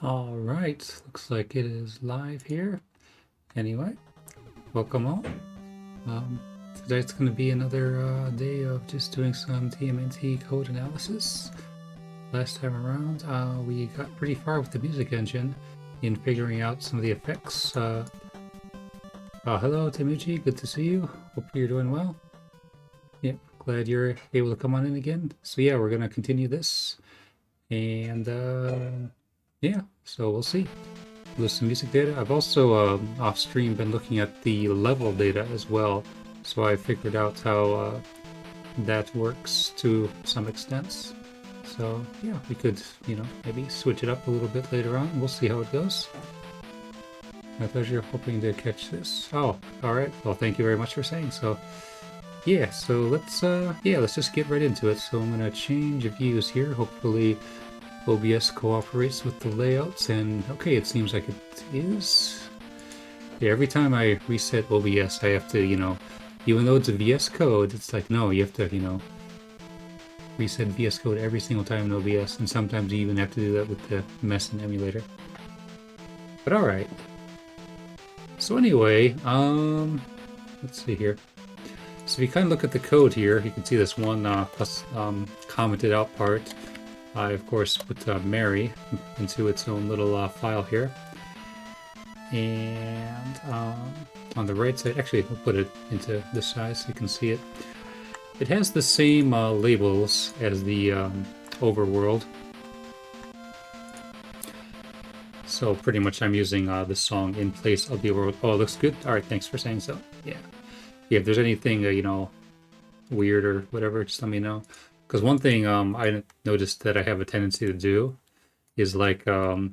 All right, looks like it is live here. Anyway, welcome all. Tonight's going to be another day of just doing some TMNT code analysis. Last time around, we got pretty far with the music engine in figuring out some of the effects. Hello, Temuchi, good to see you. Hope you're doing well. Yep, glad you're able to come on in again. So yeah, we're going to continue this. And yeah, so we'll see. With some music data. I've also off stream been looking at the level data as well, so I figured out how that works to some extent. So yeah, we could, maybe switch it up a little bit later on. We'll see how it goes. My pleasure. Hoping to catch this. Oh, all right. Well, thank you very much for saying so. Yeah, so let's just get right into it. So I'm gonna change views here. Hopefully OBS cooperates with the layouts, and okay, it seems like it is. Yeah, every time I reset OBS, I have to, even though it's a VS Code, it's like, no, you have to, reset VS Code every single time in OBS, and sometimes you even have to do that with the Messen emulator. But alright. So anyway, let's see here. So if you kind of look at the code here, you can see this one commented out part. I, of course, put Mary into its own little file here. And on the right side, actually, we'll put it into this size so you can see it. It has the same labels as the overworld. So pretty much I'm using this song in place of the overworld. Oh, it looks good? All right, thanks for saying so. Yeah. Yeah, if there's anything, weird or whatever, just let me know. Because one thing I noticed that I have a tendency to do is like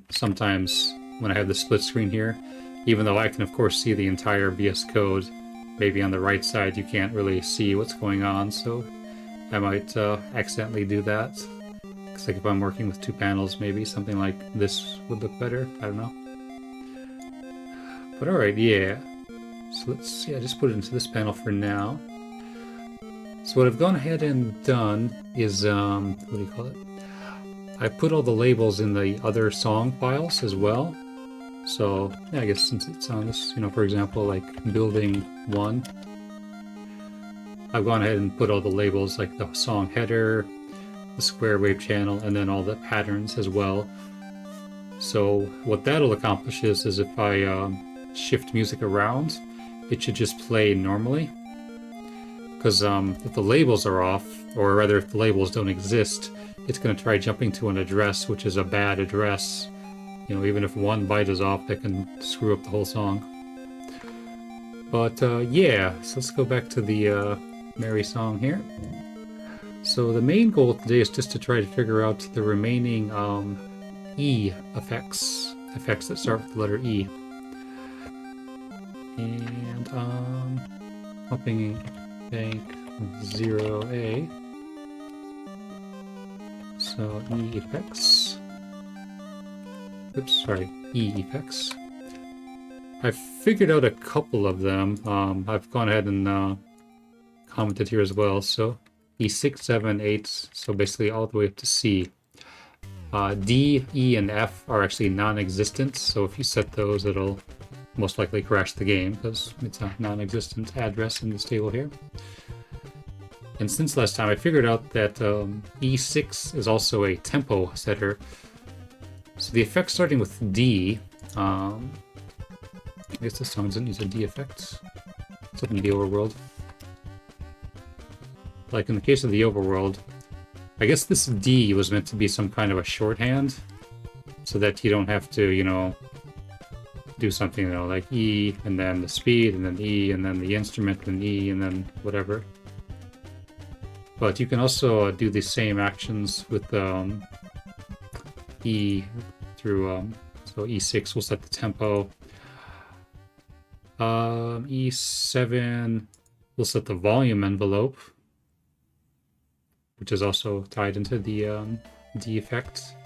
sometimes when I have the split screen here, even though I can of course see the entire VS Code, maybe on the right side you can't really see what's going on, so I might accidentally do that. It's like if I'm working with two panels, maybe something like this would look better. I don't know. But alright, yeah. So let's see, I just put it into this panel for now. So what I've gone ahead and done is, what do you call it? I put all the labels in the other song files as well. So yeah, I guess since it's on this, for example, like building 1, I've gone ahead and put all the labels like the song header, the square wave channel, and then all the patterns as well. So what that'll accomplish is if I shift music around, it should just play normally. Because if the labels are off, or rather if the labels don't exist, it's going to try jumping to an address, which is a bad address. Even if one byte is off, that can screw up the whole song. But yeah, so let's go back to the Mary song here. So the main goal today is just to try to figure out the remaining E effects that start with the letter E. And hoping bank 0A. So E effects. Oops, sorry, E effects. I've figured out a couple of them. I've gone ahead and commented here as well. So E6, 7, 8, so basically all the way up to C. D, E, and F are actually non-existent, so if you set those, it'll most likely crash the game because it's a non-existent address in this table here. And since last time, I figured out that E6 is also a tempo setter. So the effect starting with D, I guess this song doesn't use a D effect. Let's look in the overworld. Like in the case of the overworld, I guess this D was meant to be some kind of a shorthand so that you don't have to, do something, like E and then the speed and then E and then the instrument and E and then whatever. But you can also do the same actions with E through, so E6 will set the tempo. E7 will set the volume envelope, which is also tied into the D effect.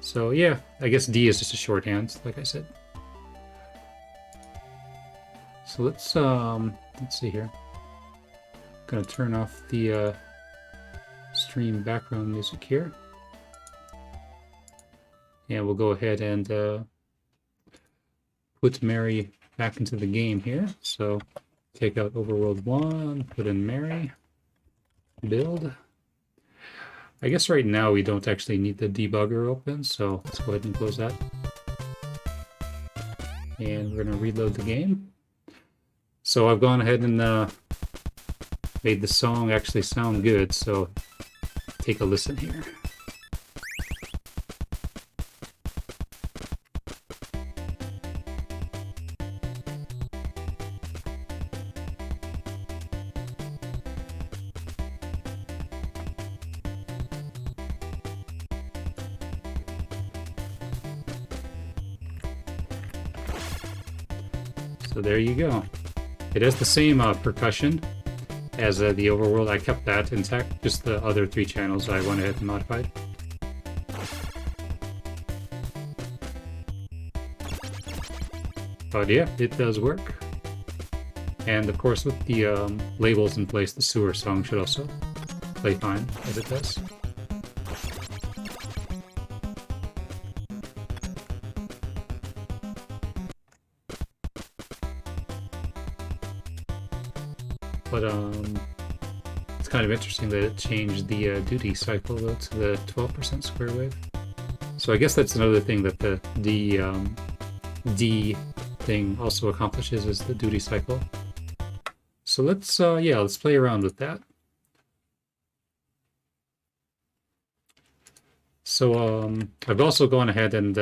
So yeah, I guess D is just a shorthand, like I said. So let's see here. Gonna turn off the stream background music here. And we'll go ahead and put Mary back into the game here. So take out Overworld 1, put in Mary, build. I guess right now we don't actually need the debugger open, so let's go ahead and close that. And we're going to reload the game. So I've gone ahead and made the song actually sound good, so take a listen here. So there you go. It has the same percussion as the Overworld. I kept that intact, just the other 3 channels I went ahead and modified. But yeah, it does work. And of course, with the labels in place, the sewer song should also play fine, as it does. But it's kind of interesting that it changed the duty cycle though, to the 12% square wave. So I guess that's another thing that the D thing also accomplishes, is the duty cycle. So let's let's play around with that. So I've also gone ahead and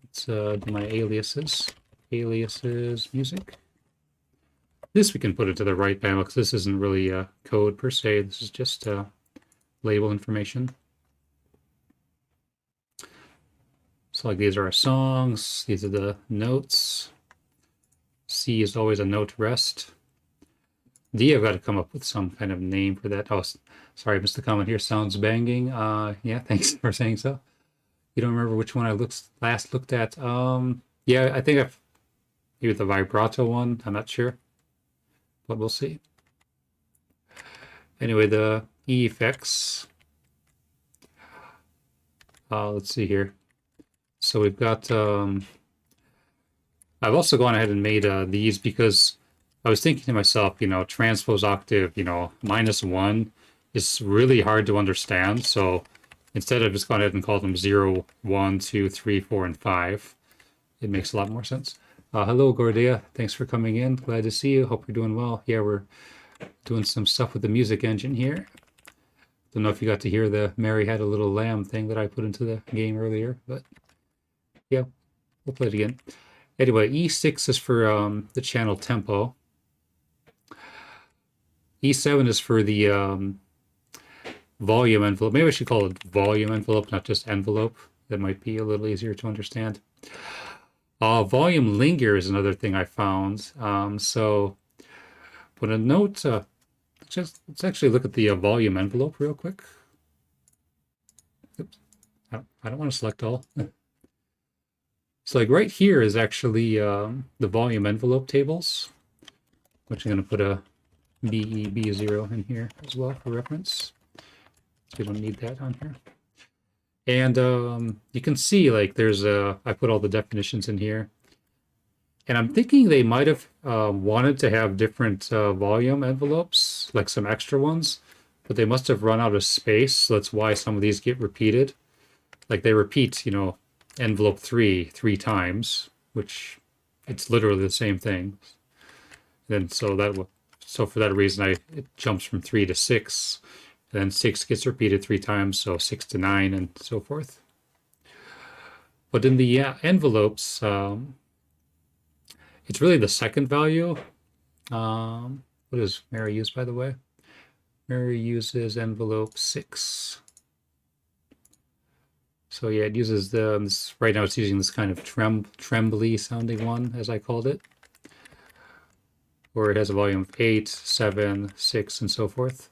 let's do my aliases music. This we can put it to the right panel because this isn't really code per se. This is just label information. So like these are our songs. These are the notes. C is always a note rest. D, I've got to come up with some kind of name for that. Oh, sorry, I missed the comment here. Sounds banging. Yeah, thanks for saying so. You don't remember which one I last looked at? Yeah, I think I've maybe the vibrato one. I'm not sure, but we'll see. Anyway, the E effects. Let's see here. So we've got. I've also gone ahead and made these because I was thinking to myself, transpose octave, -1 is really hard to understand. So instead of just going ahead and call them 0, 1, 2, 3, 4, and 5, it makes a lot more sense. Hello, Gordea. Thanks for coming in. Glad to see you. Hope you're doing well. Yeah, we're doing some stuff with the music engine here. Don't know if you got to hear the Mary Had a Little Lamb thing that I put into the game earlier, but yeah, we'll play it again. Anyway, E6 is for the channel tempo. E7 is for the volume envelope. Maybe I should call it volume envelope, not just envelope. That might be a little easier to understand. Volume linger is another thing I found. So when a note, let's actually look at the volume envelope real quick. Oops. I don't want to select all. So like right here is actually the volume envelope tables, which I'm going to put a BEB0 in here as well for reference. So we don't need that on here. And you can see like there's I put all the definitions in here. And I'm thinking they might have wanted to have different volume envelopes, like some extra ones, but they must have run out of space. So that's why some of these get repeated. Like they repeat, envelope 3 times, which it's literally the same thing. Then so for that reason, it jumps from 3 to 6. Then 6 gets repeated 3 times, so 6 to 9 and so forth. But in the envelopes, it's really the second value. What does Mary use, by the way? Mary uses envelope 6. So yeah, it uses right now it's using this kind of trembly sounding one, as I called it, where it has a volume of 8, 7, 6, and so forth.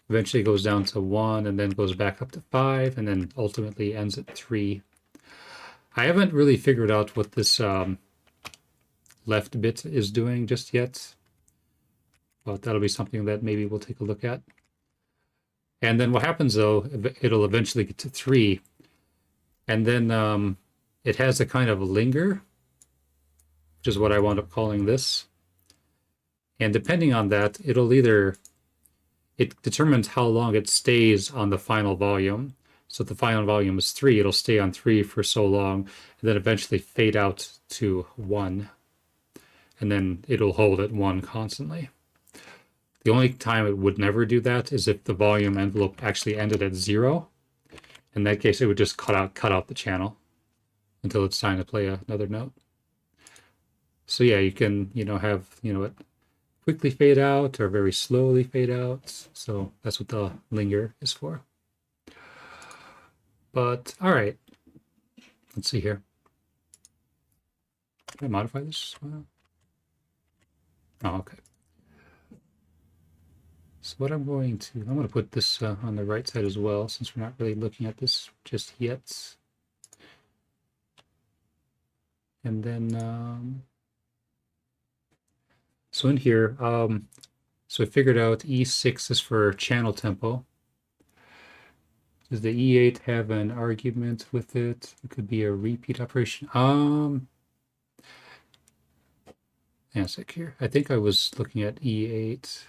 Eventually goes down to 1 and then goes back up to 5 and then ultimately ends at 3. I haven't really figured out what this left bit is doing just yet, but that'll be something that maybe we'll take a look at. And then what happens though, it'll eventually get to 3. And then it has a kind of linger, which is what I wound up calling this. And depending on that, it determines how long it stays on the final volume. So if the final volume is 3, it'll stay on 3 for so long, and then eventually fade out to 1. And then it'll hold at 1 constantly. The only time it would never do that is if the volume envelope actually ended at 0. In that case, it would just cut out the channel until it's time to play another note. So yeah, you can, have, it quickly fade out or very slowly fade out. So that's what the linger is for. But all right, let's see here. Can I modify this? Oh, okay. So what I'm going to put this on the right side as well, since we're not really looking at this just yet. And then, so in here, so I figured out E6 is for channel tempo. Does the E8 have an argument with it? It could be a repeat operation. Yeah, a sec here. I think I was looking at E8.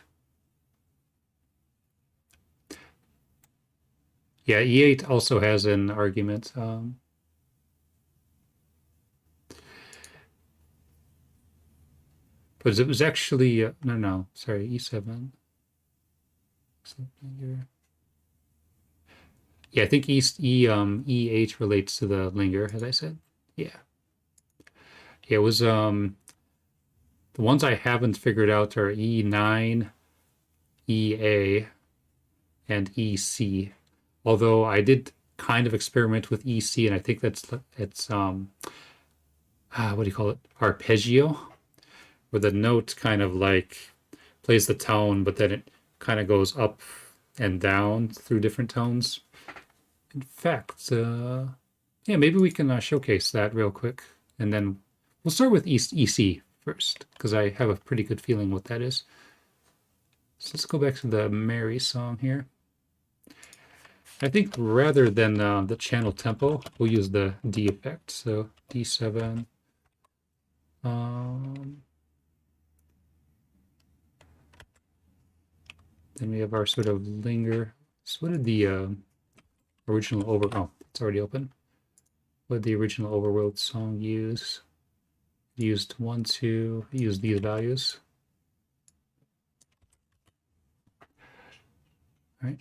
Yeah, E8 also has an argument. But it was actually no, sorry, E7. Yeah, I think E8 relates to the linger, as I said. Yeah. Yeah, it was the ones I haven't figured out are E9, EA, and EC. Although I did kind of experiment with EC, and I think it's what do you call it? Arpeggio, where the note kind of like plays the tone, but then it kind of goes up and down through different tones. In fact, yeah, maybe we can showcase that real quick, and then we'll start with EC first, because I have a pretty good feeling what that is. So let's go back to the Mary song here. I think rather than the channel tempo, we'll use the D effect. So D7. Then we have our sort of linger. So what did the original oh, it's already open. What did the original Overworld song use? It used 1, 2, it used these values. All right.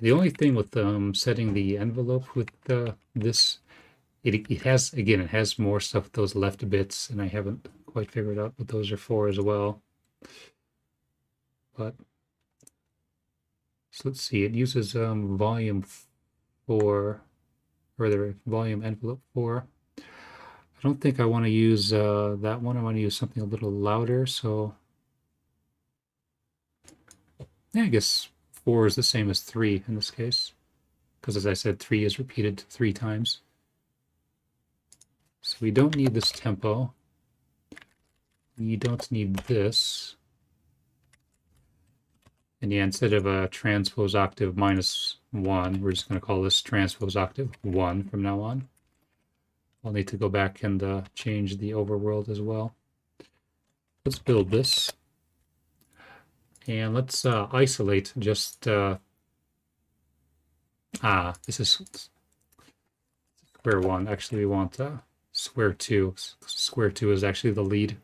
The only thing with setting the envelope with this, it has more stuff with those left bits, and I haven't quite figured out what those are for as well. But so let's see, it uses volume 4, or the volume envelope 4. I don't think I want to use that one. I want to use something a little louder. So yeah, I guess 4 is the same as 3 in this case, because as I said, 3 is repeated 3 times. So we don't need this tempo. We don't need this. And yeah, instead of a transpose octave -1, we're just going to call this transpose octave 1 from now on. I'll need to go back and change the overworld as well. Let's build this. And let's isolate just... this is square 1. Actually, we want square 2. Square 2 is actually the lead.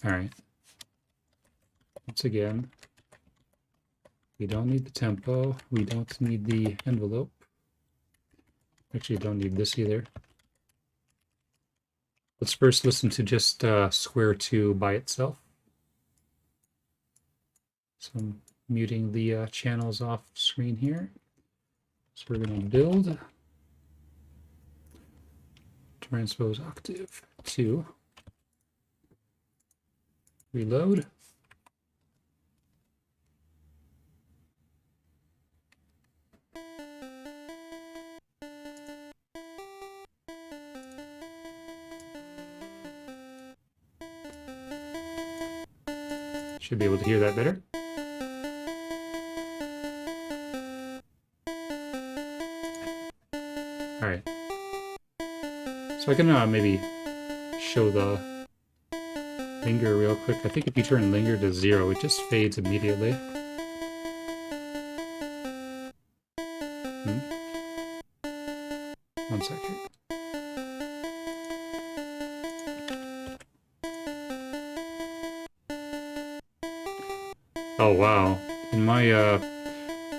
All right. Once again, we don't need the tempo. We don't need the envelope. Actually, don't need this either. Let's first listen to just square 2 by itself. So I'm muting the channels off screen here. So we're going to build transpose octave 2. Reload. Should be able to hear that better. So I can maybe show the linger real quick. I think if you turn linger to 0, it just fades immediately. One second. Oh wow. In my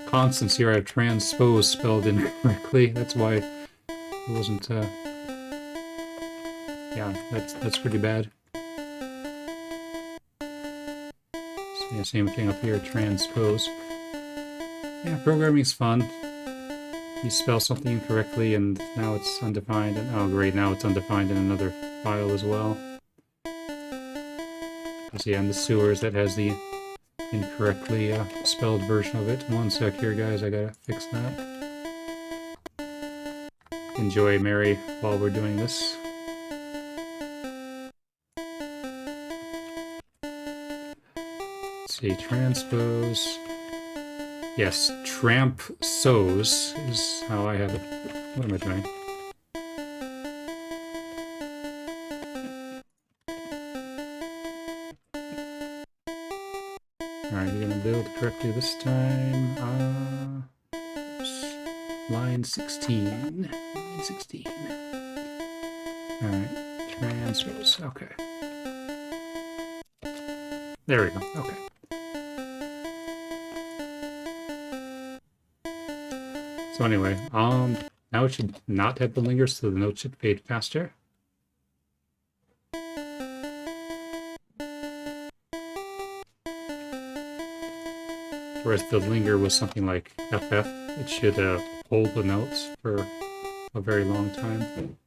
constants here I have transpose spelled incorrectly. That's why it wasn't yeah, that's pretty bad. So yeah, same thing up here, transpose. Yeah, programming's fun. You spell something incorrectly and now it's undefined, and oh great, now it's undefined in another file as well. So yeah, in the sewers that has the incorrectly spelled version of it. One sec here, guys, I gotta fix that. Enjoy Mary while we're doing this. Let's see, transpose. Yes, tramp sows is how I have it. What am I doing? Alright, we're gonna build correctly this time. Line 16. Line 16. Alright, transpose. Okay. There we go. Okay. So anyway, now it should not have the linger, so the note should fade faster. Whereas the linger was something like FF, it should hold the notes for a very long time.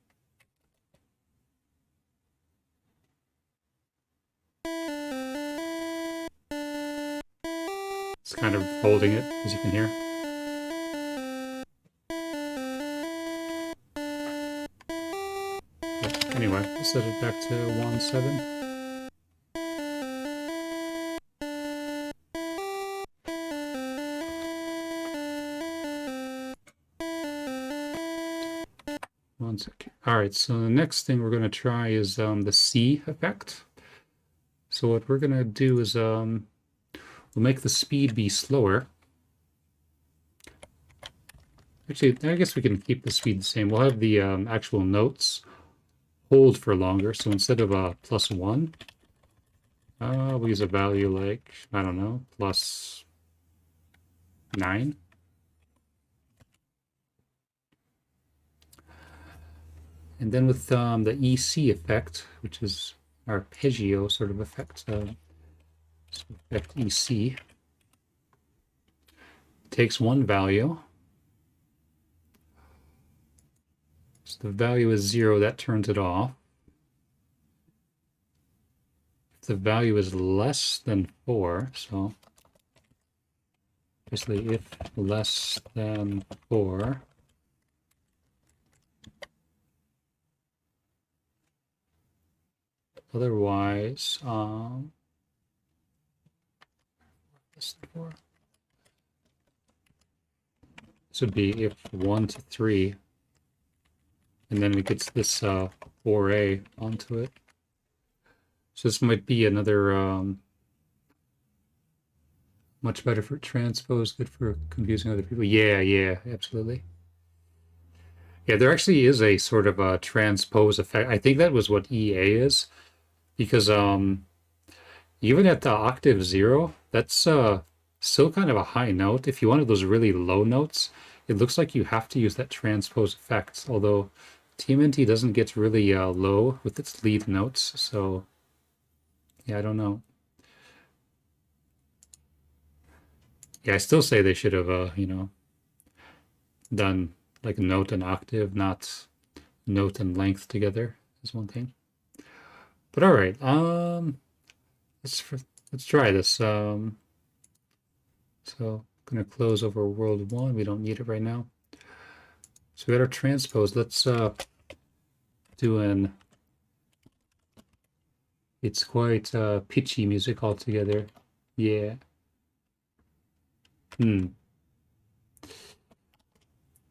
It's kind of holding it, as you can hear. But anyway, let's set it back to 1-7. One second. All right, so the next thing we're going to try is the C effect. So what we're going to do is we'll make the speed be slower. Actually, I guess we can keep the speed the same. We'll have the actual notes hold for longer. So instead of +1, we'll use a value like, I don't know, +9. And then with the EC effect, which is arpeggio sort of effect, effect EC, takes one value. So the value is 0, that turns it off. If the value is less than 4, so basically if less than 4, otherwise, less than 4. This would be if 1 to 3, and then we get this 4A onto it. So this might be another much better for transpose, good for confusing other people. Yeah, absolutely. Yeah, there actually is a sort of a transpose effect. I think that was what EA is, because even at the octave 0, that's still kind of a high note. If you wanted those really low notes, it looks like you have to use that transpose effect, although TMNT doesn't get really low with its lead notes, so yeah, I don't know. Yeah, I still say they should have, you know, done like note and octave, not note and length together is one thing. But all right, let's try this. So I'm gonna close over world 1. We don't need it right now. So we got our transpose. Let's do an. It's quite pitchy music altogether. Yeah.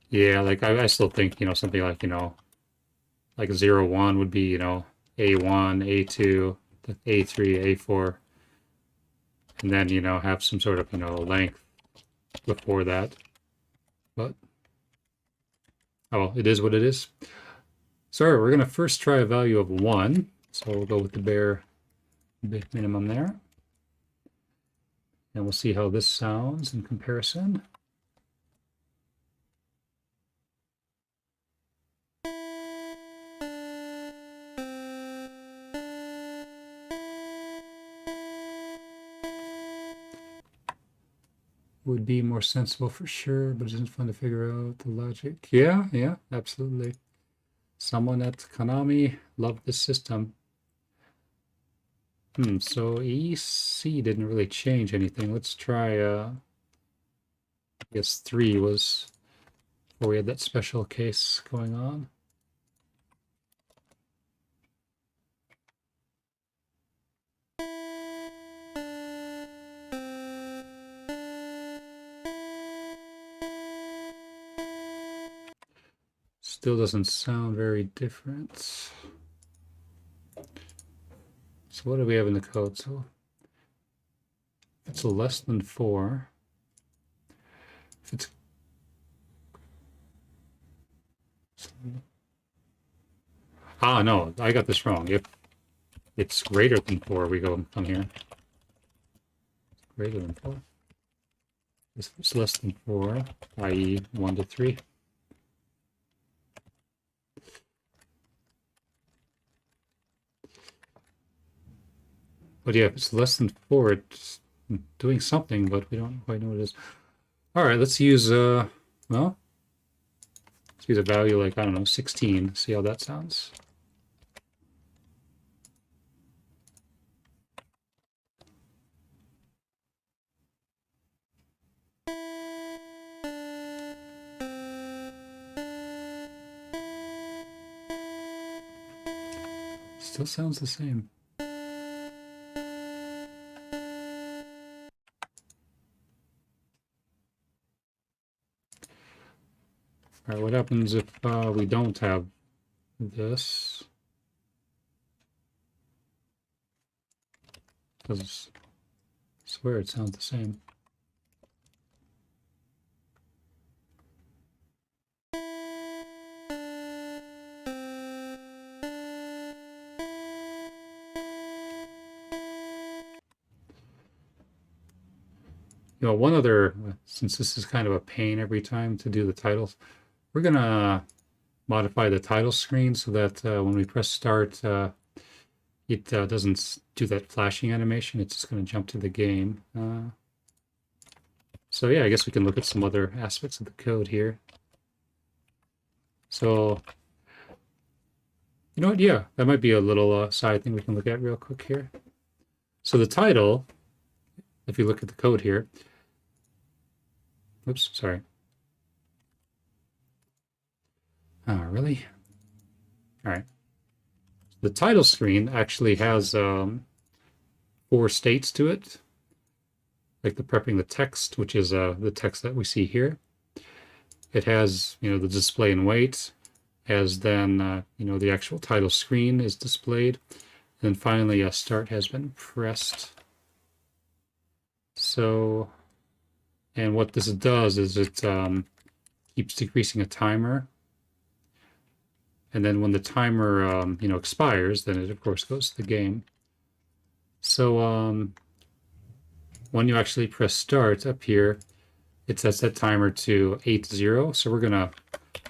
Yeah, like I still think, you know, something like, you know, like 0, 1 would be, A1, A2, A3, A4, and then, have some sort of, length before that. But, oh, well, it is what it is. So we're going to first try a value of 1. So we'll go with the bare minimum there. And we'll see how this sounds in comparison. Would be more sensible for sure, but it isn't fun to figure out the logic. Yeah, absolutely. Someone at Konami loved this system. So EC didn't really change anything. Let's try, I guess 3 was where we had that special case going on. Still doesn't sound very different. So what do we have in the code? So if it's less than 4, if it's no, I got this wrong. If it's greater than 4, we go on here. Greater than 4. If it's less than 4, i.e. 1 to 3. But yeah, if it's less than 4, it's doing something, but we don't quite know what it is. All right, let's use, let's use a value like, I don't know, 16. See how that sounds. Still sounds the same. All right, what happens if we don't have this? Because I swear it sounds the same. One other, since this is kind of a pain every time to do the titles, we're gonna modify the title screen so that when we press start, it doesn't do that flashing animation. It's just going to jump to the game. So yeah, I guess we can look at some other aspects of the code here. So, you know what? Yeah, that might be a little side thing we can look at real quick here. So the title, if you look at the code here, oops, sorry. Oh, really? All right. The title screen actually has 4 states to it, like the prepping the text, which is the text that we see here. It has, the display and wait, as then, the actual title screen is displayed. And then finally, a start has been pressed. So, and what this does is it keeps decreasing a timer. And then when the timer, expires, then it, of course, goes to the game. So when you actually press start up here, it sets that timer to 8-0. So we're going to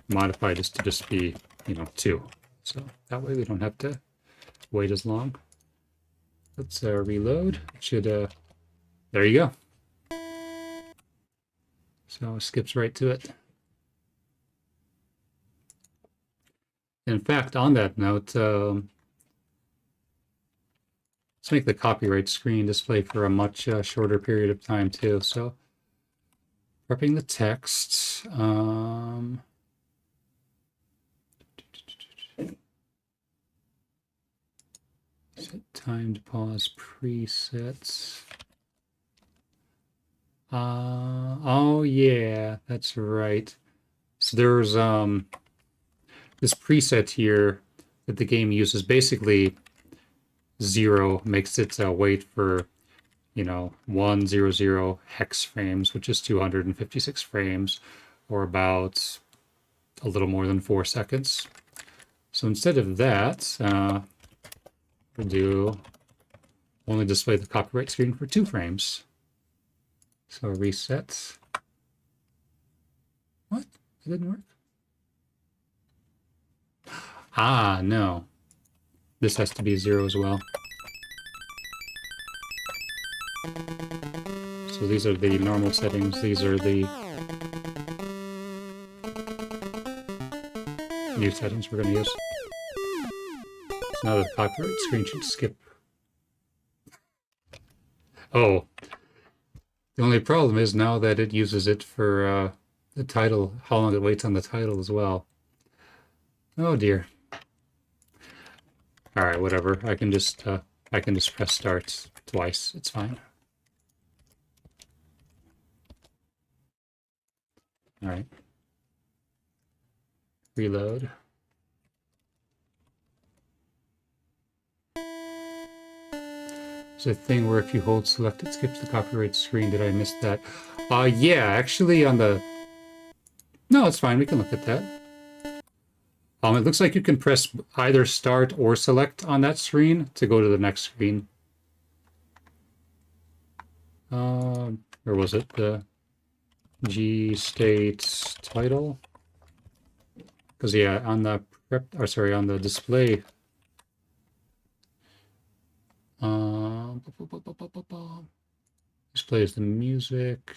modify this to just be, 2. So that way we don't have to wait as long. Let's reload. It should, there you go. So it skips right to it. In fact, on that note, let's make the copyright screen display for a much shorter period of time too. So prepping the text. Set timed pause presets. Oh yeah, that's right. So there's this preset here that the game uses. Basically, 0 makes it wait for, 100 hex frames, which is 256 frames, or about a little more than 4 seconds. So instead of that, we'll do only display the copyright screen for 2 frames. So reset. What? It didn't work? Ah, no. This has to be 0 as well. So these are the normal settings. These are the new settings we're going to use. So now the copyright screen should skip. Oh, the only problem is now that it uses it for the title, how long it waits on the title as well. Oh dear. All right, whatever. I can just press start twice. It's fine. All right. Reload. There's a thing where if you hold select, it skips the copyright screen. Did I miss that? Yeah, actually on the... No, it's fine. We can look at that. It looks like you can press either start or select on that screen to go to the next screen. Where was it? The G state title? Because yeah, on the on the display. Displays the music.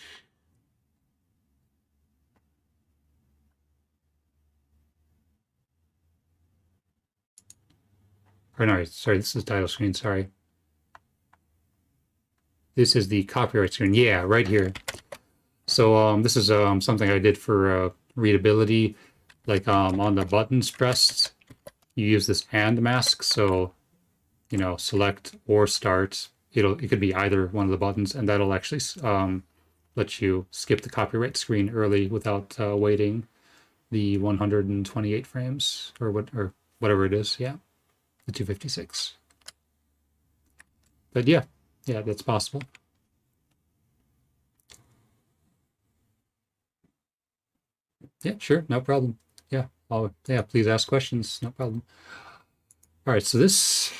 Or no, sorry, this is the title screen, sorry. This is the copyright screen. Yeah, right here. So this is something I did for readability. Like on the buttons pressed, you use this and mask. So, select or start. It could be either one of the buttons, and that'll actually let you skip the copyright screen early without waiting the 128 frames or whatever it is. Yeah, the 256. But yeah, that's possible. Yeah, sure, no problem. Yeah, please ask questions, no problem. All right, so this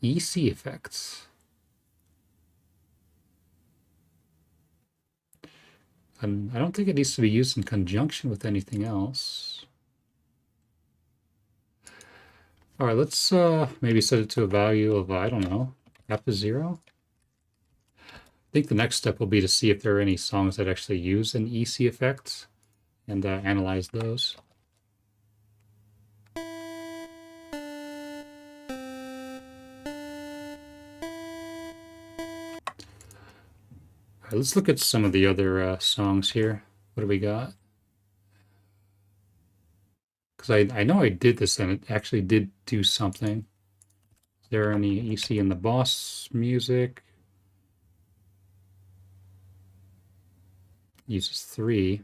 EC effects. And I don't think it needs to be used in conjunction with anything else. All right, let's maybe set it to a value of, I don't know, half to 0. I think the next step will be to see if there are any songs that actually use an EC effect and analyze those. All right, let's look at some of the other songs here. What do we got? Because I know I did this and it actually did do something. Is there any EC in the boss music? Uses 3.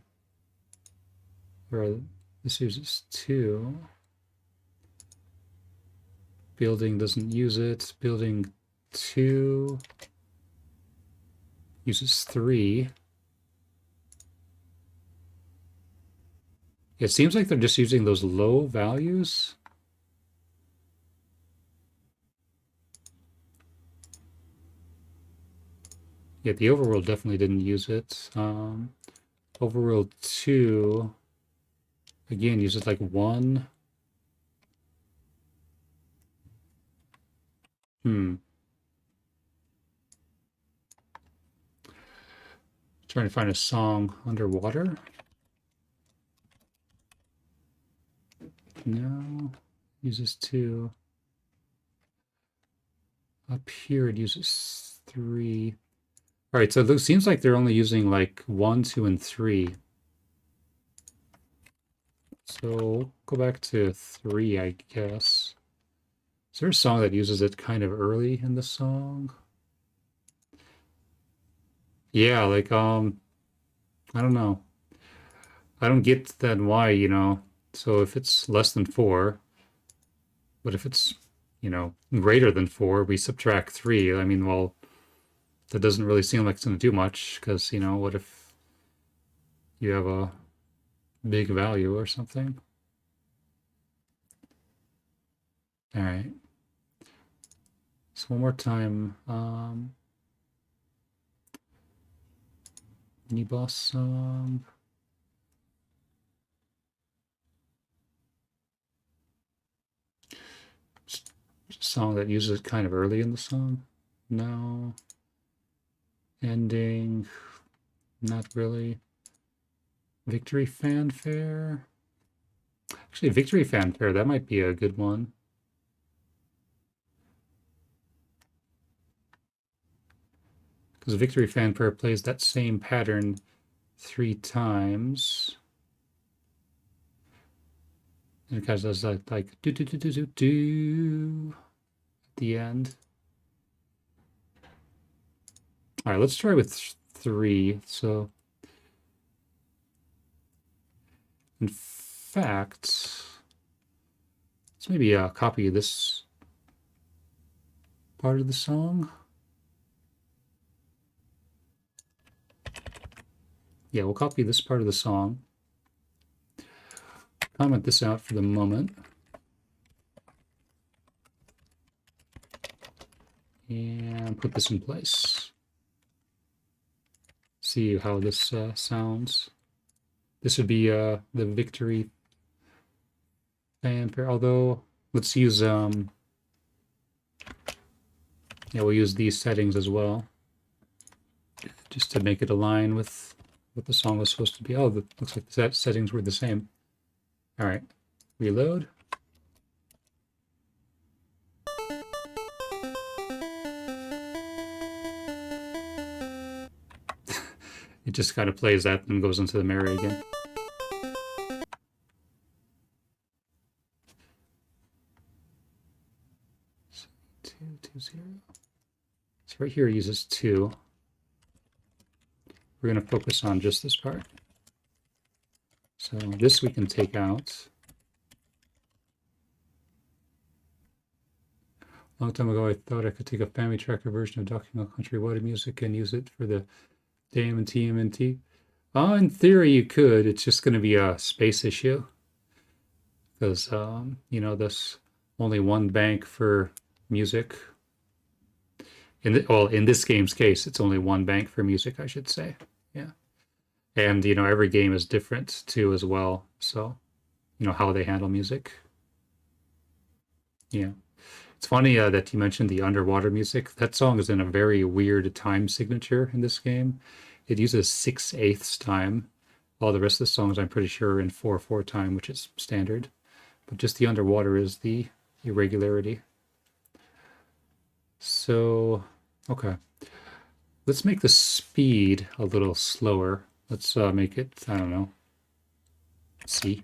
This uses 2. Building doesn't use it. Building 2 uses 3. It seems like they're just using those low values. Yeah, the overworld definitely didn't use it. Overworld 2, again, uses like 1. Trying to find a song underwater. No, uses 2. Up here it uses 3. All right, so it seems like they're only using like 1, 2, and 3. So go back to 3, I guess. Is there a song that uses it kind of early in the song? Yeah, like I don't know. I don't get that why, So if it's less than 4, But if it's, greater than 4, we subtract 3. I mean, well, that doesn't really seem like it's going to do much because, what if you have a big value or something? All right. So one more time. Mini boss song. Just a song that uses it kind of early in the song. No. Ending. Not really. Victory fanfare. Actually, victory fanfare, that might be a good one. Because victory fanfare plays that same pattern 3 times. And it kind of does like do do do do do do at the end. All right, let's try with 3. So, in fact, let's maybe copy this part of the song. Yeah, we'll copy this part of the song. Comment this out for the moment. And put this in place. See how this sounds. This would be the victory fanfare, although let's use, yeah, we'll use these settings as well, just to make it align with what the song was supposed to be. Oh, looks like the settings were the same. All right, reload. It just kind of plays that and goes into the memory again. So 220. So right here it uses 2. We're going to focus on just this part. So this we can take out. A long time ago, I thought I could take a family tracker version of Donkey Kong Country Road music and use it for the damn TMNT. In theory, you could. It's just going to be a space issue because, there's only one bank for music. In this game's case, it's only one bank for music, I should say. Yeah. And, every game is different too as well. So, how they handle music. Yeah. It's funny that you mentioned the underwater music. That song is in a very weird time signature in this game. It uses 6/8 time. All the rest of the songs, I'm pretty sure, are in 4/4 time, which is standard. But just the underwater is the irregularity. So, okay. Let's make the speed a little slower. Let's make it, I don't know, C.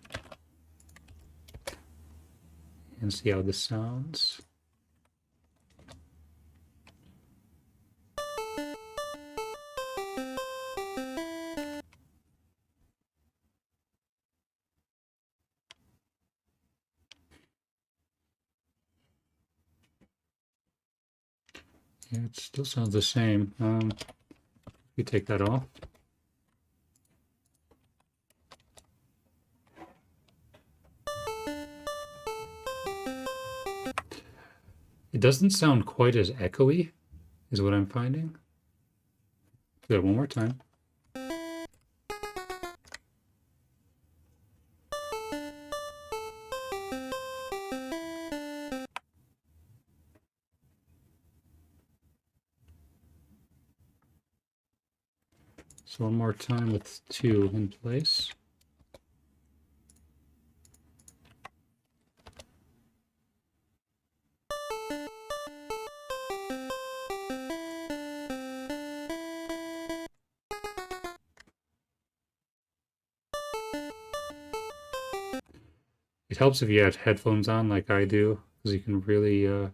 And see how this sounds. Yeah, it still sounds the same. You take that off. It doesn't sound quite as echoey, is what I'm finding. Do that one more time. So one more time with 2 in place. It helps if you have headphones on like I do, because you can really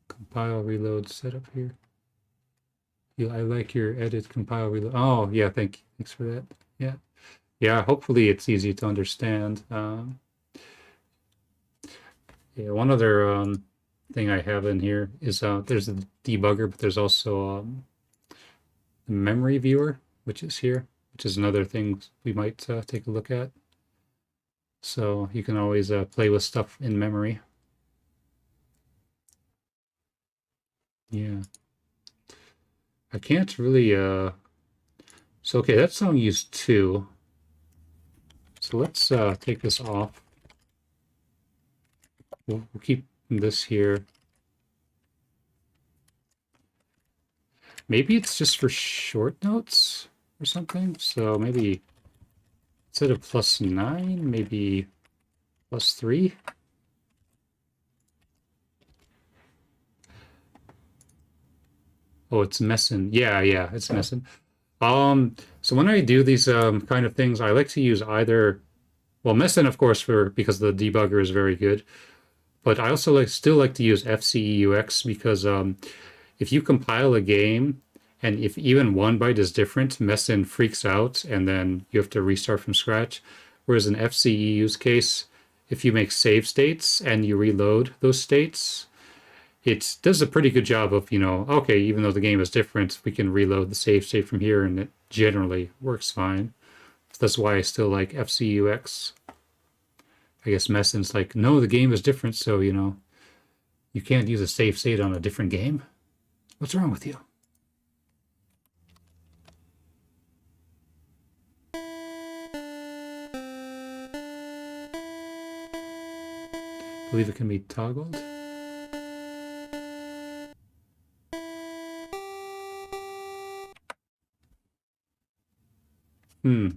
compile reload setup here. Yeah, I like your edit compile reload. Oh, yeah, thanks for that. Yeah. Yeah, hopefully it's easy to understand. Yeah, one other thing I have in here is there's a debugger, but there's also the memory viewer, which is here, which is another thing we might take a look at. So you can always play with stuff in memory. Yeah. I can't really so okay, that song used 2. So let's take this off. We'll keep this here. Maybe it's just for short notes or something. So maybe instead of +9, maybe +3. Oh, it's messing. Yeah, yeah, it's messing. So when I do these kind of things, I like to use either, well, messing, of course, for because the debugger is very good, but I also still like to use FCEUX because if you compile a game and if even one byte is different, Messin freaks out and then you have to restart from scratch. Whereas in FCEU's case, if you make save states and you reload those states, it does a pretty good job of, okay, even though the game is different, we can reload the save state from here and it generally works fine. So that's why I still like FCUX. I guess Messin's like, no, the game is different, so, you can't use a save state on a different game. What's wrong with you? I believe it can be toggled. Hmm.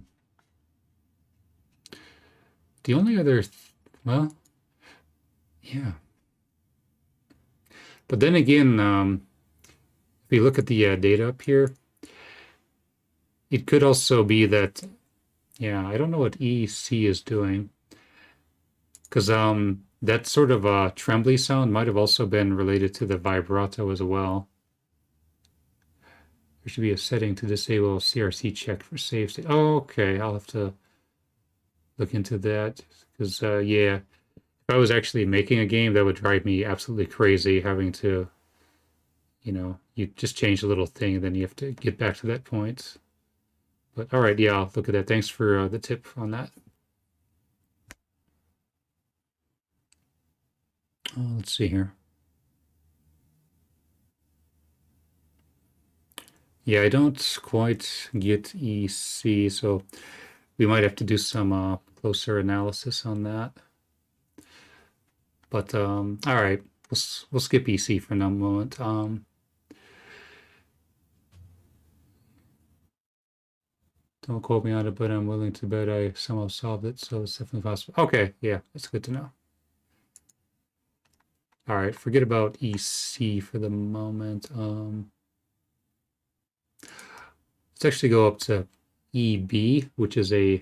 The only other, well, yeah. But then again, if you look at the data up here, it could also be that, yeah, I don't know what EC is doing. Because that sort of trembly sound might have also been related to the vibrato as well. There should be a setting to disable CRC check for save state. Oh, okay, I'll have to look into that. Because, yeah, if I was actually making a game, that would drive me absolutely crazy having to, you just change a little thing and then you have to get back to that point. But all right, yeah, I'll look at that. Thanks for the tip on that. Let's see here. Yeah, I don't quite get EC, so we might have to do some closer analysis on that. But all right, we'll skip EC for now moment. Don't quote me on it, but I'm willing to bet I somehow solved it, so it's definitely possible. Okay, yeah, that's good to know. All right, forget about EC for the moment. Let's actually go up to EB, which is a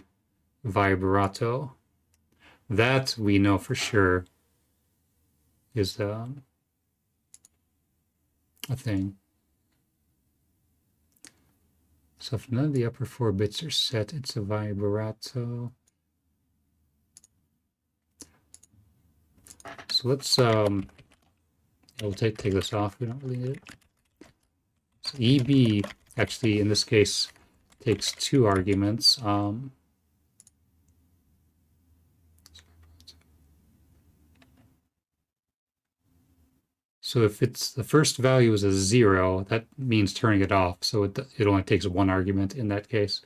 vibrato. That we know for sure is a thing. So if none of the upper 4 bits are set, it's a vibrato. So let's we'll take this off. We don't really need it. So EB actually in this case takes 2 arguments. So if it's the first value is a 0, that means turning it off. So it only takes 1 argument in that case.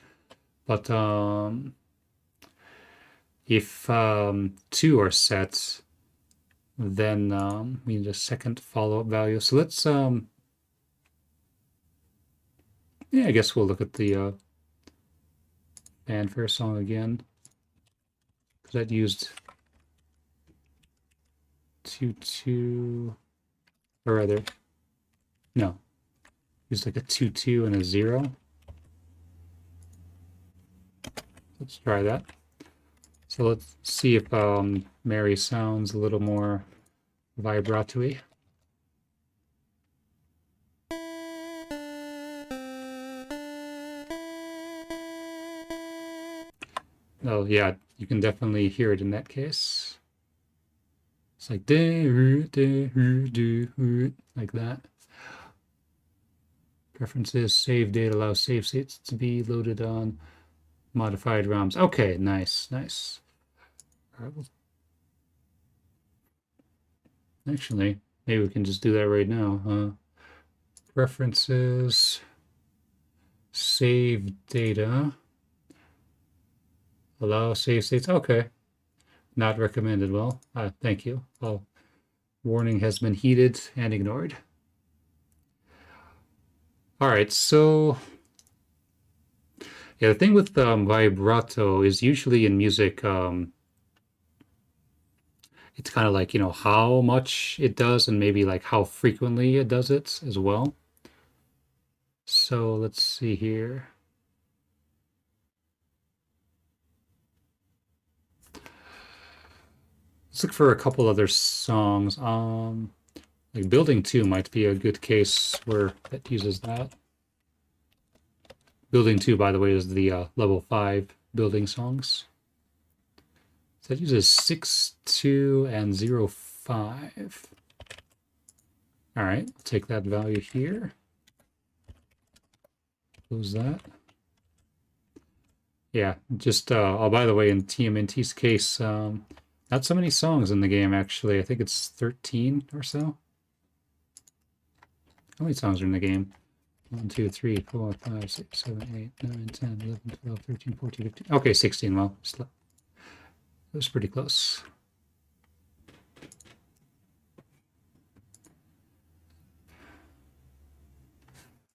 But if 2 are set, then we need a second follow-up value. So let's yeah, I guess we'll look at the fanfare song again. Because that used 2 2, or rather, no, used like a 2 2 and a 0. Let's try that. So let's see if Mary sounds a little more vibrato-y. Oh yeah, you can definitely hear it in that case. It's like like that. Preferences, save data, allow save states to be loaded on modified ROMs. Okay, nice, nice. All right, well, actually, maybe we can just do that right now. Preferences, save data, allow save states. Okay, not recommended. Well, thank you. Well, warning has been heeded and ignored. All right, so yeah, the thing with vibrato is usually in music, it's kind of like, how much it does and maybe like how frequently it does it as well. So let's see here. Let's look for a couple other songs. Like Building 2 might be a good case where that uses that. Building 2, by the way, is the level 5 building songs. So that uses 6, 2, and 0, 5. All right, I'll take that value here. Close that. Yeah, just, oh, by the way, in TMNT's case, not so many songs in the game, actually. I think it's 13 or so. How many songs are in the game? 1, 2, 3, 4, 5, 6, 7, 8, 9, 10, 11, 12, 13, 14, 15. Okay, 16. Well, it was pretty close.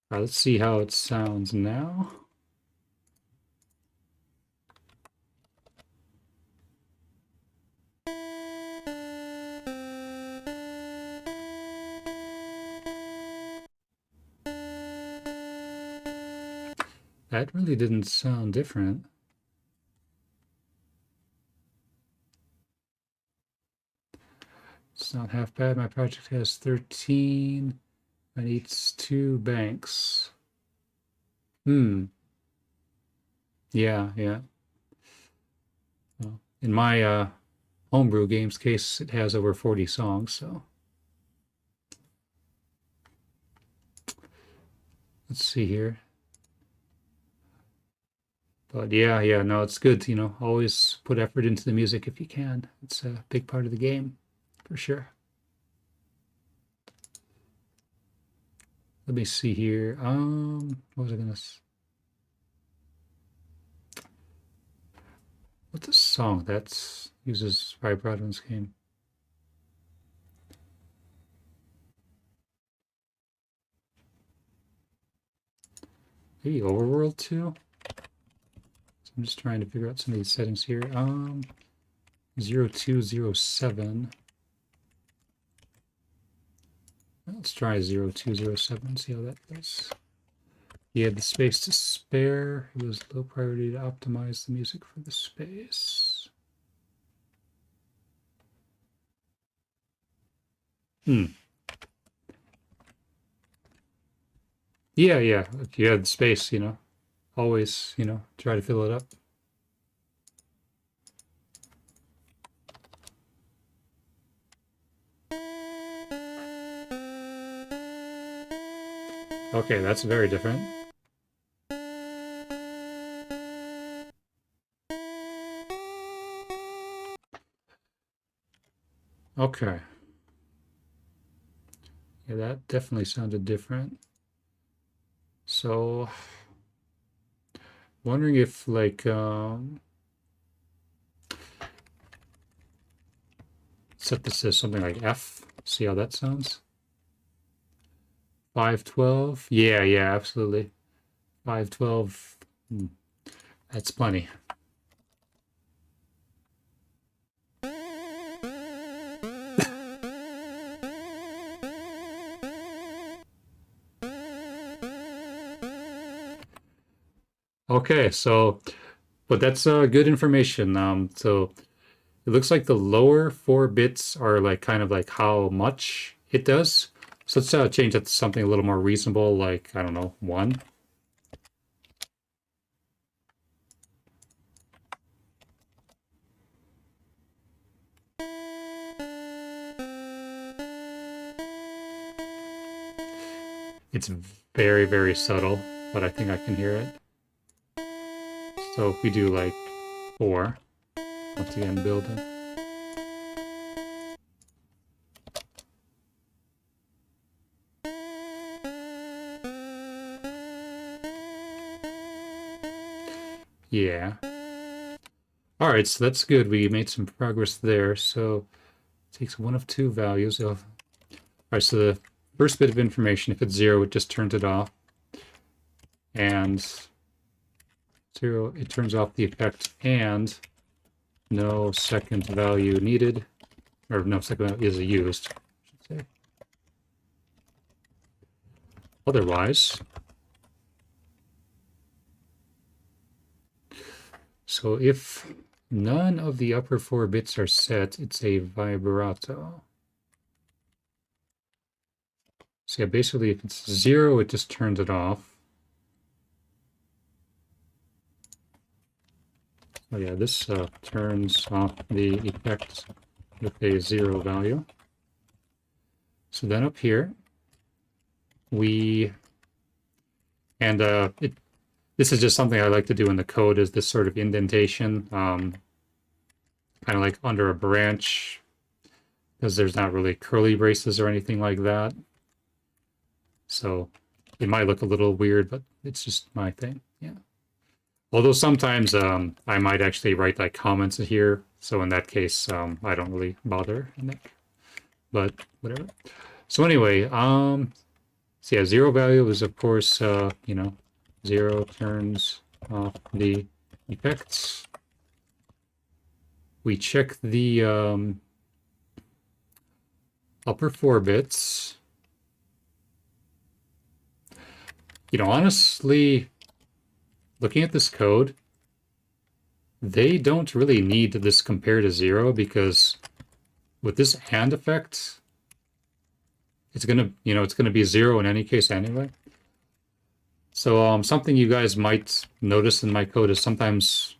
All right, let's see how it sounds now. That really didn't sound different. It's not half bad. My project has 13 and eats 2 banks. Yeah, yeah. Well, in my homebrew games case, it has over 40 songs, so. Let's see here. But yeah, no, it's good to, always put effort into the music if you can. It's a big part of the game, for sure. Let me see here. What was I gonna? What's a song that uses vibrato in this game? Maybe Overworld 2? So I'm just trying to figure out some of these settings here. 0207. Let's try 0207, see how that goes. He had the space to spare. It was low priority to optimize the music for the space. Yeah. If you had the space, always, try to fill it up. Okay, that's very different. Okay. Yeah, that definitely sounded different. So, wondering if like set this as something like F. See how that sounds? 512. Yeah, absolutely. 512. That's plenty. Okay, so, but that's good information. So it looks like the lower 4 bits are like kind of like how much it does. So let's change that to something a little more reasonable, like, I don't know, 1. It's very, very subtle, but I think I can hear it. So if we do like 4, once again, building. Yeah. All right, so that's good. We made some progress there. So it takes one of 2 values. All right, so the first bit of information, if it's 0, it just turns it off. And 0, it turns off the effect, and no second value needed, or no second value is used, I should say. Otherwise, so if none of the upper 4 bits are set, it's a vibrato. So yeah, basically if it's 0, it just turns it off. Oh yeah, this turns off the effect with a 0 value. So then up here, this is just something I like to do in the code, is this sort of indentation, kind of like under a branch, because there's not really curly braces or anything like that. So it might look a little weird, but it's just my thing. Yeah. Although sometimes I might actually write like comments here. So in that case, I don't really bother in that, but whatever. So anyway, so yeah, 0 value is of course, 0 turns off the effects. We check the upper 4 bits. Honestly, looking at this code, they don't really need this compare to 0, because with this AND effect, it's gonna be 0 in any case anyway. So something you guys might notice in my code is sometimes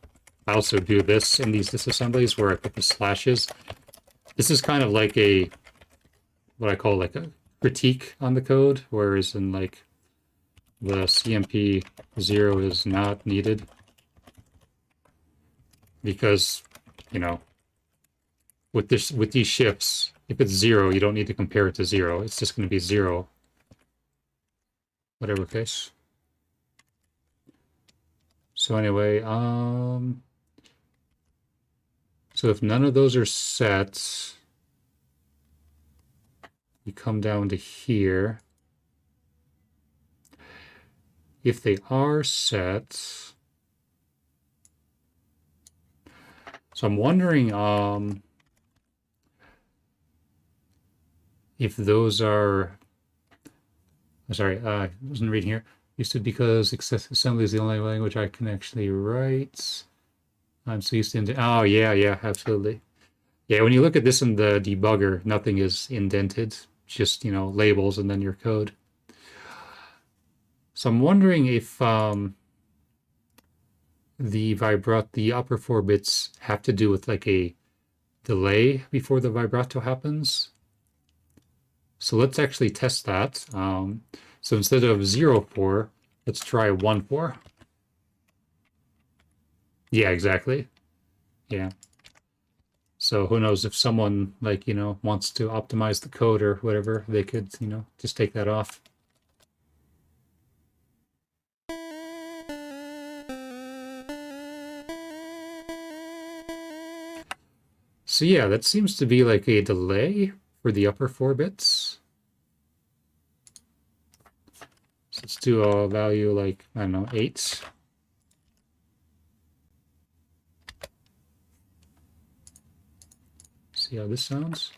I also do this in these disassemblies where I put the slashes. This is kind of like what I call like a critique on the code, whereas in like the CMP 0 is not needed, because with these shifts, if it's 0, you don't need to compare it to 0. It's just going to be 0, whatever case. So anyway, so if none of those are set, you come down to here. If they are set, so I'm wondering if those are, sorry, I wasn't reading here. Used to, because assembly is the only language I can actually write. I'm so used to, oh yeah, absolutely. Yeah, when you look at this in the debugger, nothing is indented, just, labels and then your code. So I'm wondering if the upper 4 bits have to do with like a delay before the vibrato happens. So let's actually test that. So instead of 0-4, let's try 1-4. Yeah, exactly. Yeah. So who knows, if someone wants to optimize the code or whatever, they could, just take that off. So yeah, that seems to be like a delay for the upper 4 bits. So let's do a value like, I don't know, 8. See how this sounds?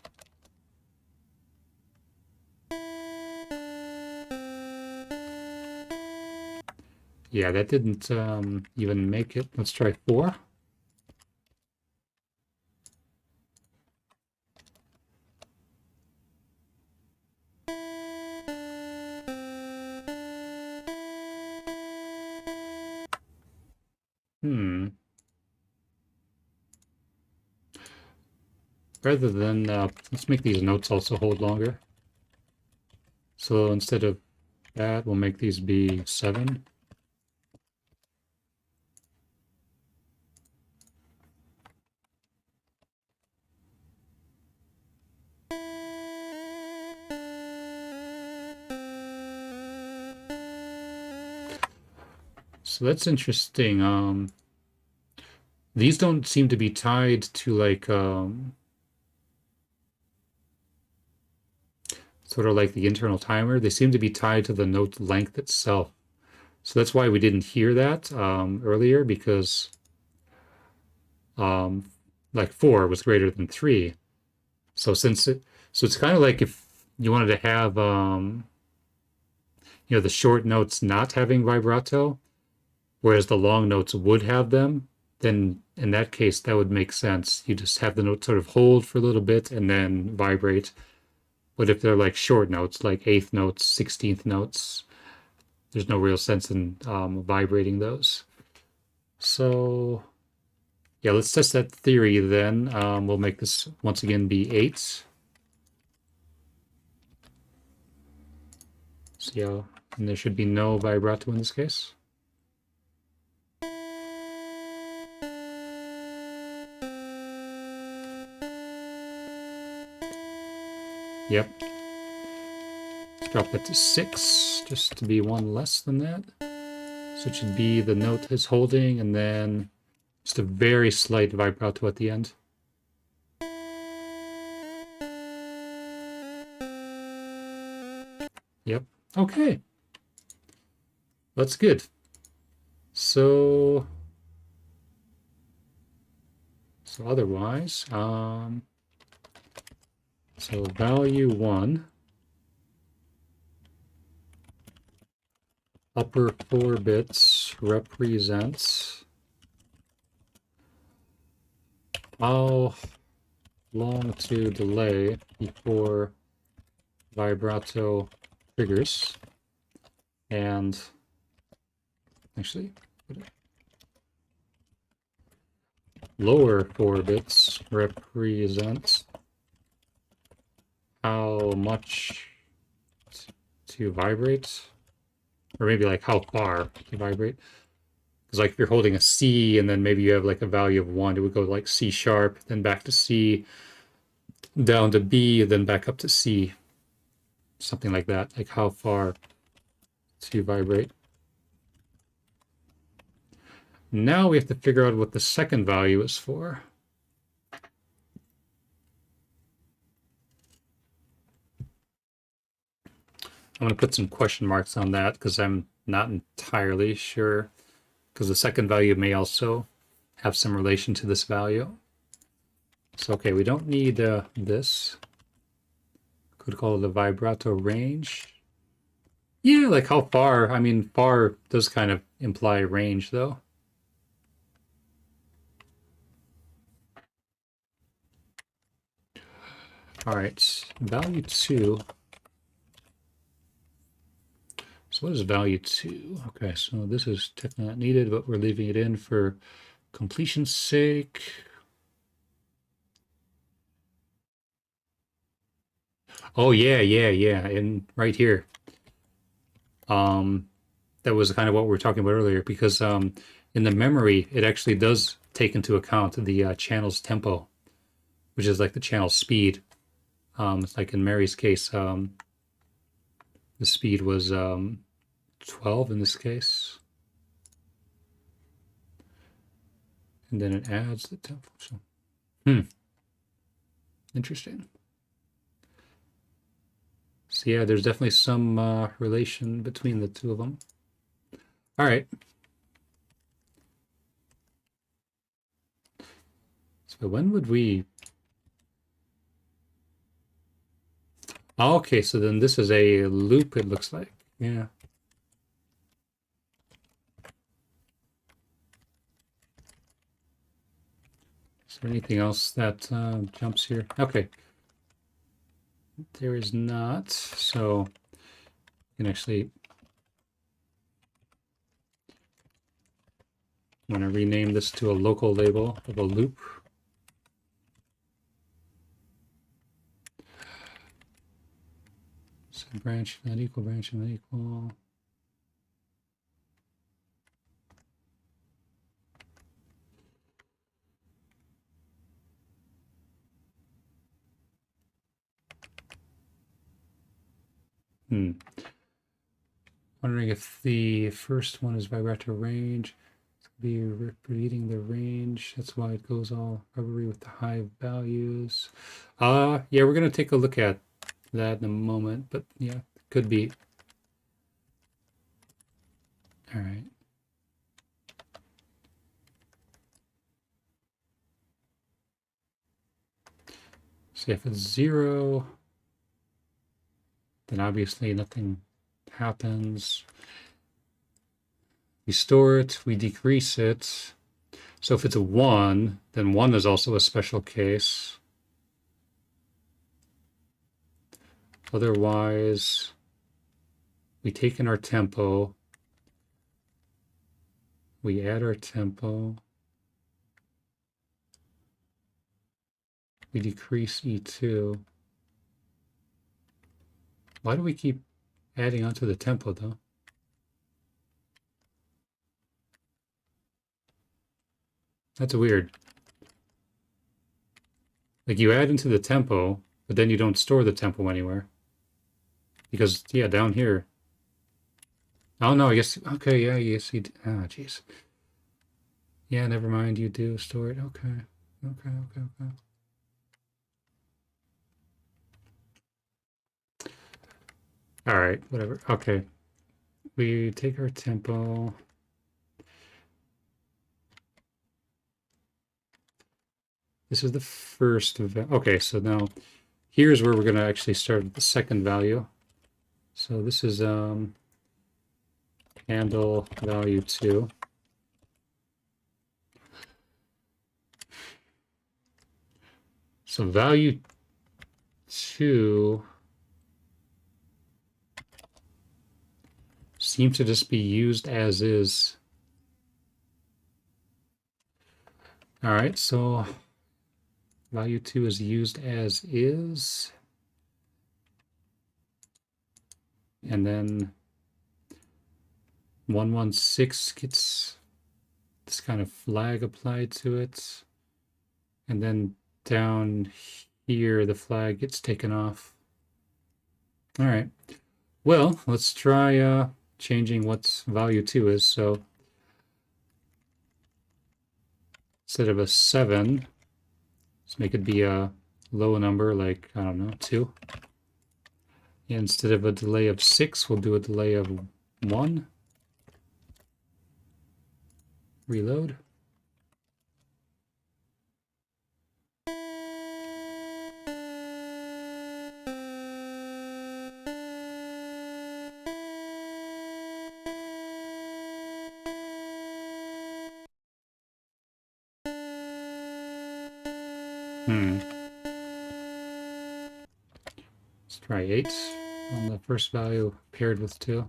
Yeah, that didn't even make it. Let's try 4. Rather than, let's make these notes also hold longer. So instead of That will make these be 7. So that's interesting. These don't seem to be tied to like sort of like the internal timer. They seem to be tied to the note length itself. So that's why we didn't hear that earlier, because um, like 4 was greater than 3. So so it's kind of like if you wanted to have the short notes not having vibrato, whereas the long notes would have them, then in that case that would make sense. You just have the note sort of hold for a little bit and then vibrate. But if they're like short notes, like eighth notes, 16th notes, there's no real sense in vibrating those. So yeah, let's test that theory then. We'll make this once again be 8. See how, and there should be no vibrato in this case. Yep. Let's drop that to 6, just to be 1 less than that. So it should be the note is holding, and then just a very slight vibrato at the end. Yep. Okay. That's good. So otherwise, so value 1, upper 4 bits represents how long to delay before vibrato triggers. And actually, lower 4 bits represents how much to vibrate, or maybe like how far to vibrate. Because like if you're holding a C and then maybe you have like a value of 1, it would go like C sharp, then back to C, down to B, then back up to C. Something like that, like how far to vibrate. Now we have to figure out what the second value is for. I'm going to put some question marks on that because I'm not entirely sure, because the second value may also have some relation to this value. So, okay, we don't need this. Could call it the vibrato range. Yeah, like how far. I mean, far does kind of imply range, though. All right, value 2. So what is value 2? Okay, so this is technically not needed, but we're leaving it in for completion's sake. Oh yeah, and right here. That was kind of what we were talking about earlier, because in the memory, it actually does take into account the channel's tempo, which is like the channel speed. It's like in Mary's case, the speed was 12 in this case. And then it adds the tempo. So, interesting. So yeah, there's definitely some relation between the two of them. All right. So when would we... Oh, okay, so then this is a loop, it looks like. Yeah. Is there anything else that jumps here? Okay. There is not. So you can actually... I'm going to rename this to a local label of a loop. So branch, not equal, branch, not equal. Wondering if the first one is vibrato range. It's going to be repeating the range. That's why it goes all rubbery with the high values. Yeah, we're going to take a look at that in a moment, but yeah, could be. All right. So if it's 0, then obviously nothing happens. We store it, we decrease it. So if it's a 1, then 1 is also a special case. Otherwise, we take in our tempo, we add our tempo, we decrease E2. Why do we keep adding onto the tempo though? That's weird. Like you add into the tempo, but then you don't store the tempo anywhere. Because, yeah, down here. Oh no, I guess, okay, yeah, yes, you, ah, jeez. Yeah, never mind, you do store it, okay. Okay. All right, whatever, okay. We take our tempo. This is the first, okay, so now here's where we're gonna actually start the second value. So this is handle value 2. So value 2 seems to just be used as is. All right, so value 2 is used as is. And then 116 gets this kind of flag applied to it. And then down here, the flag gets taken off. All right. Well, let's try changing what value 2 is. So instead of a 7, let's make it be a low number, like, I don't know, 2. And instead of a delay of 6, we'll do a delay of 1. Reload. Let's try 8 on the first value paired with 2.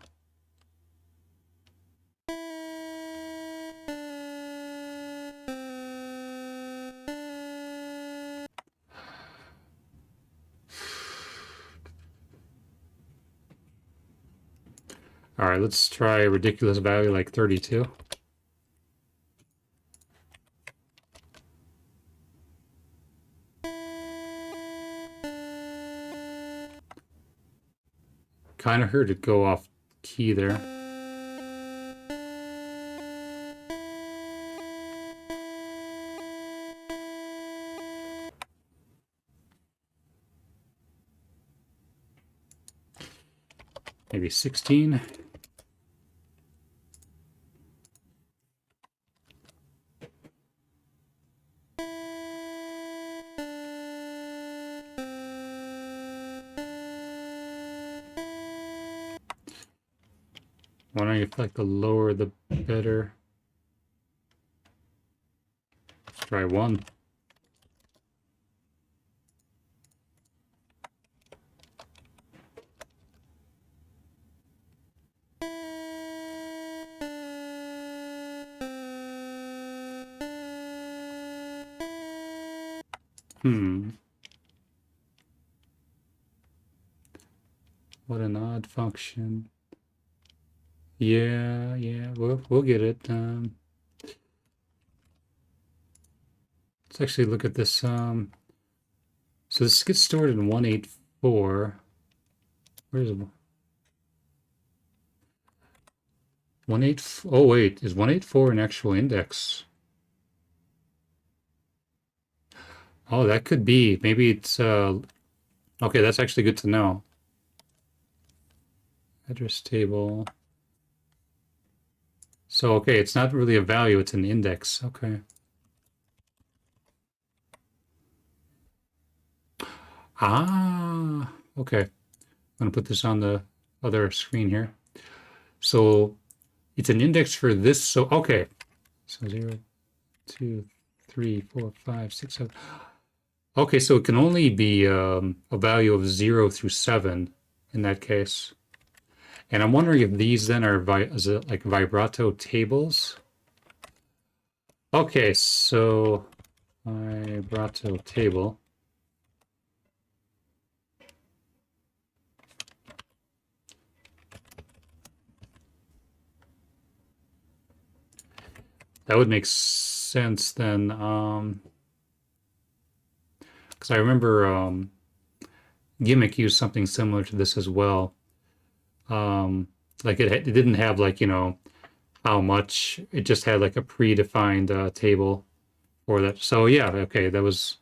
All right, let's try a ridiculous value like 32. Kind of heard it go off key there. Maybe 16. Wondering if like the lower the better. Let's try 1. What an odd function. Yeah, we'll get it. Let's actually look at this. So this gets stored in 184. Where's it? 184. Oh wait, is 184 an actual index? Oh, that could be. Maybe it's okay, that's actually good to know. Address table. So okay, it's not really a value, it's an index. Okay. Ah, okay. I'm gonna put this on the other screen here. So it's an index for this. So okay. So 0, 2, 3, 4, 5, 6, 7. Okay, so it can only be a value of 0 through 7 in that case. And I'm wondering if these then are is it like vibrato tables? Okay, so vibrato table. That would make sense then, because I remember Gimmick used something similar to this as well. Like it didn't have like, you know, how much, it just had like a predefined table for that. So yeah, okay, that was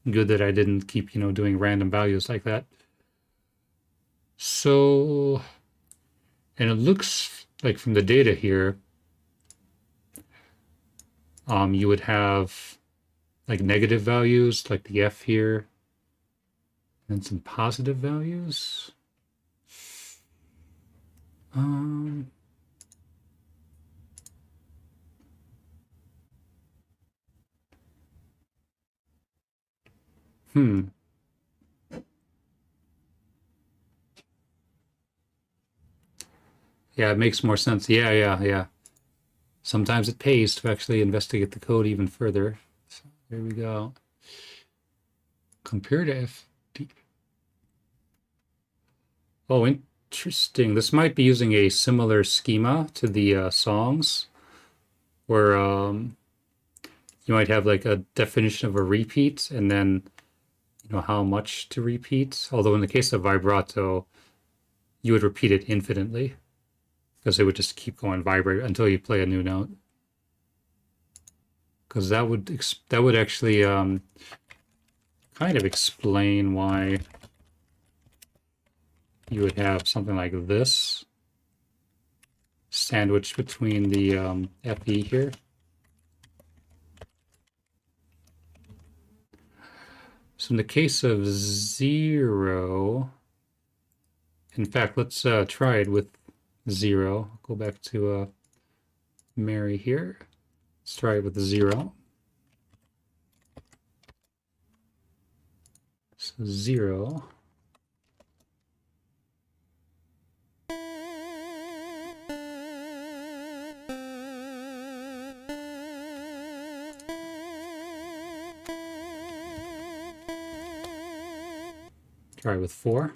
good that I didn't keep, you know, doing random values like that. So, and it looks like from the data here, you would have like negative values, like the F here, and some positive values. Um, hmm. Yeah, it makes more sense. Yeah. Sometimes it pays to actually investigate the code even further. So there we go. Compare to FD. Oh, interesting. This might be using a similar schema to the songs, where you might have like a definition of a repeat and then, you know, how much to repeat. Although in the case of vibrato, you would repeat it infinitely because it would just keep going vibrate until you play a new note. Because that would actually kind of explain why you would have something like this sandwiched between the FE here. So in the case of 0, in fact, let's try it with 0. Go back to Mary here. Let's try it with 0. So 0. Try it with 4.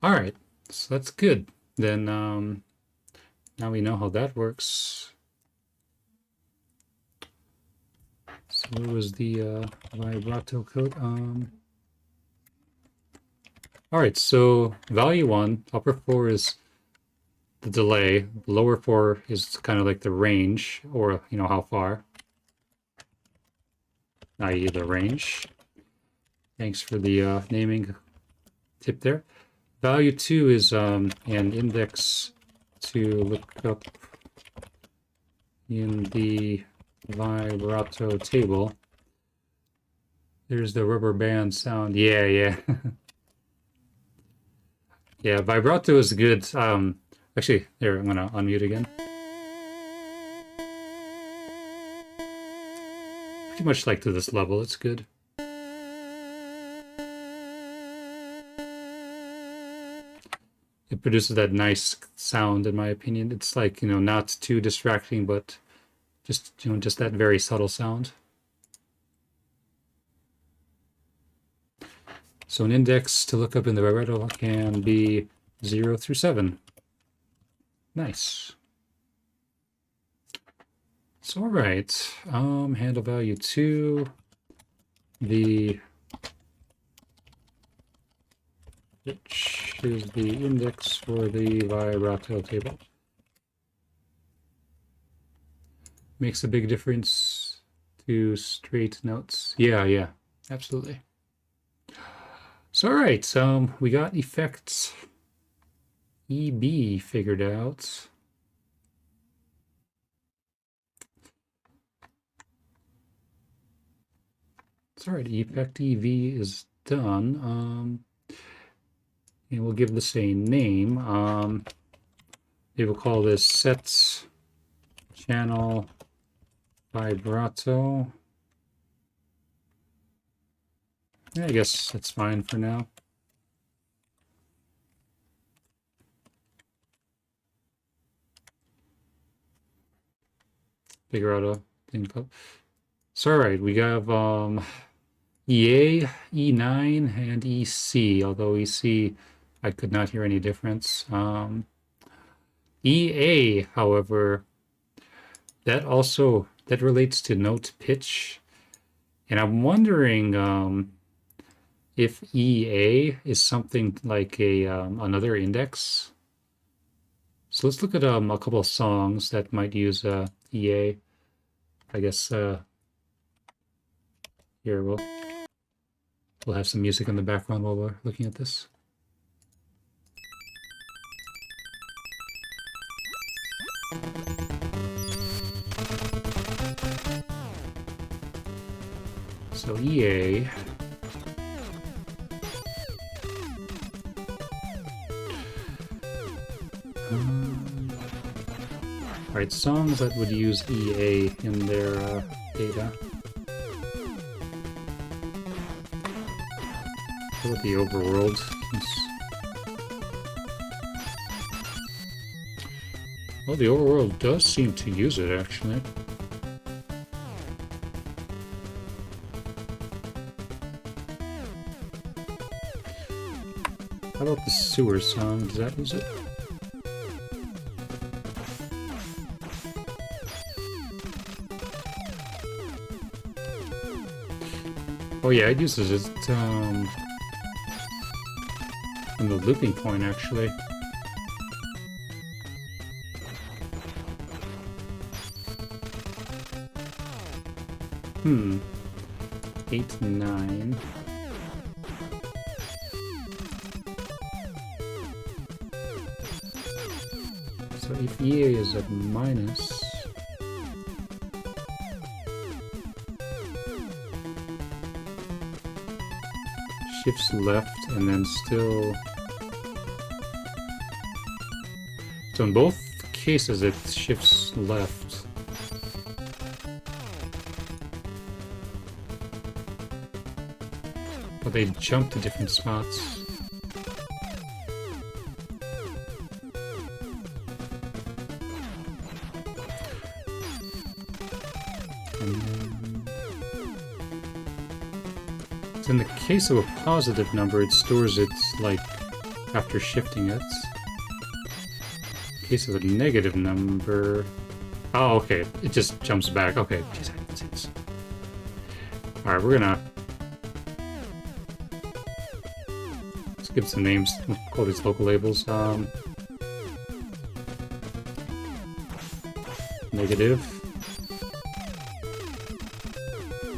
All right, so that's good. Then now we know how that works. So what was the vibrato code? All right, so value 1, upper 4 is the delay, lower 4 is kind of like the range, or, you know, how far, i.e. the range. Thanks for the naming tip there. Value 2 is an index to look up in the vibrato table. There's the rubber band sound. Yeah. Yeah, vibrato is good. Actually, there, I'm gonna unmute again. Pretty much like to this level, it's good. it produces that nice sound, in my opinion. It's like, not too distracting, but just, just that very subtle sound. So an index to look up in the vibrato can be 0 through 7. Nice. So all right, handle value 2, which is the index for the vibrato table. Makes a big difference to straight notes. Yeah, absolutely. So all right, we got effects EB figured out. It's all right, effect EV is done. And we'll give this a name. We will call this set channel vibrato. Yeah, I guess that's fine for now. Figure out a thing called. So all right, we have EA, E9, and EC, although EC I could not hear any difference. EA, however, that relates to note pitch, and I'm wondering if EA is something like a another index. So let's look at a couple of songs that might use EA. I guess here we'll have some music in the background while we're looking at this. So EA. All right, songs that would use EA in their data. How about the overworld? Well, the overworld does seem to use it, actually. How about the sewer song? Does that use it? Oh yeah, it uses it in the looping point, actually. Hmm. 8, 9. So if EA is at minus, shifts left and then still. So in both cases it shifts left. But they jump to different spots. So in the case of a positive number, it stores it like after shifting it. In case of a negative number, oh okay, it just jumps back. Okay, jeez, I didn't see this. All right, we're gonna let's give some names. We'll call these local labels. Negative.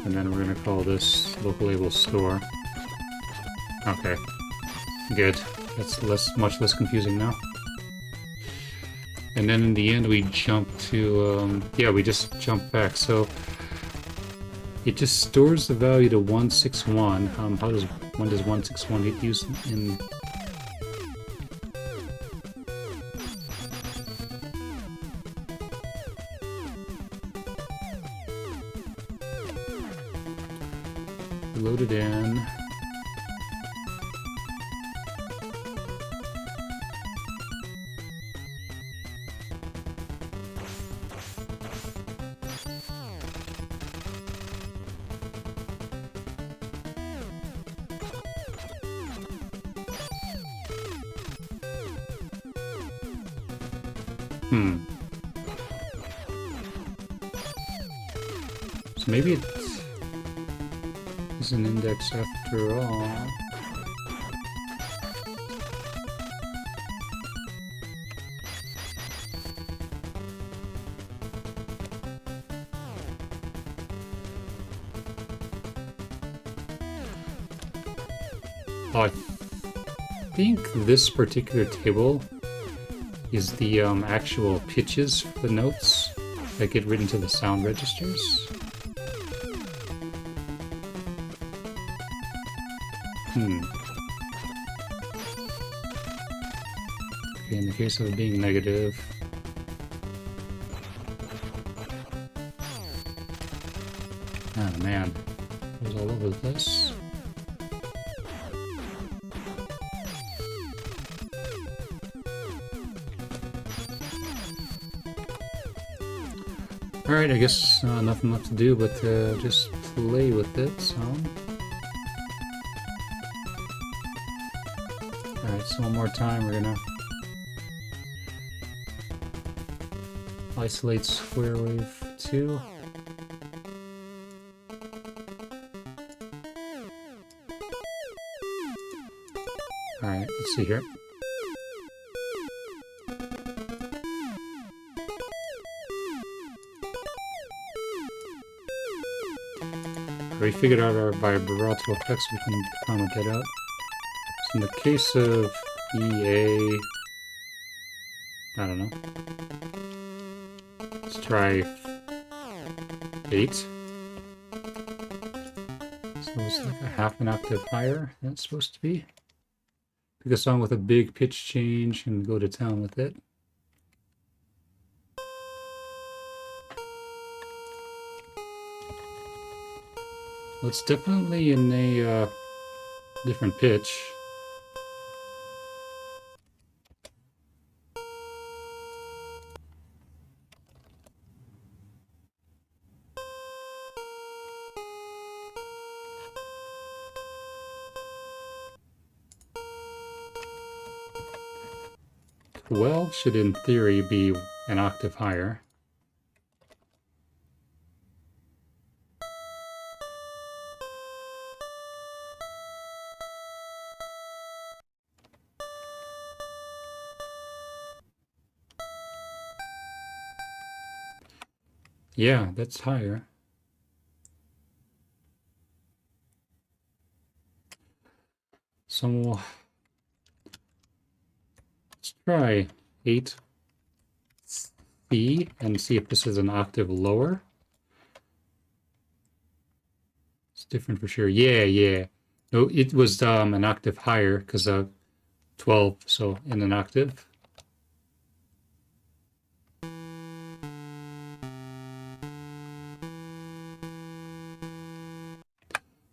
And then we're gonna call this local label store. Okay, good. That's much less confusing now. And then in the end, we jump to yeah, we just jump back. So it just stores the value to 161. When does 161 get used in? Load it in. So maybe it is an index after all. Oh, I think this particular table is the actual pitches for the notes that get written to the sound registers. Okay, in the case of it being negative, oh man, it was all over the place. Alright, I guess nothing left to do but just play with it some. Alright, so one more time we're gonna isolate square wave 2. Alright, let's see here. We figured out our vibrato effects, we can comment that out. So in the case of EA, I don't know. Let's try 8. So it's like a half an octave higher than it's supposed to be. Pick a song with a big pitch change and go to town with it. Well, it's definitely in a different pitch. Well, should in theory be an octave higher. Yeah, that's higher. So let's try 8C and see if this is an octave lower. It's different for sure. Yeah. No, it was an octave higher because 12, so in an octave.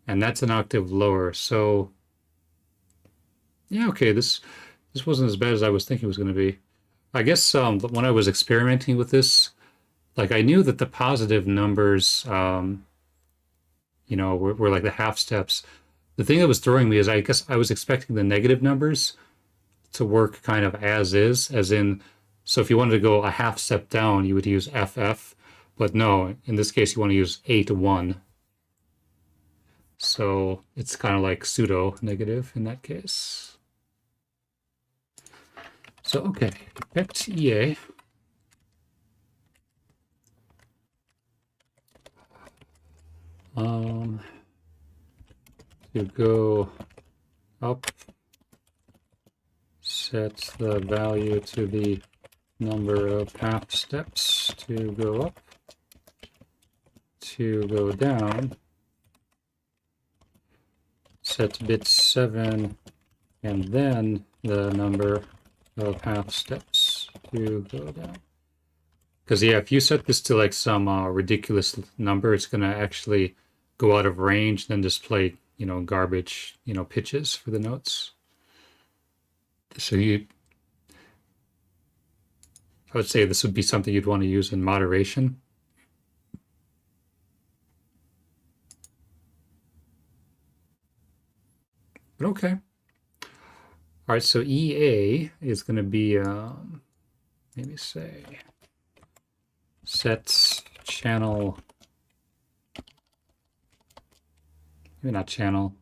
And that's an octave lower. So yeah, okay, this wasn't as bad as I was thinking it was going to be. I guess when I was experimenting with this, like I knew that the positive numbers, you know, were like the half steps. The thing that was throwing me is I guess I was expecting the negative numbers to work kind of as is, as in, so if you wanted to go a half step down, you would use FF, but no, in this case, you want to use 8-1. So it's kind of like pseudo negative in that case. So, okay, effect EA. To go up, set the value to the number of half steps to go up, to go down, set bit 7, and then the number of half steps to go down. Because yeah, if you set this to like some ridiculous number, it's going to actually go out of range, then just play, you know, garbage, you know, pitches for the notes. So I would say this would be something you'd want to use in moderation. But okay. All right, so EA is going to be maybe say set channel, maybe not channel,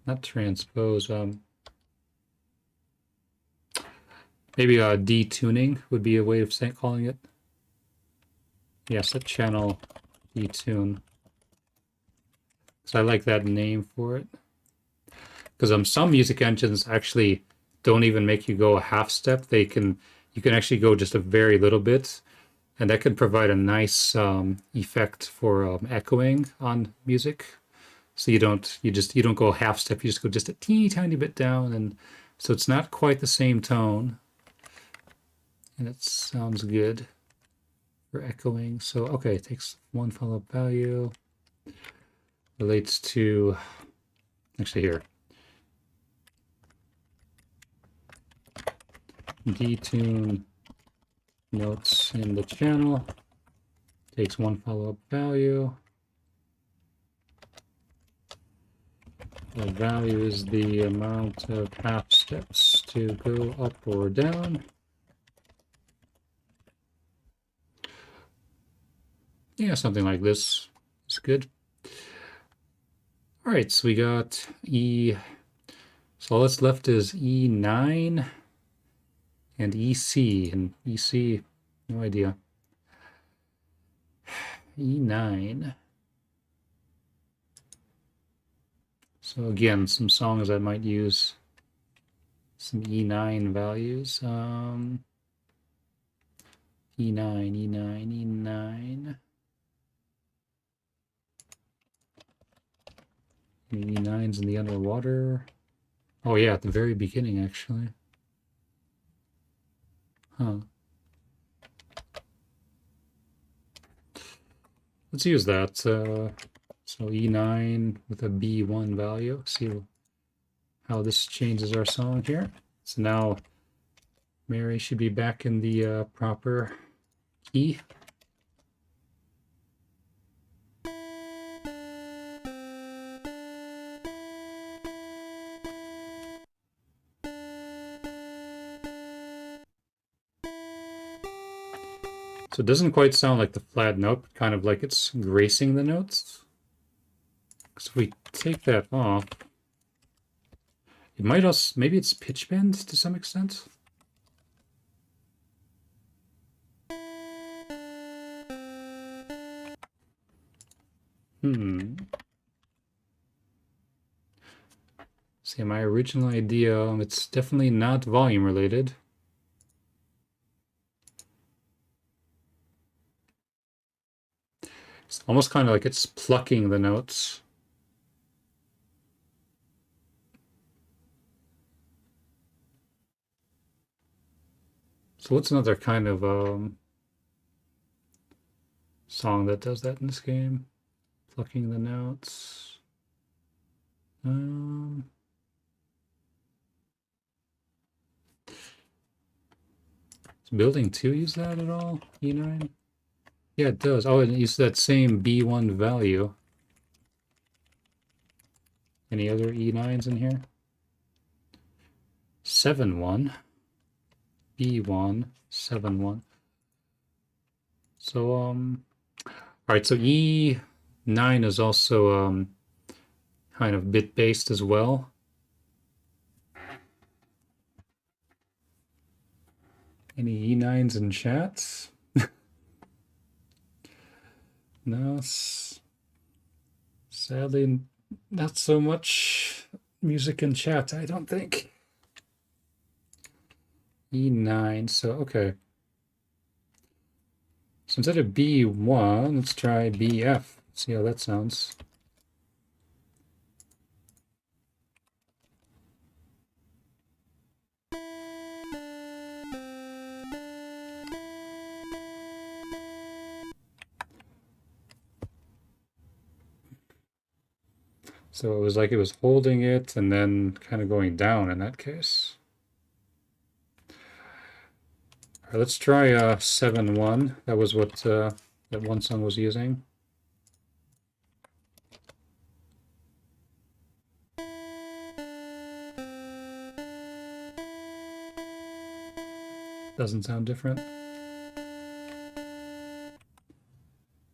not transpose, maybe detuning would be a way of calling it. Yeah, set channel detune. So I like that name for it. Because some music engines actually don't even make you go a half step. You can actually go just a very little bit, and that can provide a nice effect for echoing on music. So you don't go a half step. You just go just a teeny tiny bit down, and so it's not quite the same tone, and it sounds good for echoing. So okay, it takes one follow-up value, relates to actually here. Detune notes in the channel, takes one follow-up value. The value is the amount of half steps to go up or down. Yeah, something like this is good. All right, so we got E. So all that's left is E9 and EC. And EC, no idea. E9. So again, some songs I might use some E9 values. E9, E9, E9. E9's in the underwater. Oh yeah, at the very beginning, actually. Huh. Let's use that. So E9 with a B1 value. See how this changes our song here. So now Mary should be back in the proper key. So it doesn't quite sound like the flat note, kind of like it's gracing the notes. So if we take that off, it might also, maybe it's pitch bend to some extent. See, my original idea, it's definitely not volume related. It's almost kind of like it's plucking the notes. So what's another kind of song that does that in this game? Plucking the notes. Does Building 2 use that at all? E9? Yeah, it does. Oh, it uses that same B1 value. Any other E9s in here? 7-1. B1, 7-1. So, all right, so E9 is also kind of bit-based as well. Any E9s in chat? No, sadly, not so much music in chat, I don't think. E9, so okay. So instead of B1, let's try BF. See how that sounds. So it was like it was holding it and then kind of going down in that case. All right, let's try 7-1. That was what that one song was using. Doesn't sound different.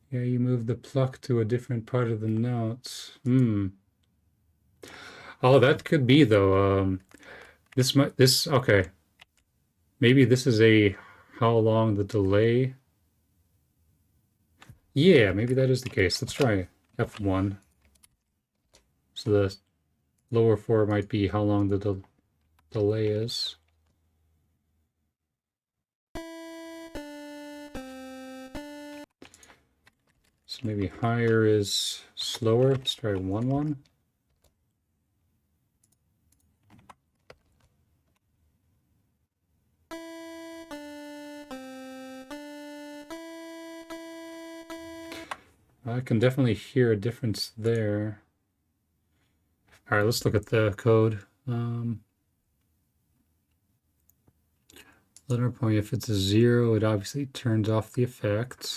Yeah, you move the pluck to a different part of the notes. Oh, that could be though. This okay. Maybe this is a how long the delay. Yeah, maybe that is the case. Let's try F1. So the lower 4 might be how long the delay is. So maybe higher is slower. Let's try 1-1. I can definitely hear a difference there. All right, let's look at the code. Letter point, if it's a 0, it obviously turns off the effect.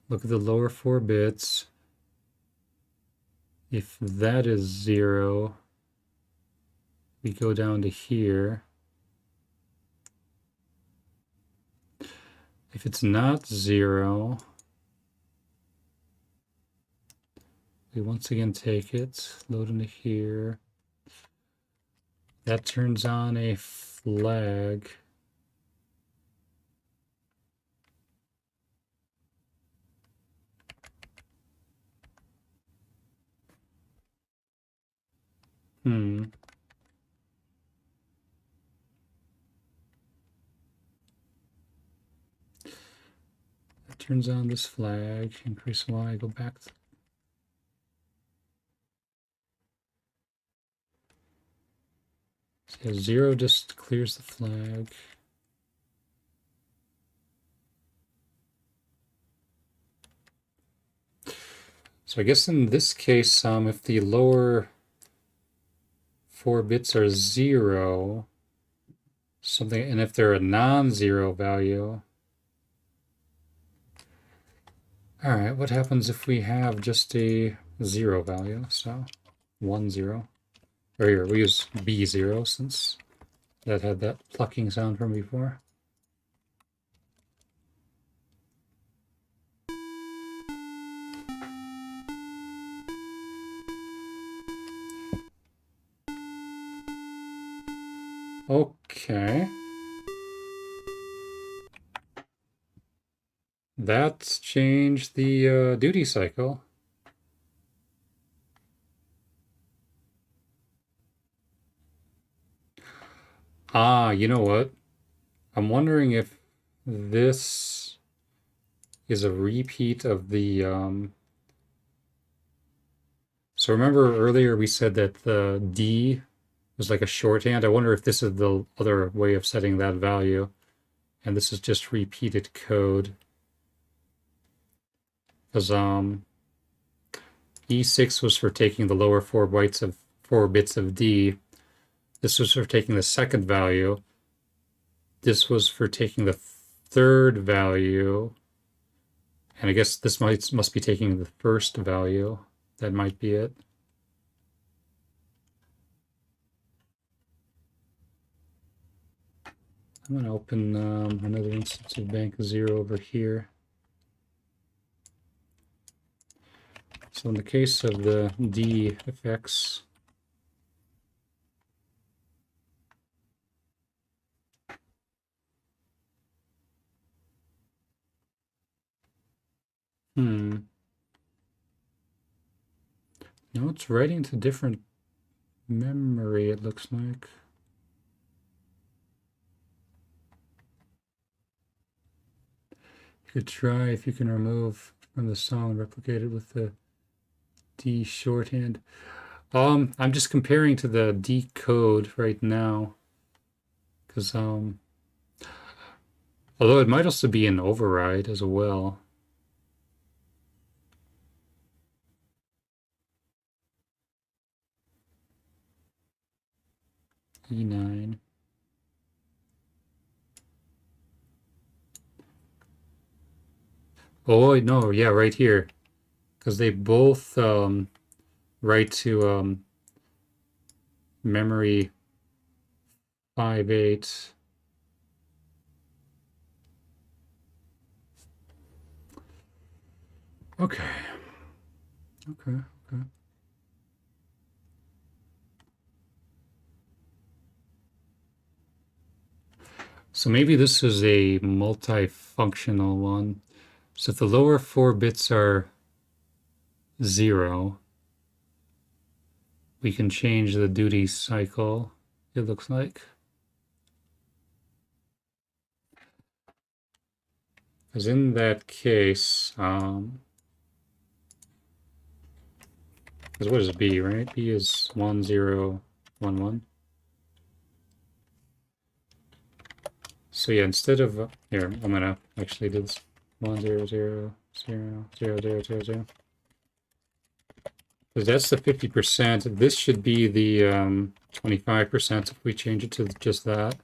Look at the lower 4 bits. If that is 0, we go down to here. If it's not 0, we once again take it, load into here. That turns on a flag. That turns on this flag. Increase Y, go back. So 0 just clears the flag. So I guess in this case, if the lower 4 bits are 0, something, and if they're a non-zero value, all right, what happens if we have just a 0 value? So 1, 0. Or here, we use B0 since that had that plucking sound from before. Okay. That's changed the duty cycle. Ah, you know what? I'm wondering if this is a repeat of the so remember earlier we said that the D was like a shorthand. I wonder if this is the other way of setting that value, and this is just repeated code. Because E6 was for taking the lower 4 bits of D. This was for taking the second value. This was for taking the third value. And I guess this must be taking the first value. That might be it. I'm going to open another instance of bank 0 over here. So in the case of the D effects, no, it's writing to different memory, it looks like. You could try if you can remove from the song and replicate it with the D shorthand. I'm just comparing to the D code right now, because although it might also be an override as well. E9. Oh no, yeah, right here, because they both write to memory 5/8. Okay. Okay. So maybe this is a multifunctional one. So if the lower 4 bits are 0, we can change the duty cycle, it looks like. Because in that case, because what is B, right? B is 1 0 1 1. So yeah, instead of here, I'm gonna actually do this 1 0 0 0 0 0 0 0. Because that's the 50%. This should be the 25% if we change it to just that.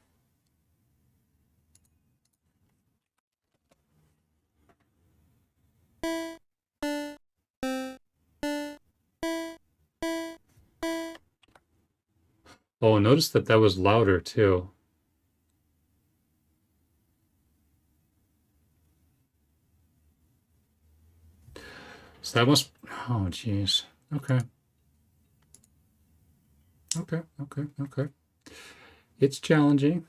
Oh, notice that that was louder too. So that must, oh geez. Okay. Okay. It's challenging.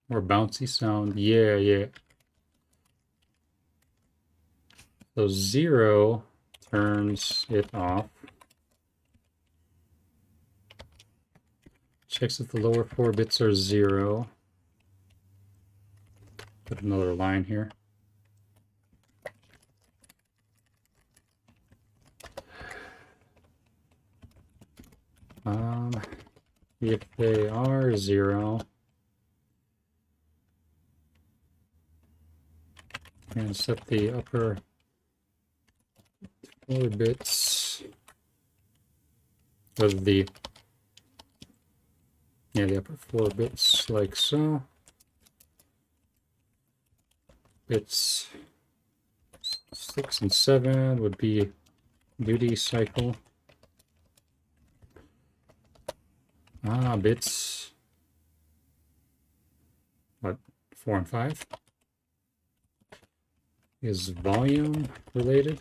More bouncy sound. Yeah. So 0 turns it off. Checks if the lower 4 bits are 0. Put another line here. If they are 0, and set the upper 4 bits of the upper 4 bits like so. Bits 6 and 7 would be duty cycle. Bits, what, 4 and 5 is volume related.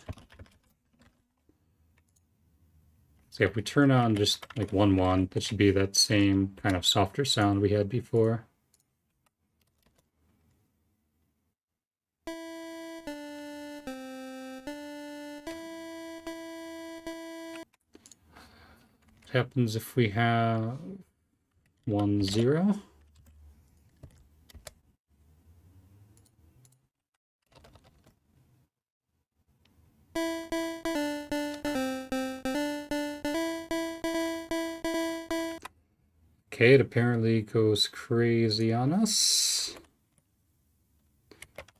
So if we turn on just like 1 1, that should be that same kind of softer sound we had before. What happens if we have 1 0? Okay, it apparently goes crazy on us.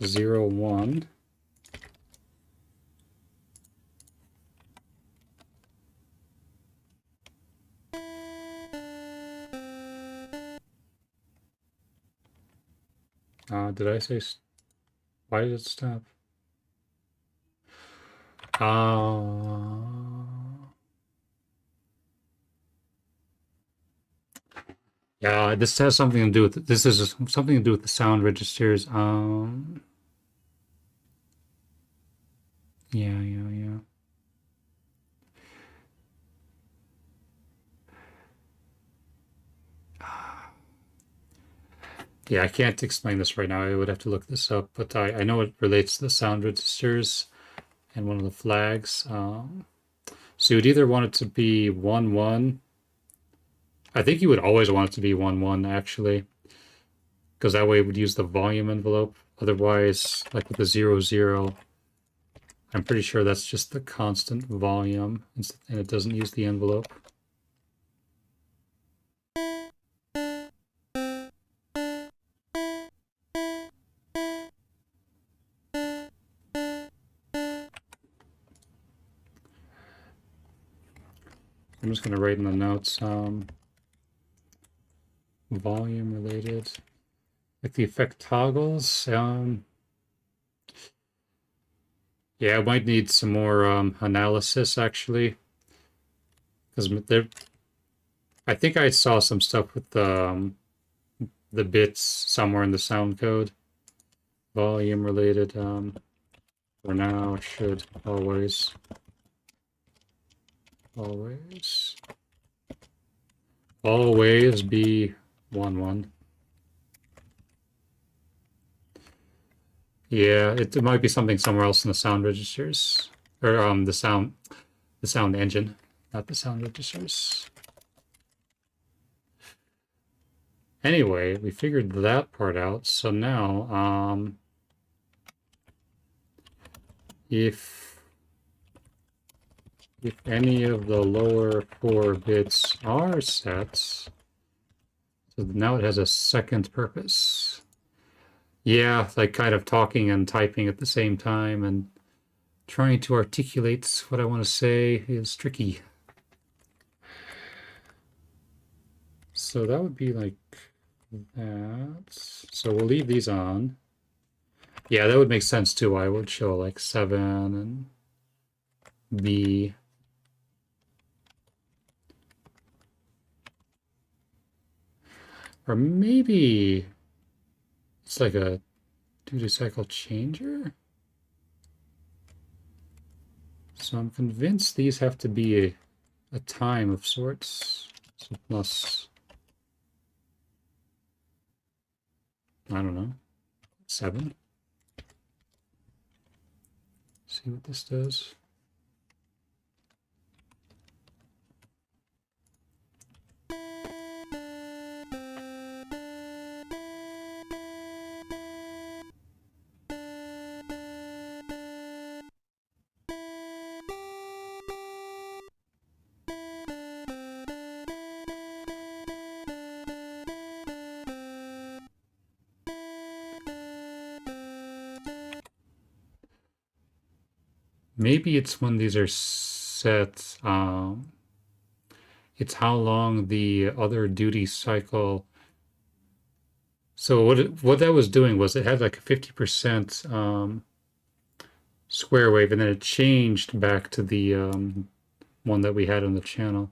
0 1. Did I say, why did it stop? Yeah, this has something to do with, this is something to do with the sound registers. Yeah. Yeah, I can't explain this right now. I would have to look this up, but I know it relates to the sound registers and one of the flags. So you'd either want it to be 1 1. I think you would always want it to be 1 1 actually, because that way it would use the volume envelope. Otherwise, like with the 0 0, I'm pretty sure that's just the constant volume and it doesn't use the envelope. I'm just going to write in the notes, volume related, like the effect toggles. Yeah, I might need some more analysis actually, because I think I saw some stuff with the bits somewhere in the sound code, volume related. For now, should always be 1 1. Yeah, it might be something somewhere else in the sound registers, or the sound engine, not the sound registers. Anyway, we figured that part out. So now, if any of the lower 4 bits are sets, so now it has a second purpose. Yeah, like kind of talking and typing at the same time and trying to articulate what I want to say is tricky. So that would be like that. So we'll leave these on. Yeah, that would make sense too. I would show like 7 and B. Or maybe it's like a duty cycle changer. So I'm convinced these have to be a time of sorts. So plus, I don't know, 7. See what this does. Maybe it's when these are set, it's how long the other duty cycle. So what that was doing was it had like a 50% square wave, and then it changed back to the one that we had on the channel.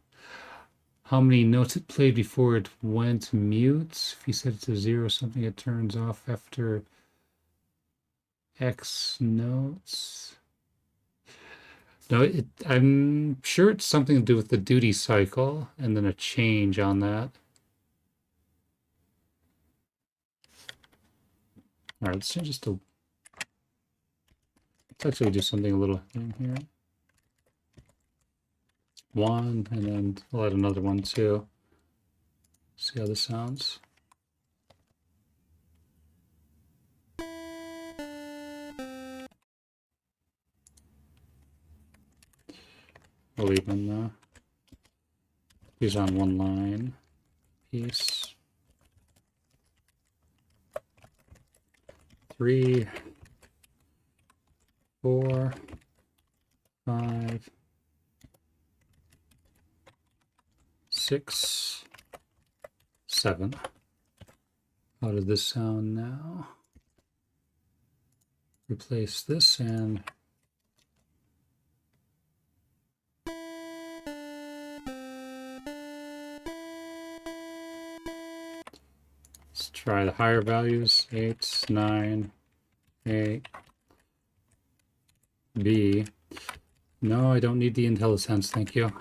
How many notes it played before it went mute? If you set it to 0 something, it turns off after X notes. No, I'm sure it's something to do with the duty cycle and then a change on that. All right, let's change this to. Let's actually do something a little in here. 1, and then we'll add another one too. See how this sounds. We'll even use on one line piece. 3, 4, 5, 6, 7. How does this sound now? Replace this and let's try the higher values. 8, 9, 8, B. No, I don't need the IntelliSense, thank you.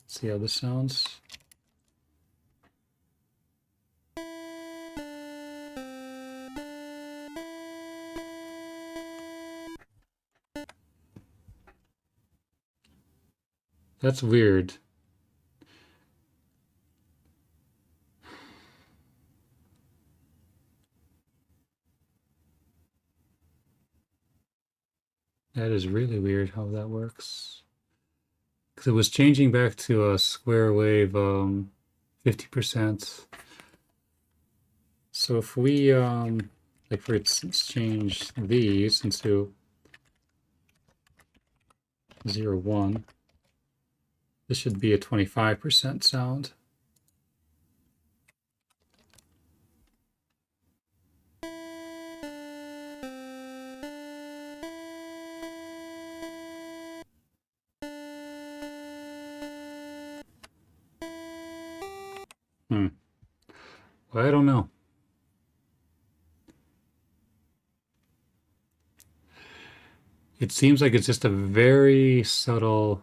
See how this sounds. That's weird. That is really weird how that works. Because it was changing back to a square wave 50%. So if we, like for instance, change these into 0, 1, this should be a 25% sound. Hmm. Well, I don't know. It seems like it's just a very subtle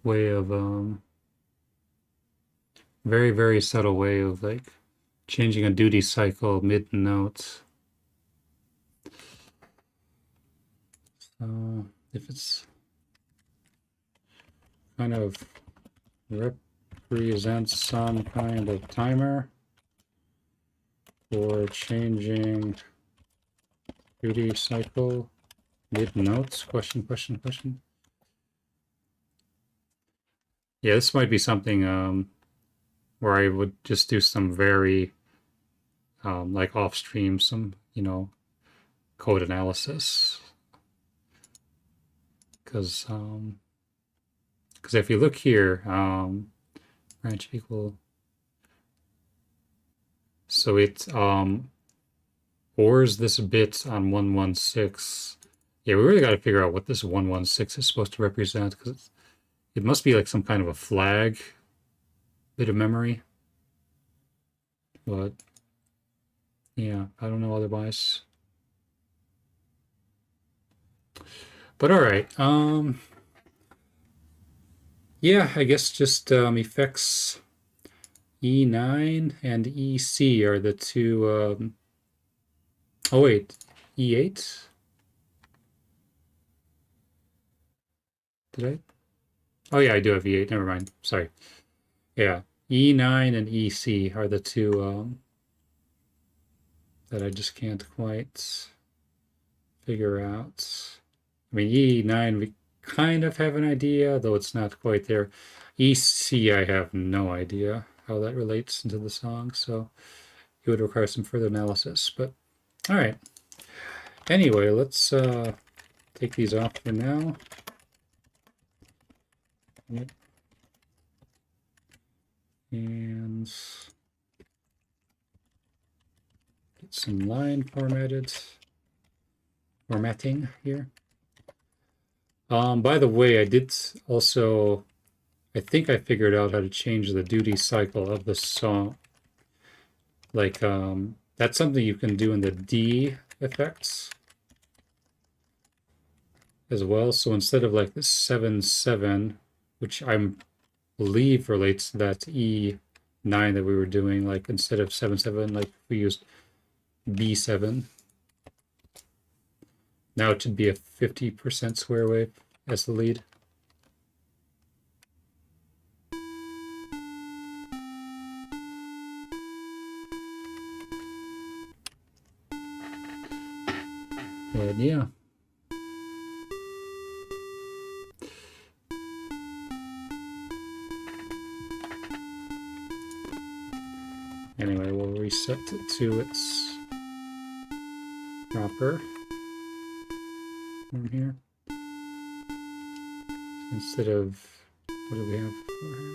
way of very, very subtle way of like changing a duty cycle mid note. So if it's kind of represents some kind of timer for changing duty cycle mid notes, question, question, question. Yeah, this might be something where I would just do some very like off stream, some, code analysis. Because if you look here, branch equal, so it ors this bit on 116. Yeah, we really got to figure out what this 116 is supposed to represent, because it must be like some kind of a flag bit of memory. But yeah, I don't know otherwise. But all right. Yeah, I guess just effects E9 and EC are the two. Oh wait, E8. Did I? Oh yeah, I do have E8. Never mind. Sorry. Yeah, E9 and EC are the two that I just can't quite figure out. I mean, E9 we kind of have an idea, though it's not quite there. EC I have no idea how that relates into the song, so it would require some further analysis. But all right. Anyway, let's take these off for now. Yep. And get some line formatting here. By the way, I did also, I think I figured out how to change the duty cycle of the song. Like, that's something you can do in the D effects as well. So instead of like the 7/7, which I believe relates to that E9 that we were doing, like instead of 7/7, like we used B7. Now it should be a 50% square wave as the lead. But yeah. Anyway, we'll reset it to its proper form here. Instead of, what do we have for her?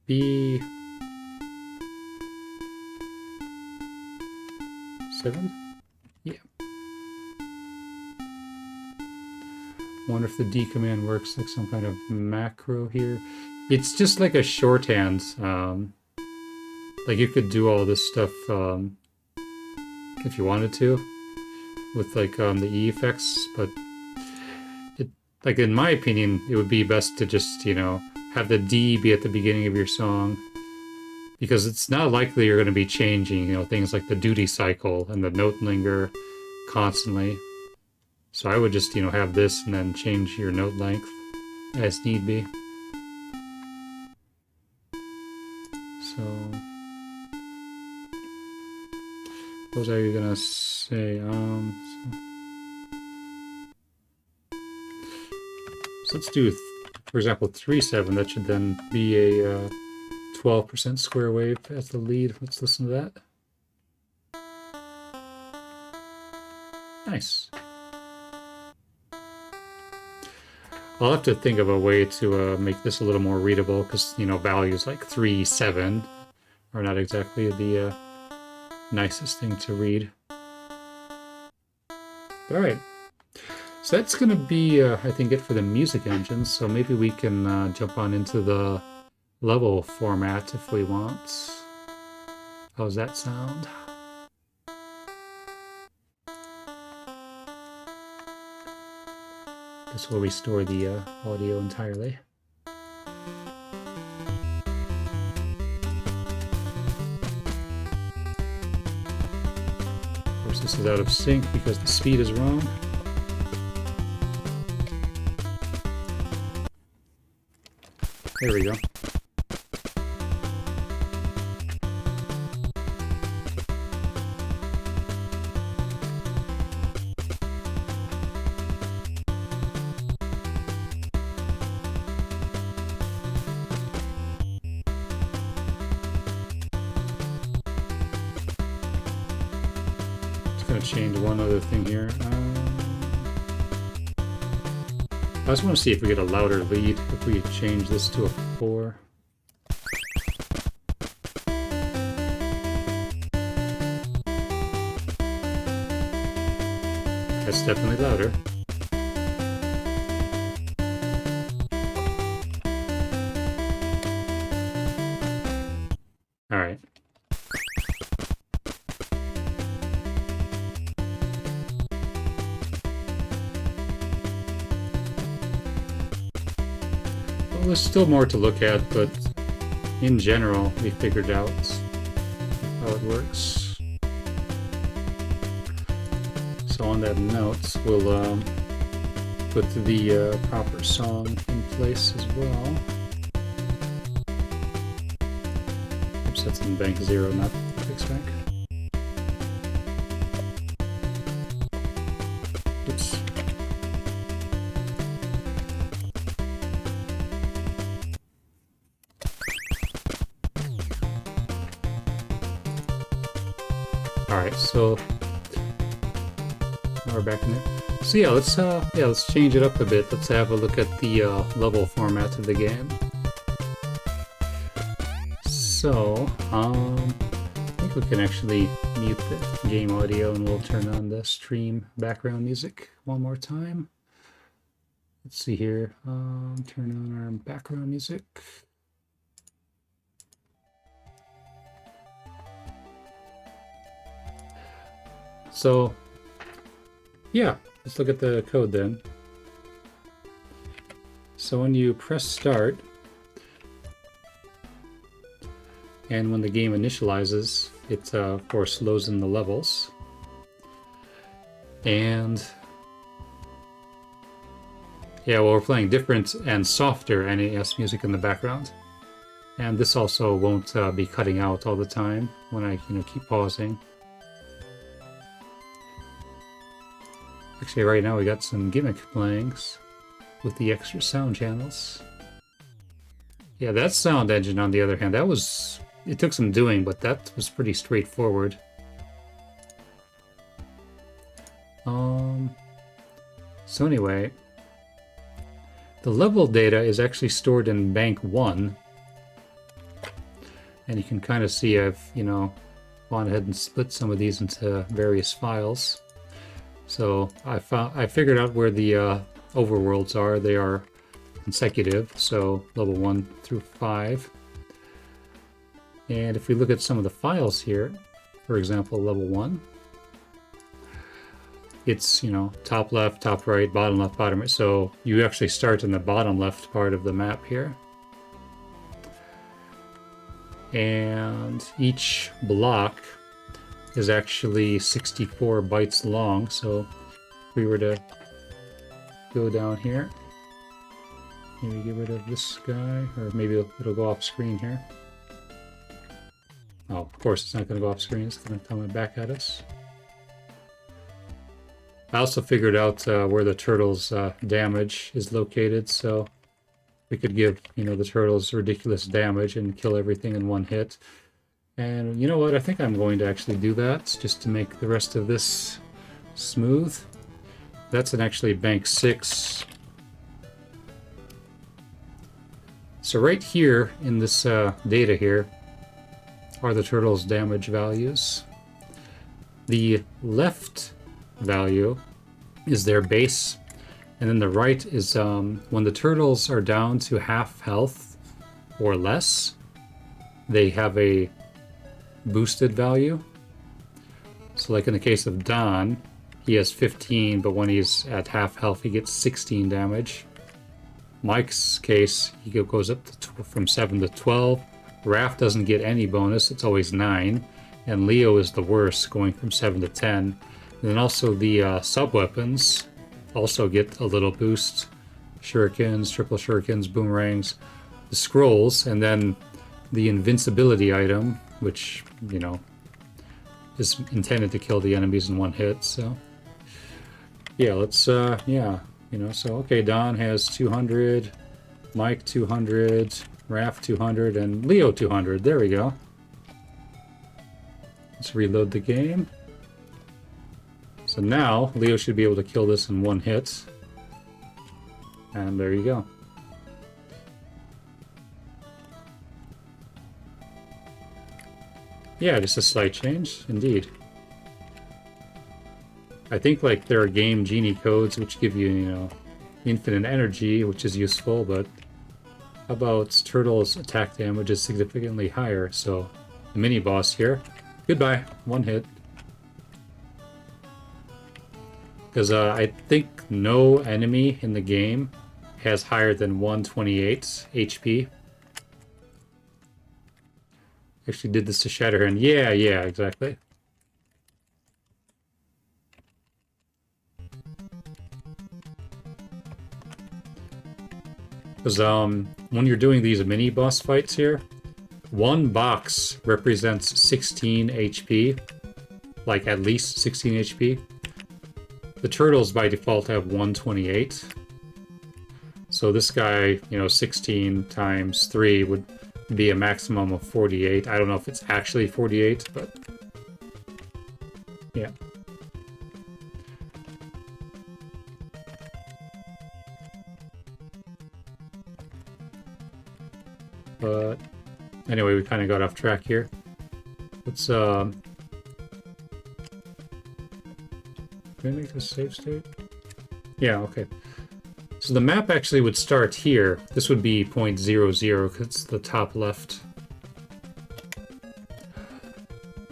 B7? Yeah. Wonder if the D command works like some kind of macro here. It's just like a shorthand. Like you could do all this stuff if you wanted to with like the E effects, but it, like in my opinion, it would be best to just, have the D be at the beginning of your song, because it's not likely you're going to be changing, things like the duty cycle and the note linger constantly. So I would just, have this and then change your note length as need be. So, what was I gonna say? So let's do, for example, 3/7. That should then be a 12% square wave as the lead. Let's listen to that. Nice. I'll have to think of a way to make this a little more readable, because, values like 3/7 are not exactly the nicest thing to read. But all right. So that's going to be, I think, it for the music engines. So maybe we can jump on into the level format if we want. How's that sound? Guess we'll restore the audio entirely. Of course, this is out of sync because the speed is wrong. There we go. Going to change one other thing here. I just want to see if we get a louder lead if we change this to a 4. That's definitely louder. All right. Well, there's still more to look at, but in general, we figured out how it works. So on that note, we'll put the proper song in place as well. Oops, that's in bank 0, not fixed bank. Oops. Alright, so now we're back in there. So yeah, let's change it up a bit. Let's have a look at the level format of the game. So, I think we can actually mute the game audio and we'll turn on the stream background music one more time. Let's see here. Turn on our background music. So, yeah, let's look at the code then. So when you press start, and when the game initializes, it of course loads in the levels. And yeah, well, we're playing different and softer NES music in the background. And this also won't be cutting out all the time when I keep pausing. Actually, right now we got some gimmick playings with the extra sound channels. Yeah, that sound engine, on the other hand, it took some doing, but that was pretty straightforward. So anyway, the level data is actually stored in bank 1. And you can kind of see I've, gone ahead and split some of these into various files. So I figured out where the overworlds are. They are consecutive, so level 1 through 5. And if we look at some of the files here, for example, level 1, it's, top left, top right, bottom left, bottom right. So you actually start in the bottom left part of the map here. And each block is actually 64 bytes long. So if we were to go down here, maybe get rid of this guy, or maybe it'll go off screen here. Oh, of course it's not going to go off screen. It's going to come back at us. I also figured out where the turtle's damage is located, so we could give, the turtles ridiculous damage and kill everything in one hit. And you know what? I think I'm going to actually do that just to make the rest of this smooth. That's actually bank 6. So right here in this data here are the turtles' damage values. The left value is their base, and then the right is when the turtles are down to half health, or less, they have a boosted value. So like in the case of Don, he has 15, but when he's at half health, he gets 16 damage. Mike's case, he goes up to from 7 to 12. Raph doesn't get any bonus, it's always 9. And Leo is the worst, going from 7 to 10. And then also the sub-weapons also get a little boost. Shurikens, triple shurikens, boomerangs, the scrolls, and then the invincibility item, which, you know, is intended to kill the enemies in one hit, so... Yeah, let's, yeah, you know, so, okay, Don has 200, Mike 200, Raph 200, and Leo 200, there we go. Let's reload the game. So now, Leo should be able to kill this in one hit. And there you go. Yeah, just a slight change, indeed. I think like there are game genie codes which give you, you know, infinite energy, which is useful, but how about Turtle's attack damage is significantly higher, so the mini boss here, goodbye, one hit. Because I think no enemy in the game has higher than 128 HP. Actually did this to Shatterhand. Yeah, exactly. Because when you're doing these mini boss fights here, one box represents 16 HP, like at least 16 HP. The turtles by default have 128. So this guy, you know, 16 times 3 would be a maximum of 48. I don't know if it's actually 48, but yeah. But anyway, we kind of got off track here. Let's Can I make this save state? Yeah, okay. So the map actually would start here. This would be 0.00 because it's the top left.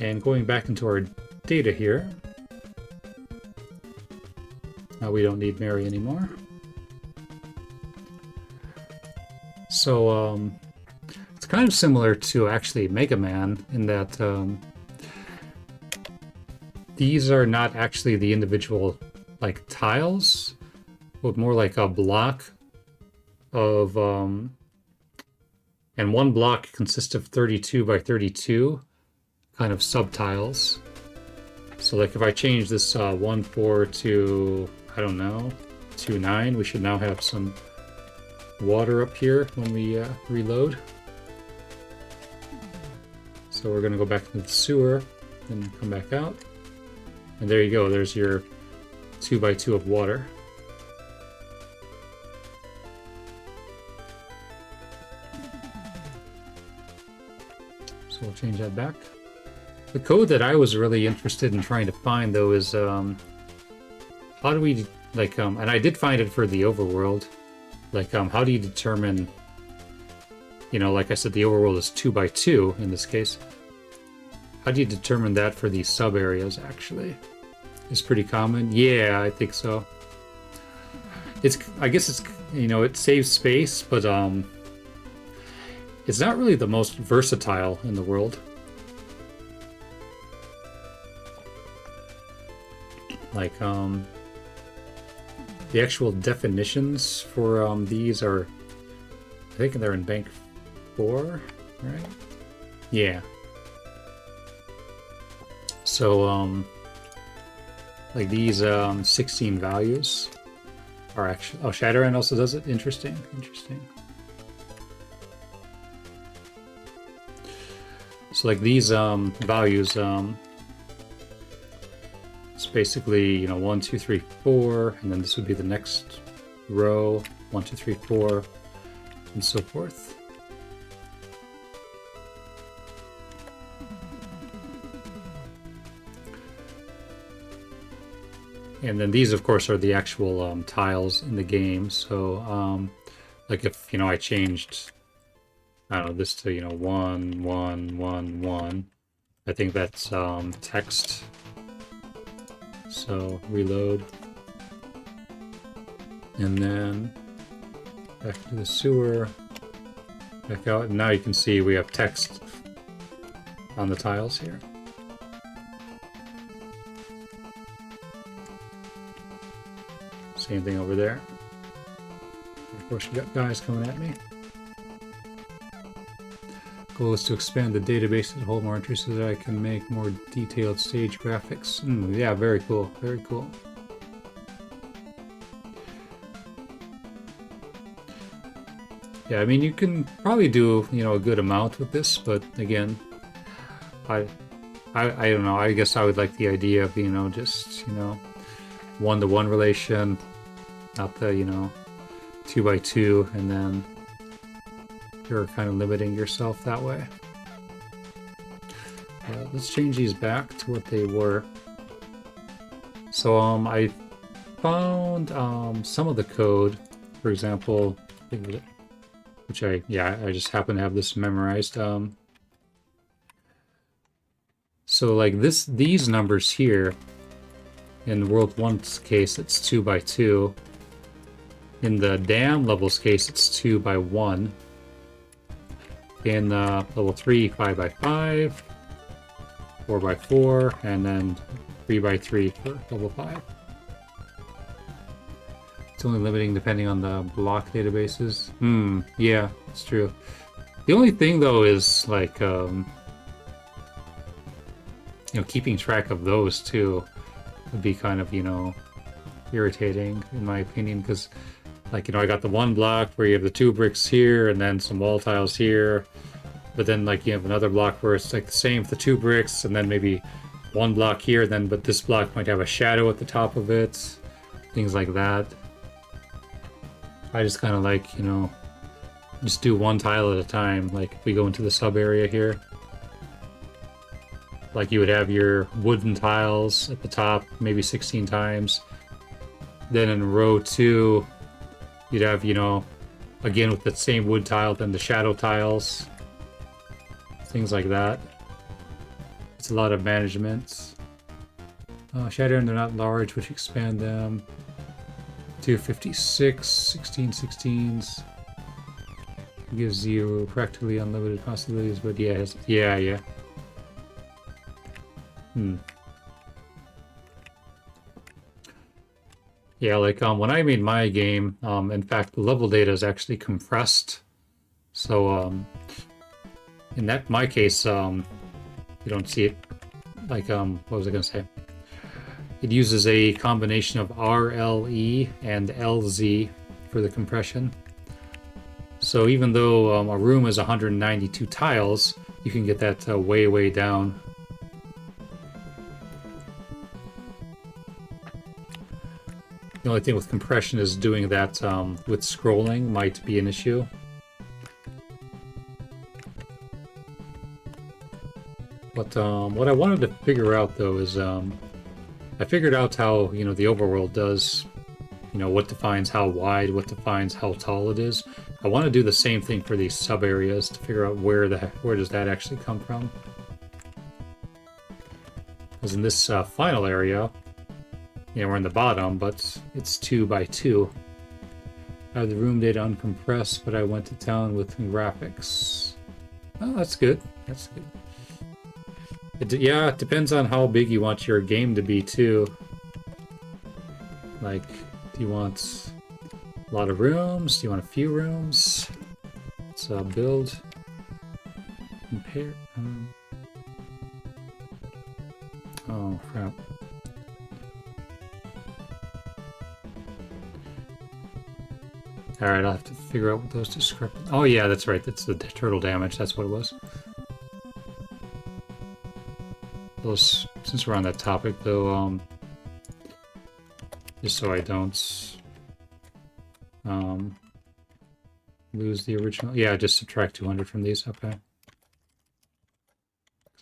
And going back into our data here. Now we don't need Mary anymore. So it's kind of similar to actually Mega Man in that these are not actually the individual like tiles, but more like a block of and one block consists of 32 by 32 kind of subtiles. So like if I change this 1-4 to, I don't know, 2-9, we should now have some water up here when we reload. So we're gonna go back into the sewer and come back out. And there you go, there's your 2x2 of water. So we'll change that back. The code that I was really interested in trying to find though is how do we like and I did find it for the overworld. Like how do you determine, you know, like I said, the overworld is 2x2 in this case. How do you determine that for these sub areas actually? It's pretty common. Yeah, I think so. It's, I guess it's, you know, it saves space, but it's not really the most versatile in the world. Like the actual definitions for these are, I think they're in bank 4, right? Yeah. So like these 16 values are actually, oh, Shatterhand also does it. Interesting. So like these values, it's basically, you know, 1, 2, 3, 4, and then this would be the next row, 1, 2, 3, 4, and so forth. And then these, of course, are the actual tiles in the game. So, like if, you know, I changed I don't know, this to, 1, 1, 1, 1. I think that's text. So reload. And then back to the sewer. Back out. And now you can see we have text on the tiles here. Same thing over there. Of course, we got guys coming at me. Goal is to expand the database to hold more entries so that I can make more detailed stage graphics. Yeah, very cool. Very cool. Yeah, I mean, you can probably do, a good amount with this, but again, I don't know. I guess I would like the idea of, just, one-to-one relation, not the, 2x2, and then you're kind of limiting yourself that way. Let's change these back to what they were. So I found some of the code, for example, which I just happen to have this memorized. So like these numbers here, in World 1's case, it's 2x2. In the dam levels case, it's 2x1. In level 3, 5x5, 4x4, and then 3x3 for level 5. It's only limiting depending on the block databases. Yeah, it's true. The only thing though is like, keeping track of those too would be kind of, irritating in my opinion, because like, I got the one block where you have the 2 bricks here and then some wall tiles here, but then like you have another block where it's like the same with the 2 bricks and then maybe 1 block here, then but this block might have a shadow at the top of it, things like that. I just kind of like, just do 1 tile at a time. Like if we go into the sub area here, like you would have your wooden tiles at the top, maybe 16 times. Then in row 2, you'd have, again with the same wood tile, then the shadow tiles. Things like that. It's a lot of management. Shadow, and they're not large, which expand them. 256, 16 16s. Gives you practically unlimited possibilities, but yeah, yeah. Yeah, like when I made my game, in fact, the level data is actually compressed. So in my case, you don't see it. Like what was I gonna say? It uses a combination of RLE and LZ for the compression. So even though a room is 192 tiles, you can get that way down. The only thing with compression is doing that with scrolling might be an issue. But what I wanted to figure out though is I figured out how, the overworld does, what defines how wide, what defines how tall it is. I want to do the same thing for these sub areas to figure out where does that actually come from. Because in this final area, we're in the bottom, but it's 2x2. I have the room data uncompressed, but I went to town with graphics. Oh, that's good. That's good. Yeah, it depends on how big you want your game to be, too. Like, do you want a lot of rooms? Do you want a few rooms? Let's build. Compare. Oh, crap. Alright, I'll have to figure out what those discrepancies... Oh yeah, that's right, that's the turtle damage, that's what it was. Those, since we're on that topic though, just so I don't lose the original... Yeah, just subtract 200 from these, okay.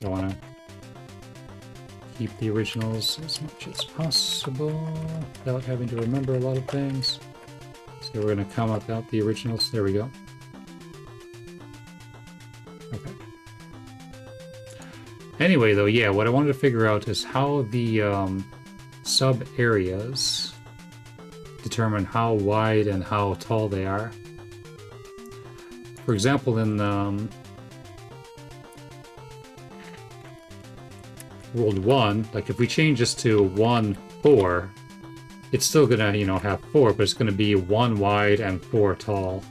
I want to keep the originals as much as possible without having to remember a lot of things. So we're going to comment out the originals. There we go. Okay. Anyway, though, yeah, what I wanted to figure out is how the sub areas determine how wide and how tall they are. For example, in World 1, like if we change this to 1, 4, it's still gonna, you know, have 4, but it's gonna be 1 wide and 4 tall.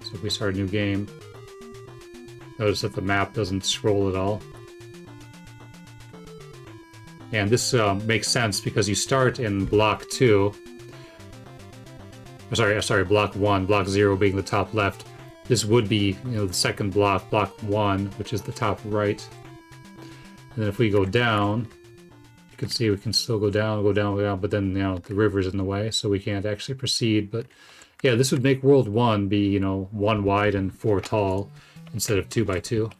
So if we start a new game, notice that the map doesn't scroll at all. And this makes sense because you start in block 2. Sorry, block 1, block 0 being the top left. This would be, you know, the second block, block 1, which is the top right. And then if we go down, you can see we can still go down, but then, you know, the river's in the way, so we can't actually proceed. But yeah, this would make World 1 be, you know, 1 wide and 4 tall instead of 2 by 2.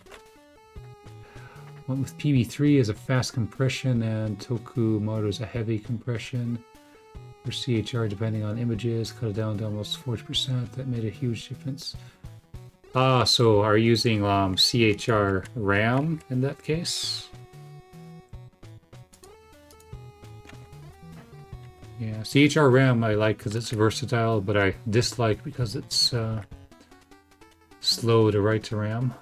One with PB3 is a fast compression and Tokumoto is a heavy compression. For CHR, depending on images, cut it down to almost 40%. That made a huge difference. Ah, so are you using CHR RAM in that case? Yeah, CHR RAM I like because it's versatile, but I dislike because it's slow to write to RAM.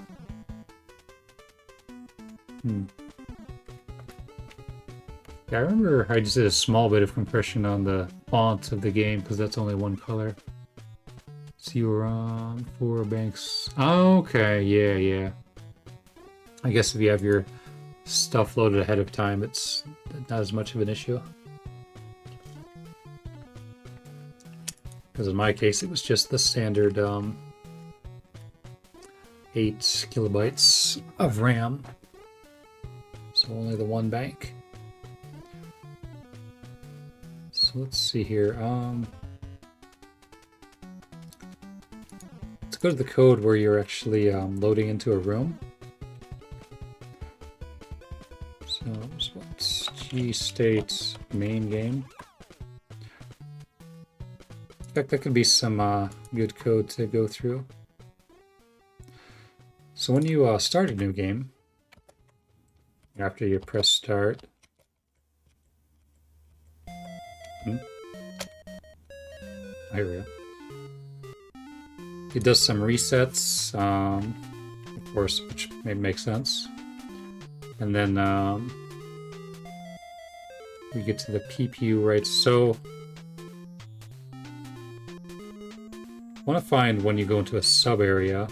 Yeah, I remember I just did a small bit of compression on the font of the game because that's only one color. See, we're on 4 banks. Okay, yeah. I guess if you have your stuff loaded ahead of time, it's not as much of an issue. Because in my case, it was just the standard 8 kilobytes of RAM. So only the 1 bank. So let's see here. Let's go to the code where you're actually loading into a room. So what's G-state main game. In fact, that could be some good code to go through. So when you start a new game, after you press start, here we go. It does some resets, of course, which may make sense. And then we get to the PPU rights. So I want to find when you go into a sub area.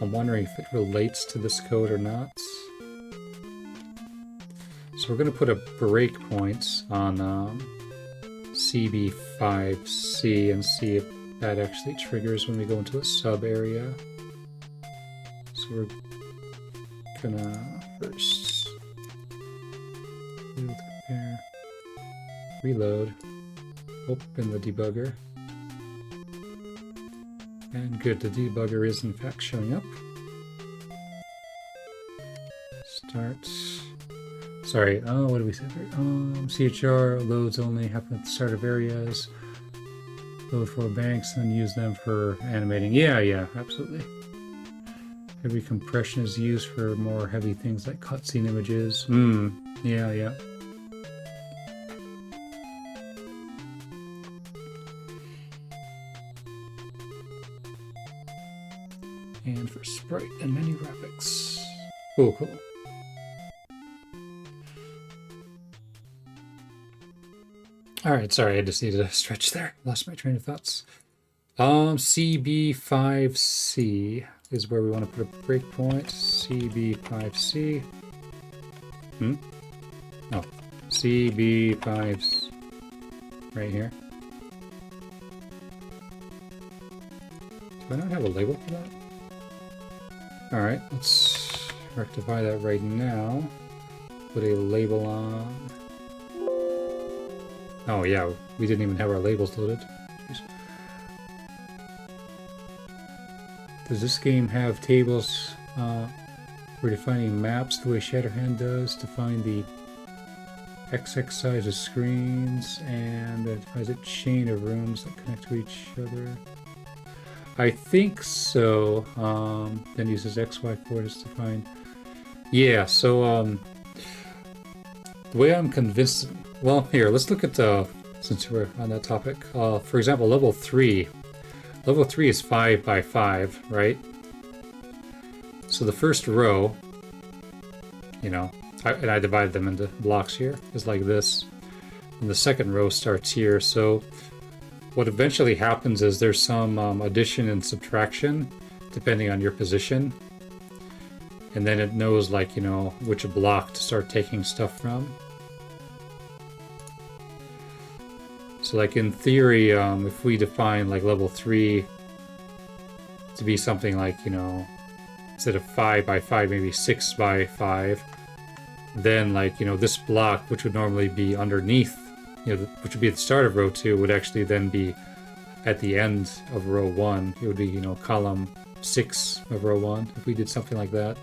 I'm wondering if it relates to this code or not. So we're going to put a breakpoint on CB5C and see if that actually triggers when we go into a sub area. So we're gonna first compare, reload, open the debugger, and good, the debugger is in fact showing up. Start. Sorry, what did we say? CHR loads only happen at the start of areas. Load 4 banks and then use them for animating. Yeah, absolutely. Heavy compression is used for more heavy things like cutscene images. Yeah. And for sprite and menu graphics. Oh, cool. Alright, sorry, I just needed a stretch there. Lost my train of thoughts. CB5C is where we want to put a breakpoint. CB5C. Oh, CB5 right here. Do I not have a label for that? Alright, let's rectify that right now. Put a label on. Oh yeah, we didn't even have our labels loaded. Does this game have tables for defining maps the way Shatterhand does to find the XX size of screens, and it has a chain of rooms that connect to each other? I think so. Then uses XY coordinates to find. Yeah, so the way I'm convinced. Well, here, let's look at since we're on that topic. For example, level 3. Level 3 is 5 by 5, right? So the first row, you know, and I divide them into blocks here, is like this. And the second row starts here. So what eventually happens is there's some addition and subtraction depending on your position. And then it knows, like, you know, which block to start taking stuff from. So, like, in theory, if we define, like, level 3 to be something like, you know, instead of 5 by 5, maybe 6 by 5, then, like, you know, this block, which would normally be underneath, you know, which would be at the start of row 2, would actually then be at the end of row 1. It would be, you know, column 6 of row 1, if we did something like that.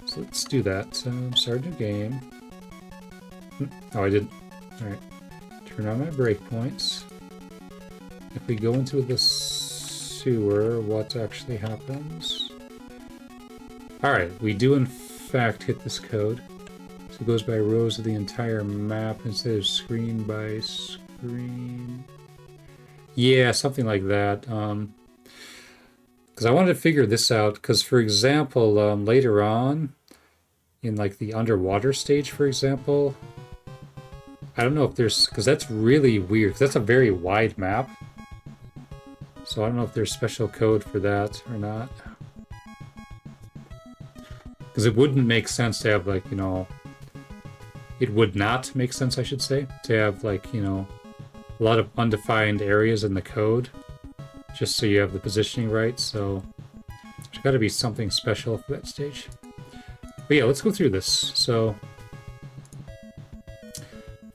So let's do that. Start a new game. Oh, I didn't. Alright. Turn on my breakpoints. If we go into the sewer, what actually happens? Alright, we do in fact hit this code. So it goes by rows of the entire map instead of screen by screen. Yeah, something like that. Because I wanted to figure this out, because, for example, later on, in, like, the underwater stage, for example, I don't know if there's, because that's really weird, because that's a very wide map. So I don't know if there's special code for that or not. Because it wouldn't make sense to have, like, you know, it would not make sense, I should say, to have, like, you know, a lot of undefined areas in the code, just so you have the positioning right. So there's got to be something special for that stage. But yeah, let's go through this. So,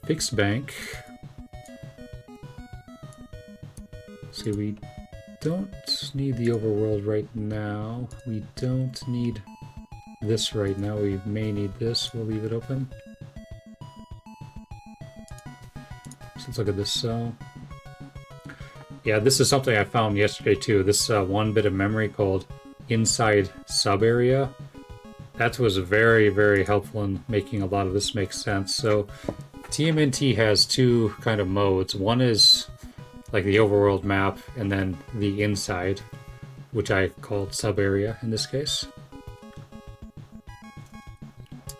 fixed bank. See, we don't need the overworld right now. We don't need this right now. We may need this. We'll leave it open. So let's look at this. Yeah, this is something I found yesterday too. This one bit of memory called inside sub area. That was very, very helpful in making a lot of this make sense. So TMNT has two kind of modes. One is like the overworld map, and then the inside, which I called sub area in this case.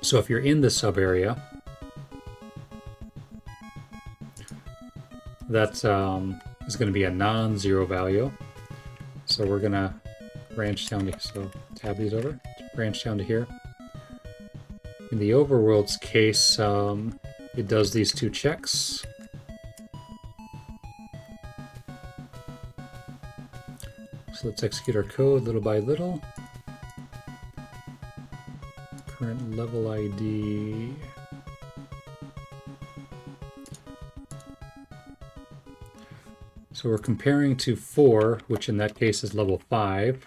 So if you're in the sub area, that is going to be a non-zero value. So we're going to branch down to, so tab these over, branch down to here. In the overworld's case, it does these two checks. So let's execute our code little by little. Current level ID. So we're comparing to 4, which in that case is level 5.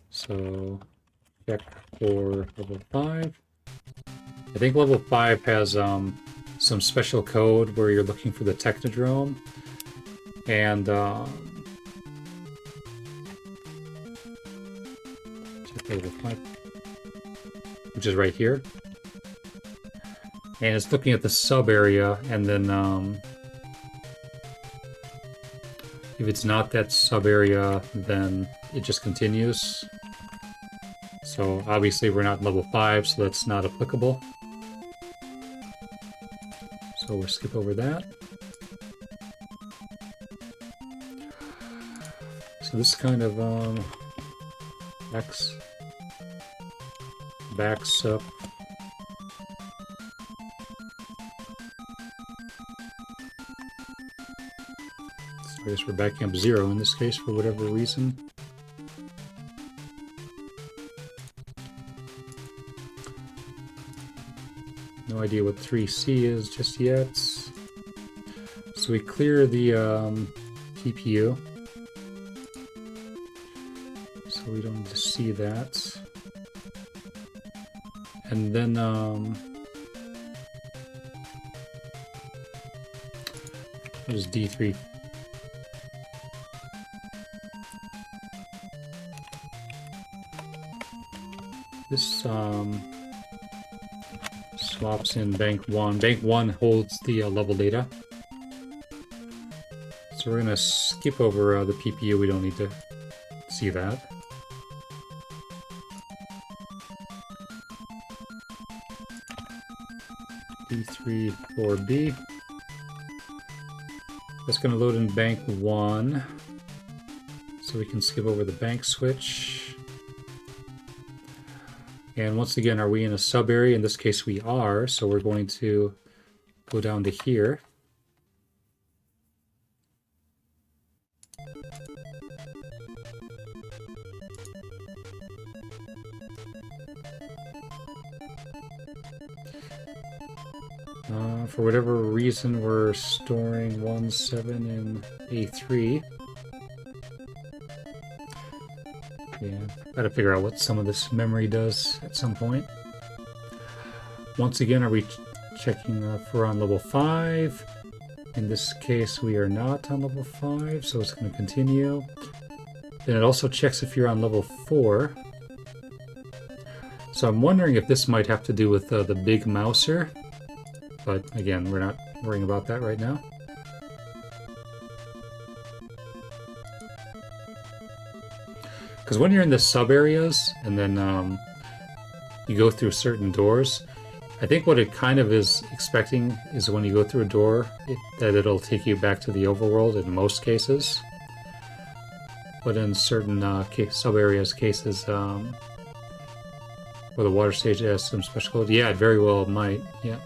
So check for level 5. I think level 5 has some special code where you're looking for the Technodrome. And check level 5, which is right here. And it's looking at the sub area, and then if it's not that sub area, then it just continues. So obviously we're not level 5, so that's not applicable. So we'll skip over that. So this kind of backs up. I guess we're backing up 0 in this case for whatever reason. No idea what 3C is just yet. So we clear the TPU. So we don't need to see that. And then what is D3? This swaps in bank 1. Bank 1 holds the level data. So we're gonna skip over the PPU. We don't need to see that. B3, 4B. That's gonna load in bank 1. So we can skip over the bank switch. And once again, are we in a sub area? In this case, we are. So we're going to go down to here. For whatever reason, we're storing 1.7 in A3. Yeah, gotta figure out what some of this memory does at some point. Once again, are we checking if we're on level 5? In this case, we are not on level 5, so it's going to continue. Then it also checks if you're on level 4. So I'm wondering if this might have to do with the big mouser. But again, we're not worrying about that right now. Because when you're in the sub areas and then you go through certain doors, I think what it kind of is expecting is when you go through a door, that it'll take you back to the overworld in most cases. But in certain sub areas cases, where the water stage has some special code, yeah, it very well might, yeah.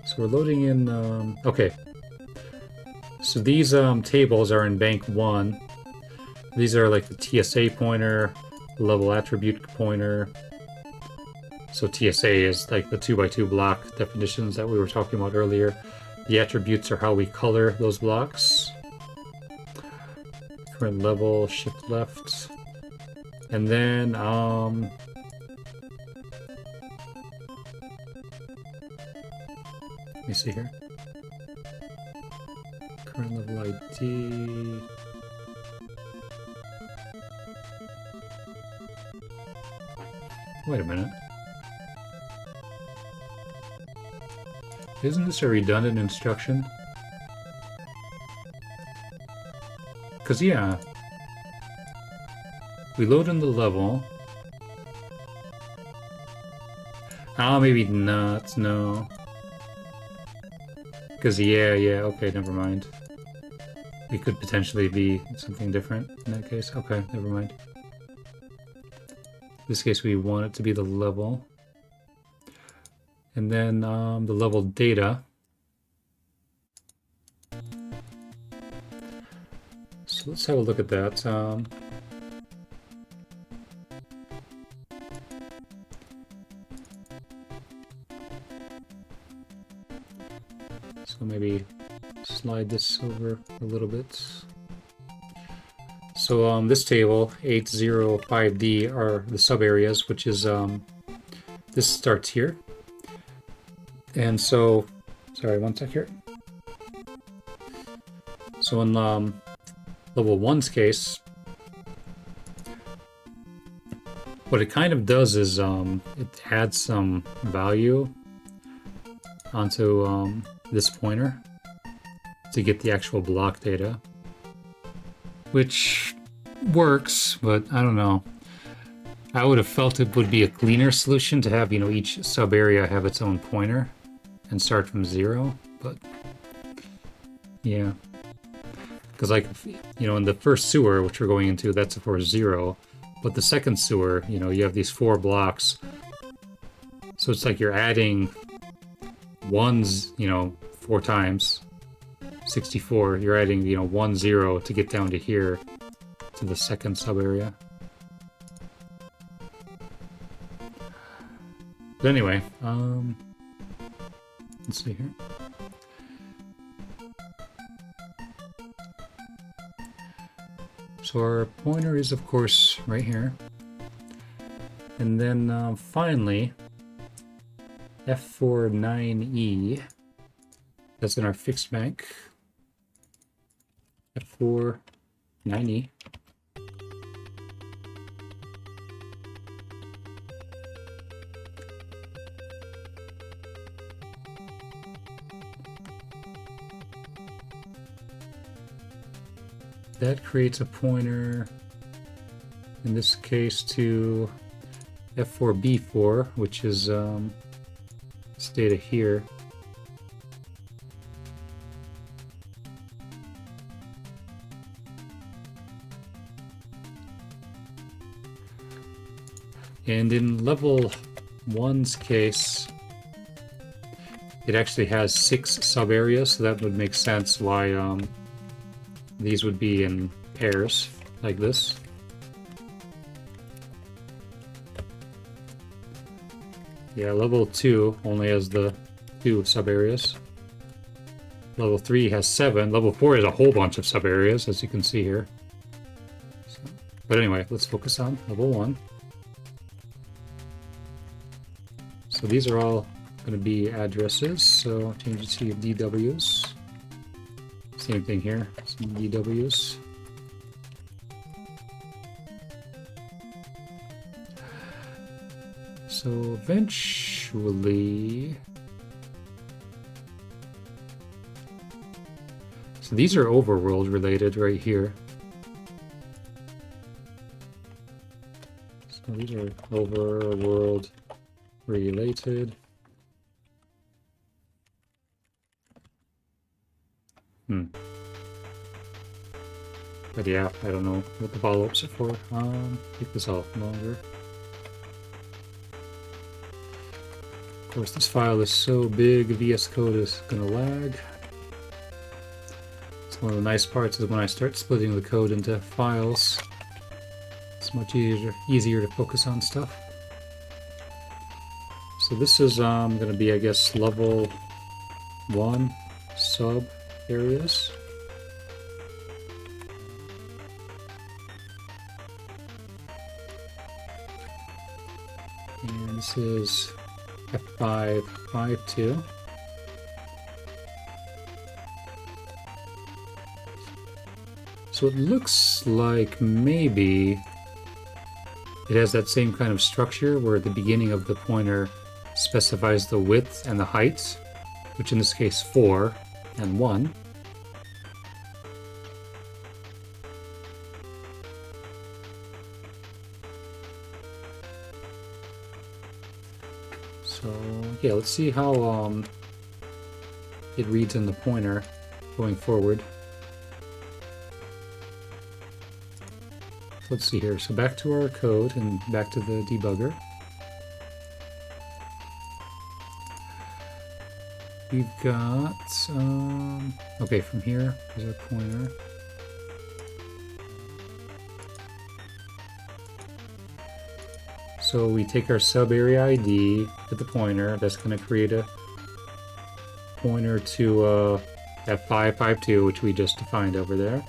So we're loading in, okay. So these tables are in bank 1. These are like the TSA pointer, level attribute pointer. So TSA is like the 2x2 block definitions that we were talking about earlier. The attributes are how we color those blocks. Current level, shift left. And then, let me see here. Current level ID. Wait a minute. Isn't this a redundant instruction? Because, yeah. We load in the level. Ah, maybe not, no. Because, yeah, okay, never mind. It could potentially be something different in that case. Okay, never mind. In this case, we want it to be the level. And then the level data. So let's have a look at that. So maybe slide this over a little bit. So this table, 805D, are the sub areas, which is this starts here. And so, sorry, one sec here. So in level 1's case, what it kind of does is it adds some value onto this pointer to get the actual block data, which works, but I don't know. I would have felt it would be a cleaner solution to have, you know, each sub area have its own pointer and start from 0, but yeah. Because, like, you know, in the first sewer, which we're going into, that's for 0, but the second sewer, you know, you have these 4 blocks, so it's like you're adding ones, you know, 4 times, 64, you're adding, you know, 1 0 to get down to here, to the second sub area. But anyway, let's see here. So our pointer is, of course, right here. And then finally, F49E, that's in our fixed bank. F49E. that creates a pointer, in this case, to F4B4, which is this data here. And in level 1's case, it actually has 6 sub-areas, so that would make sense why these would be in pairs, like this. Yeah, level 2 only has the 2 sub-areas. Level 3 has 7. Level 4 has a whole bunch of sub-areas, as you can see here. So, but anyway, let's focus on level 1. So these are all going to be addresses, so change it to DWs. Same thing here, some DWs. So eventually... So these are overworld related right here. So these are overworld related. But yeah, I don't know what the follow-ups are for. Keep this off longer. Of course, this file is so big, VS Code is gonna lag. It's one of the nice parts is when I start splitting the code into files, it's much easier to focus on stuff. So this is gonna be, I guess, level 1 sub areas. And this is F552. So it looks like maybe it has that same kind of structure where the beginning of the pointer specifies the width and the height, which in this case 4 and 1. So yeah, let's see how it reads in the pointer going forward. Let's see here. So back to our code and back to the debugger. We've got, okay, from here is our pointer. So we take our sub area ID at the pointer. That's going to create a pointer to F552, which we just defined over there.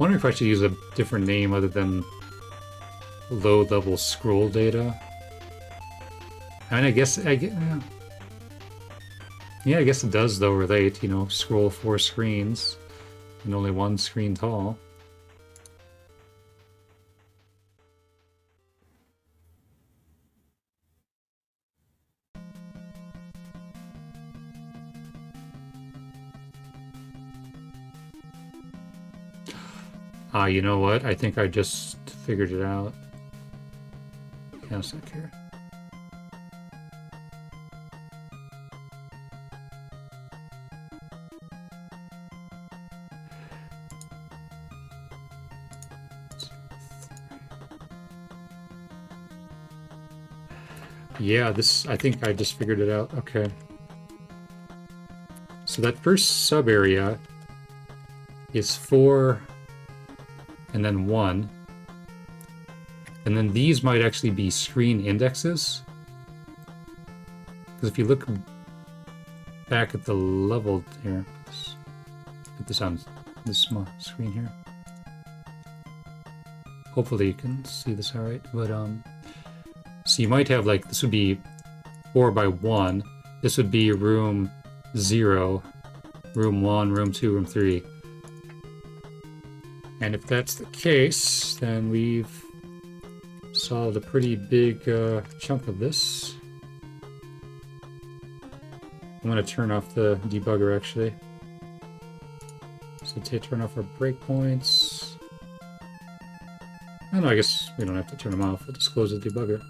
Wondering if I should use a different name other than low-level scroll data. I mean, I guess it does though relate. You know, scroll 4 screens and only 1 screen tall. You know what? I think I just figured it out. Yeah, a sec here. Yeah, I think I just figured it out. Okay. So that first sub area is 4 and then 1. And then these might actually be screen indexes. Because if you look back at the level here, let's put this on this small screen here. Hopefully you can see this all right. But so you might have like, this would be 4 by 1. This would be room 0, room 1, room 2, room 3. And if that's the case, then we've solved a pretty big chunk of this. I'm going to turn off the debugger actually. So to turn off our breakpoints. Oh no, I guess we don't have to turn them off. We'll just close the debugger.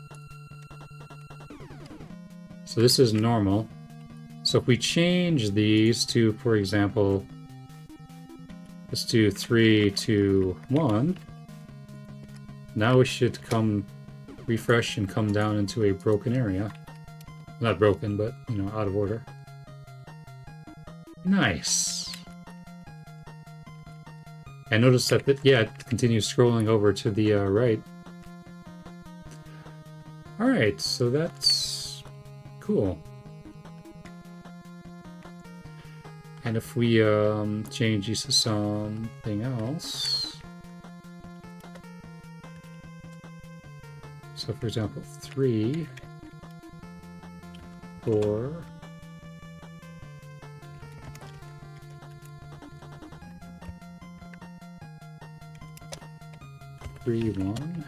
So this is normal. So if we change these to, for example, let's do 3, 2, 1. Now we should refresh and come down into a broken area. Not broken, but, you know, out of order. Nice. And notice that, yeah, it continues scrolling over to the right. Alright, so that's cool. And if we change these to something else. So for example, 3, 4, 3, 1.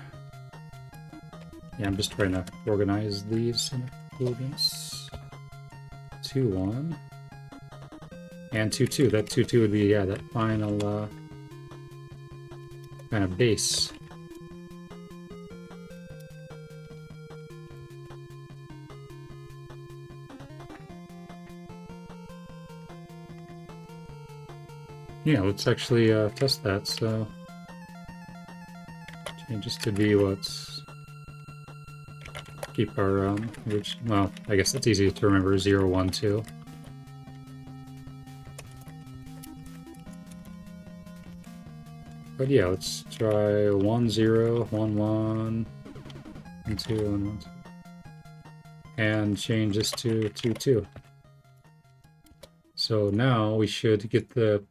Yeah, I'm just trying to organize these in accordance. 2, 1. And 2, 2. That 2, 2 would be, yeah, that final kind of base. Yeah, let's actually test that. So changes to be what's keep our well, I guess that's easy to remember. 0, 1, 2. But yeah, let's try 1, 0, 1, 1, and 2, and 1, 2. And change this to 2, 2. So now we should get the...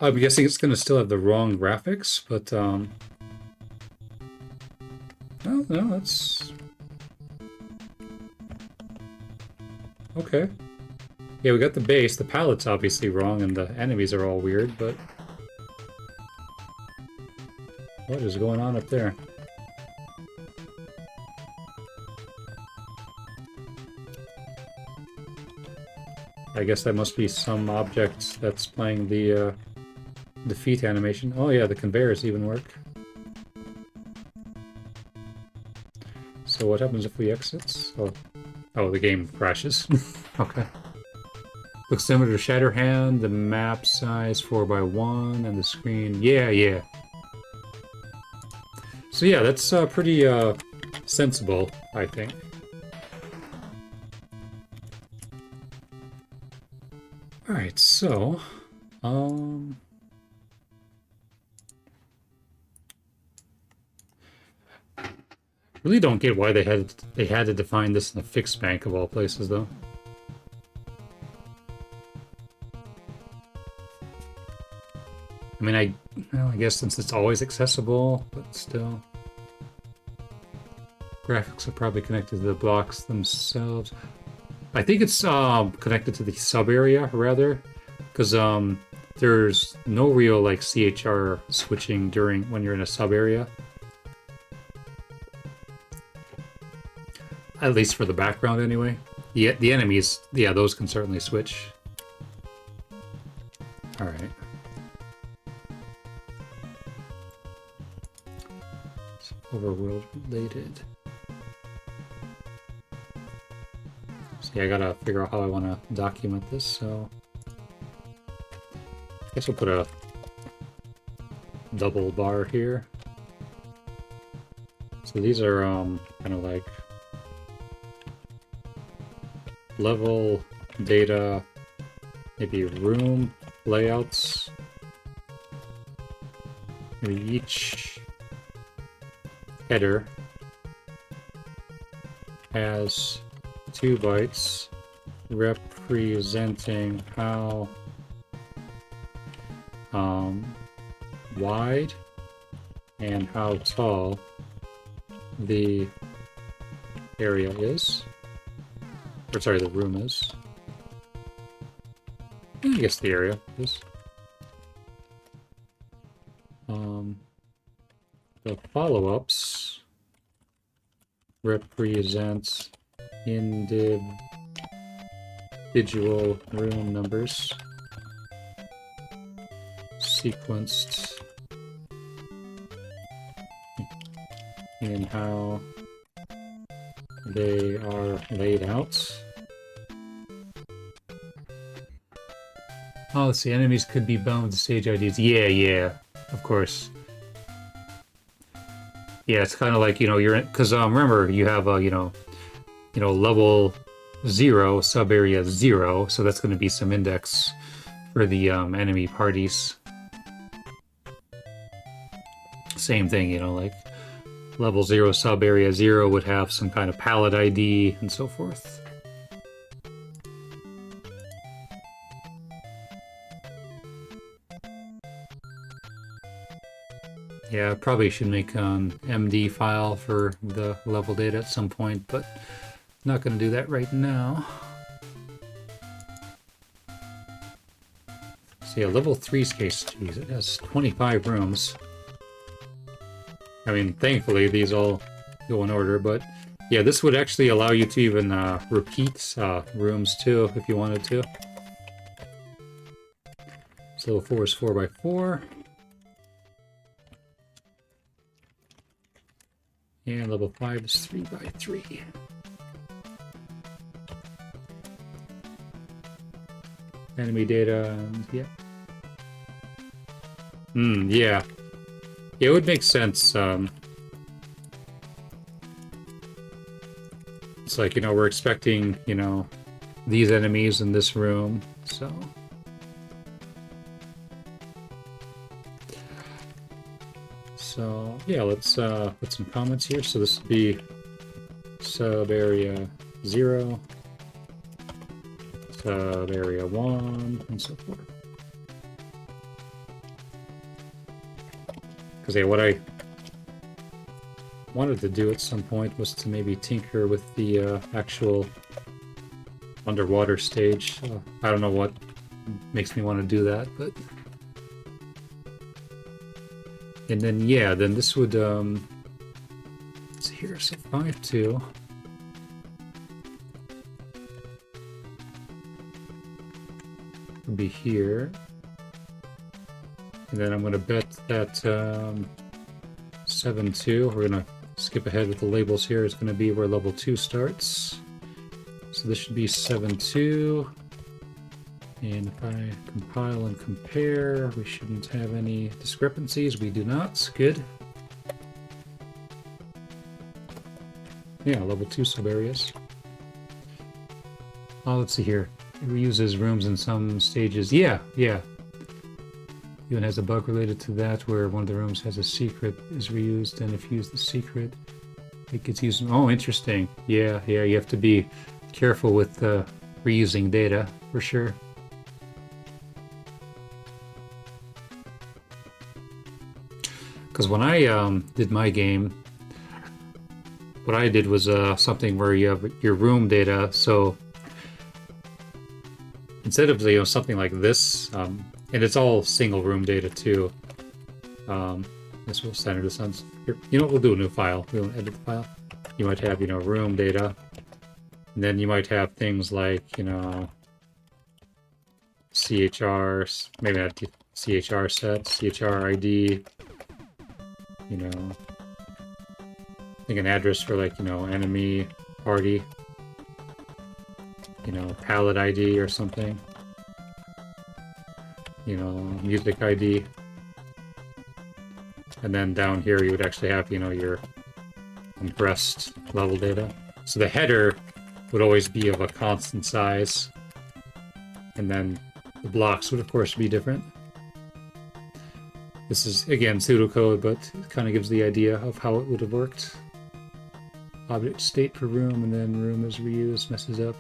I'm guessing it's going to still have the wrong graphics, but oh, no, that's... Okay. Yeah, we got the base. The palette's obviously wrong, and the enemies are all weird, but... What is going on up there? I guess that must be some object that's playing the feet animation. Oh yeah, the conveyors even work. So what happens if we exit? Oh, the game crashes. Okay. Looks similar to Shatterhand, the map size 4x1, and the screen. Yeah. So yeah, that's pretty sensible, I think. Alright, so... really don't get why they had to define this in a fixed bank of all places, though. I mean, I guess since it's always accessible, but still. Graphics are probably connected to the blocks themselves. I think it's connected to the sub area rather, because there's no real like CHR switching when you're in a sub area. At least for the background, anyway. The enemies, yeah, those can certainly switch. All right. It's overworld related. So yeah, I gotta figure out how I want to document this. So I guess we'll put a double bar here. So these are kind of like level, data, maybe room layouts. Maybe each header has 2 bytes representing how wide and how tall the area is. Or sorry, the room is. I guess the area is. The follow-ups represent individual room numbers sequenced in how they are laid out. Oh, let's see. Enemies could be bound with stage IDs. Yeah, of course. Yeah, it's kind of like, you're in, because remember you have level 0, sub area 0, so that's going to be some index for the enemy parties. Same thing, like level 0, sub area 0 would have some kind of palette ID and so forth. Yeah, I probably should make an MD file for the level data at some point, but not going to do that right now. So yeah, level 3's case, geez, it has 25 rooms. I mean, thankfully, these all go in order, but yeah, this would actually allow you to even repeat rooms too, if you wanted to. So level 4 is 4x4. And level 5 is 3x3. Enemy data, and yeah. Yeah. Yeah, it would make sense. It's like, we're expecting, these enemies in this room, so. So, yeah, let's put some comments here. So this would be sub area 0, sub area 1, and so forth. Because yeah, what I wanted to do at some point was to maybe tinker with the actual underwater stage. I don't know what makes me want to do that, but... And then, yeah, then this would, let's see here, so 5-2. Would be here. And then I'm going to bet that 7-2, we're going to skip ahead with the labels here, is going to be where level 2 starts. So this should be 7-2. And if I compile and compare, we shouldn't have any discrepancies. We do not. Good. Yeah, level 2 sub-areas. Oh, let's see here. It reuses rooms in some stages. Yeah. Even has a bug related to that where one of the rooms has a secret is reused, and if you use the secret, it gets used. Oh, interesting. Yeah, you have to be careful with reusing data, for sure. Because when I did my game, what I did was something where you have your room data. So instead of something like this, and it's all single room data too. This will center this on here. We'll do a new file. We won't edit the file. You might have room data, and then you might have things like CHR, maybe not CHR set, CHR ID. I think an address for enemy party, palette ID or something, music ID. And then down here you would actually have, your compressed level data. So the header would always be of a constant size. And then the blocks would of course be different. This is, again, pseudocode, but it kind of gives the idea of how it would have worked. Object state for room, and then room is reused, messes up.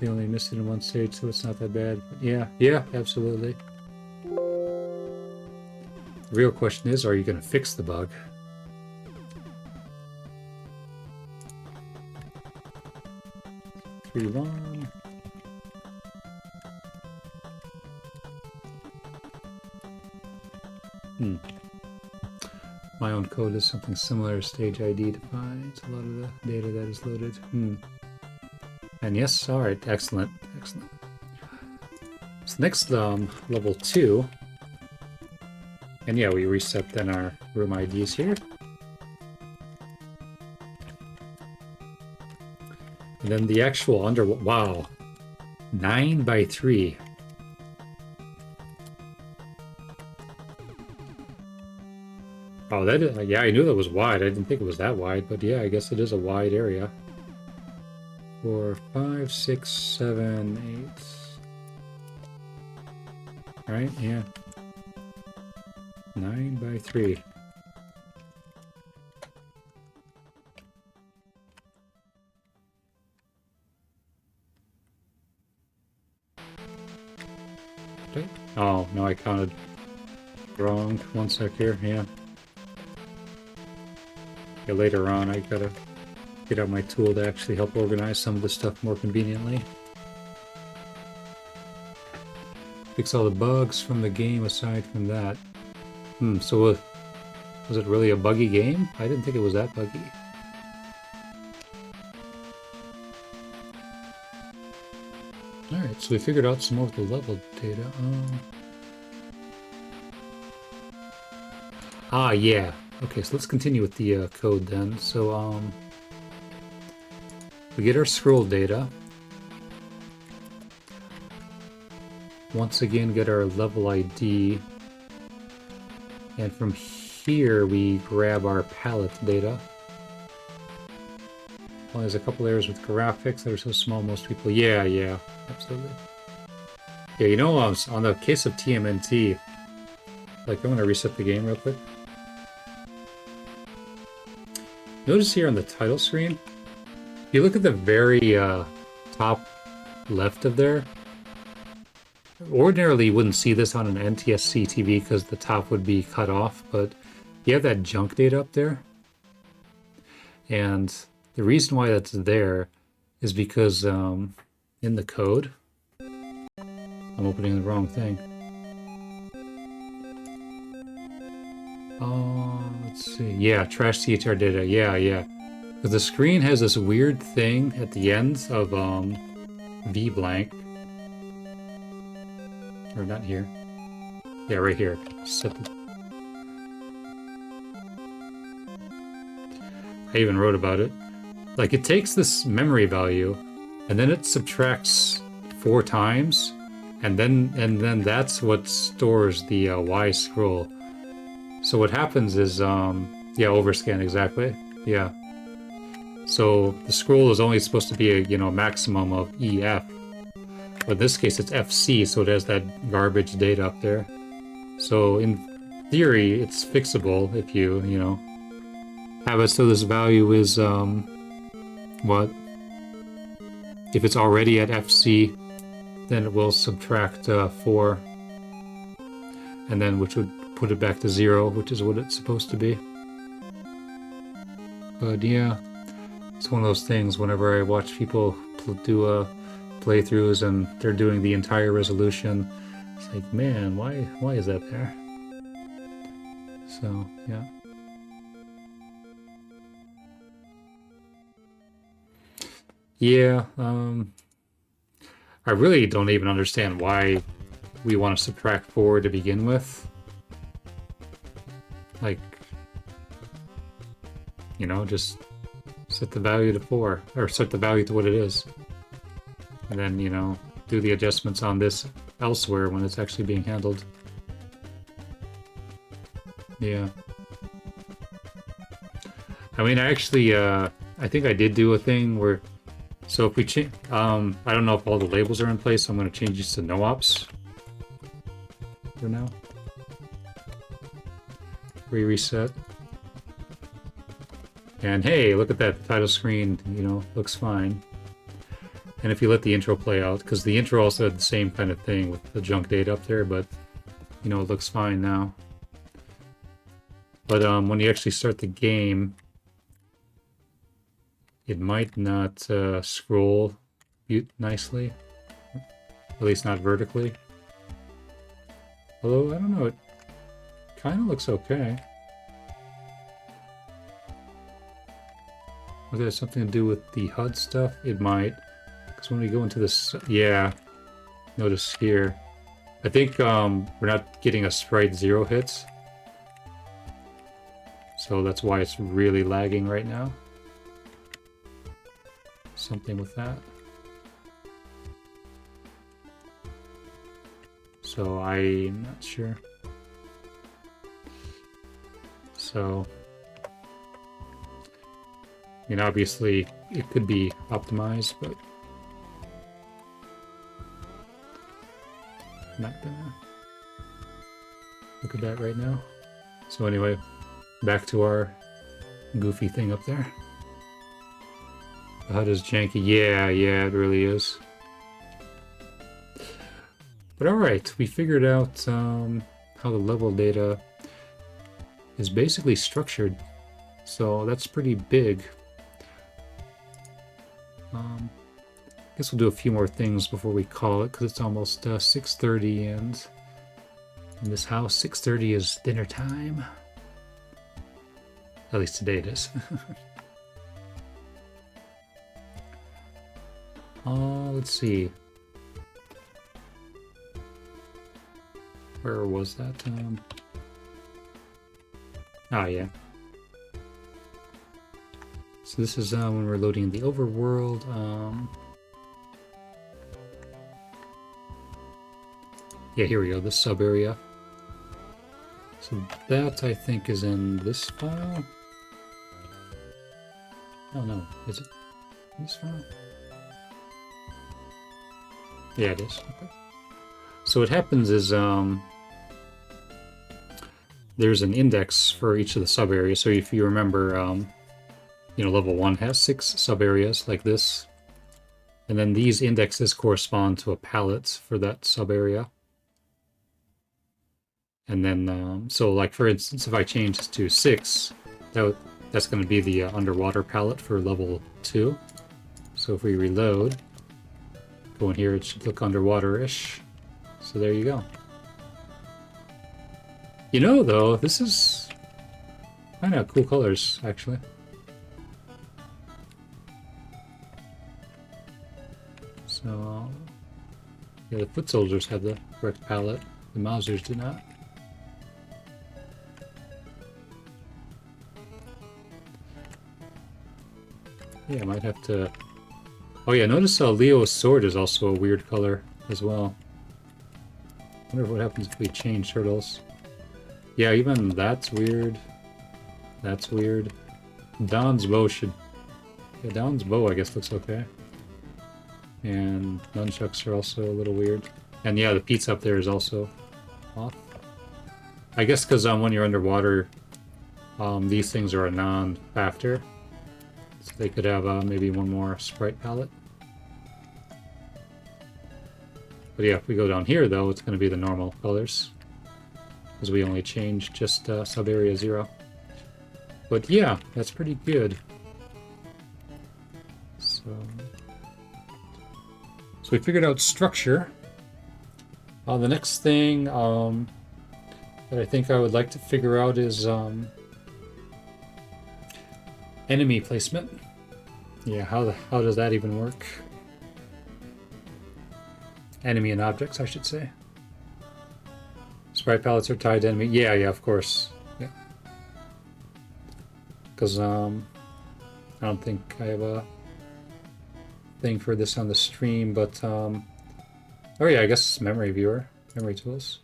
They only missed it in one stage, so it's not that bad. But yeah, absolutely. The real question is, are you going to fix the bug? Three long. My own code is something similar. Stage ID defines a lot of the data that is loaded. And yes, all right, excellent, excellent. So next, level 2. And yeah, we reset then our room IDs here. And then the actual wow, 9 by 3. Oh, that yeah, I knew that was wide. I didn't think it was that wide, but yeah, I guess it is a wide area. 4, 5, 6, 7, 8. Right? Yeah. 9 by 3. Okay. Oh, no, I counted wrong. 1 sec here. Yeah. Yeah, later on, I gotta get out my tool to actually help organize some of the stuff more conveniently. Fix all the bugs from the game aside from that. So was it really a buggy game? I didn't think it was that buggy. Alright, so we figured out some more of the level data. Yeah. Okay, so let's continue with the code then. So, we get our scroll data. Once again, get our level ID. And from here, we grab our palette data. Well, there's a couple errors with graphics that are so small, most people... Yeah, absolutely. Yeah, you know, on the case of TMNT, like, I'm gonna reset the game real quick. Notice here on the title screen, if you look at the very top left of there, ordinarily you wouldn't see this on an NTSC TV because the top would be cut off, but you have that junk data up there. And the reason why that's there is because in the code, I'm opening the wrong thing. Let's see. Yeah, trash CHR data. Yeah. Because the screen has this weird thing at the end of V blank. Or not here. Yeah, right here. I even wrote about it. Like, it takes this memory value, and then it subtracts 4 times, and then that's what stores the Y scroll. So what happens is, yeah, overscan, exactly. Yeah. So the scroll is only supposed to be a, maximum of EF. But in this case, it's FC, so it has that garbage data up there. So in theory, it's fixable if you, have it so this value is, what? If it's already at FC, then it will subtract 4. And then which would put it back to 0, which is what it's supposed to be. But yeah, it's one of those things whenever I watch people do playthroughs and they're doing the entire resolution, it's like, man, why is that there? So, yeah. Yeah, I really don't even understand why we want to subtract 4 to begin with. Like, just set the value to 4, or set the value to what it is. And then, do the adjustments on this elsewhere when it's actually being handled. Yeah. I mean, I actually, I think I did do a thing where, so if we change, I don't know if all the labels are in place, so I'm going to change these to no ops for now. Reset. And hey, look at that, the title screen, looks fine. And if you let the intro play out, because the intro also had the same kind of thing with the junk data up there, but, it looks fine now. But when you actually start the game, it might not scroll nicely, at least not vertically. Although, I don't know, it kind of looks okay. Whether it has something to do with the HUD stuff, it might. Because when we go into this, yeah, notice here, I think we're not getting a sprite 0 hits. So that's why it's really lagging right now. Something with that. So I'm not sure. So, I mean, obviously it could be optimized, but I'm not gonna look at that right now. So anyway, back to our goofy thing up there. The HUD is janky. Yeah, it really is. But alright, we figured out how the level data is basically structured. So that's pretty big. I guess we'll do a few more things before we call it, because it's almost 6:30, and in this house, 6:30 is dinner time. At least today it is. Let's see. Where was that? Yeah. So this is when we're loading the overworld. Yeah, here we go, this sub area. So that, I think, is in this file. Oh no, is it this file? Yeah, it is. Okay. So what happens is there's an index for each of the sub areas. So if you remember, you know, level 1 has 6 sub areas like this, and then these indexes correspond to a palette for that sub area. And then, so like for instance, if I change this to 6, that's going to be the underwater palette for level 2. So if we reload, go in here, it should look underwater-ish. So there you go. You know, though, this is kind of cool colors, actually. So, yeah, the foot soldiers have the correct palette. The Mausers do not. Yeah, I might have to... Oh yeah, notice Leo's sword is also a weird color as well. I wonder what happens if we change turtles. Yeah, even that's weird. That's weird. Don's bow should... Yeah, Don's bow, I guess, looks okay. And nunchucks are also a little weird. And yeah, the pizza up there is also off. I guess because when you're underwater, these things are a non-factor. So they could have maybe one more sprite palette. But yeah, if we go down here, though, it's going to be the normal colors. Because we only changed just sub-area 0. But yeah, that's pretty good. So we figured out structure. The next thing that I think I would like to figure out is enemy placement. Yeah, how does that even work? Enemy and objects, I should say. Sprite palettes are tied to enemy. Yeah, of course. Yeah. Because I don't think I have a thing for this on the stream, but oh yeah, I guess memory viewer, memory tools.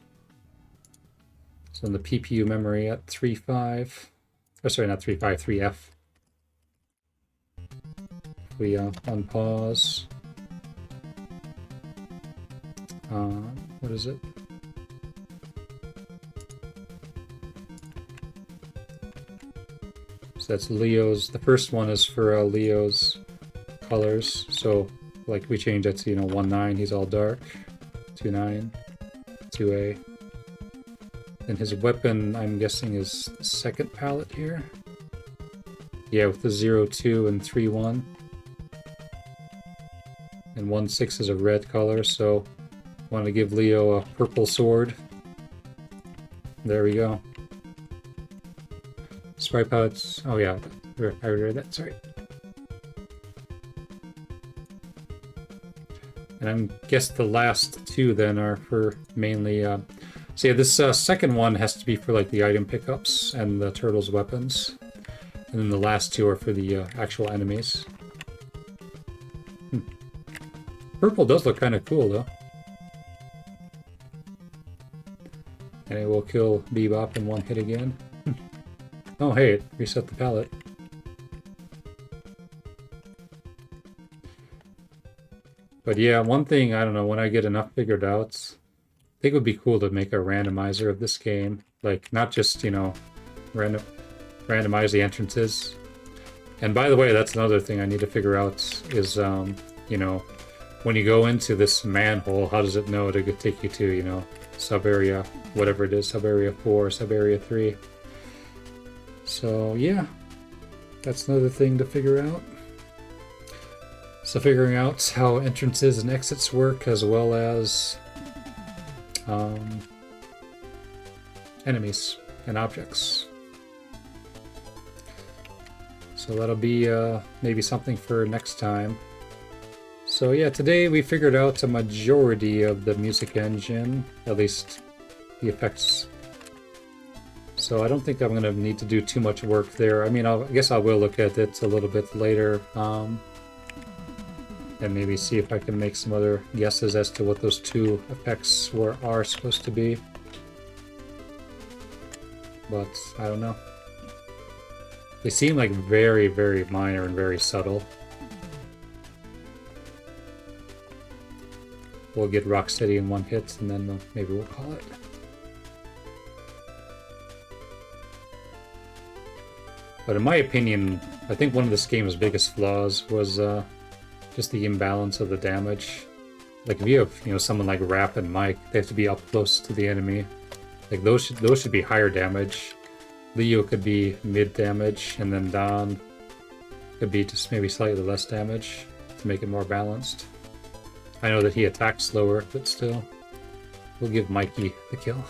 So in the PPU memory at 3.5, oh sorry, not 3.5, 3F. We unpause. What is it? So that's Leo's. The first one is for Leo's colors. So like we change that to 1.9. He's all dark. 2.9. 2A. And his weapon, I'm guessing, is the second palette here. Yeah, with the 0.2 and 3.1. And 1.6 is a red color, so I want to give Leo a purple sword. There we go. Sprite palettes. Oh yeah, I already read that, sorry. And I guess the last two then are for mainly... so yeah, this second one has to be for like the item pickups and the turtles' weapons. And then the last two are for the actual enemies. Purple does look kind of cool though. And it will kill Bebop in one hit again. Oh hey, it reset the palette. But yeah, one thing, I don't know, when I get enough figured out, I think it would be cool to make a randomizer of this game. Like, not just, you know, randomize the entrances. And by the way, that's another thing I need to figure out is, you know, when you go into this manhole, how does it know to take you to, you know, sub-area, whatever it is, sub-area 4, sub-area 3. So, yeah, that's another thing to figure out. So figuring out how entrances and exits work, as well as enemies and objects. So that'll be maybe something for next time. So yeah, today we figured out a majority of the music engine, at least the effects. So I don't think I'm going to need to do too much work there. I mean, I guess I will look at it a little bit later. And maybe see if I can make some other guesses as to what those two effects are supposed to be. But I don't know. They seem like very, very minor and very subtle. We'll get Rocksteady in one hit, and then maybe we'll call it. But in my opinion, I think one of this game's biggest flaws was just the imbalance of the damage. Like if you have, you know, someone like Rap and Mike, they have to be up close to the enemy. Like those should be higher damage. Leo could be mid damage, and then Don could be just maybe slightly less damage to make it more balanced. I know that he attacks slower, but still, we'll give Mikey the kill.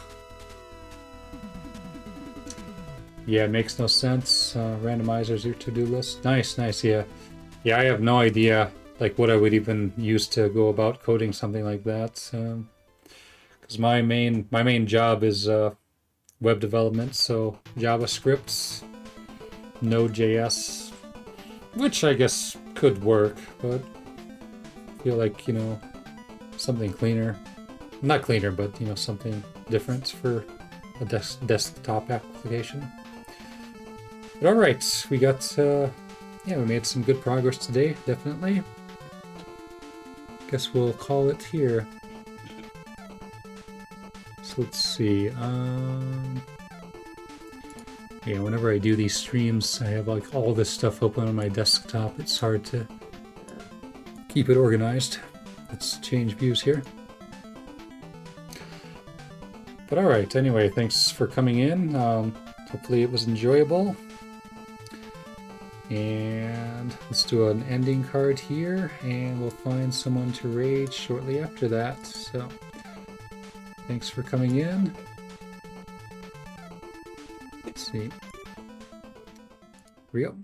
Yeah, it makes no sense. Randomizers your to-do list. Nice, nice. Yeah, I have no idea like what I would even use to go about coding something like that. Because my main job is web development, so JavaScript, Node.js, which I guess could work, but I feel like, you know, something cleaner. Not cleaner, but, you know, something different for a desktop application. But alright, we got, yeah, we made some good progress today, definitely. Guess we'll call it here. So let's see, yeah, whenever I do these streams, I have like all this stuff open on my desktop. It's hard to keep it organized. Let's change views here. But alright, anyway, thanks for coming in. Hopefully it was enjoyable. And let's do an ending card here, and we'll find someone to raid shortly after that. So, thanks for coming in. Let's see. Here we go.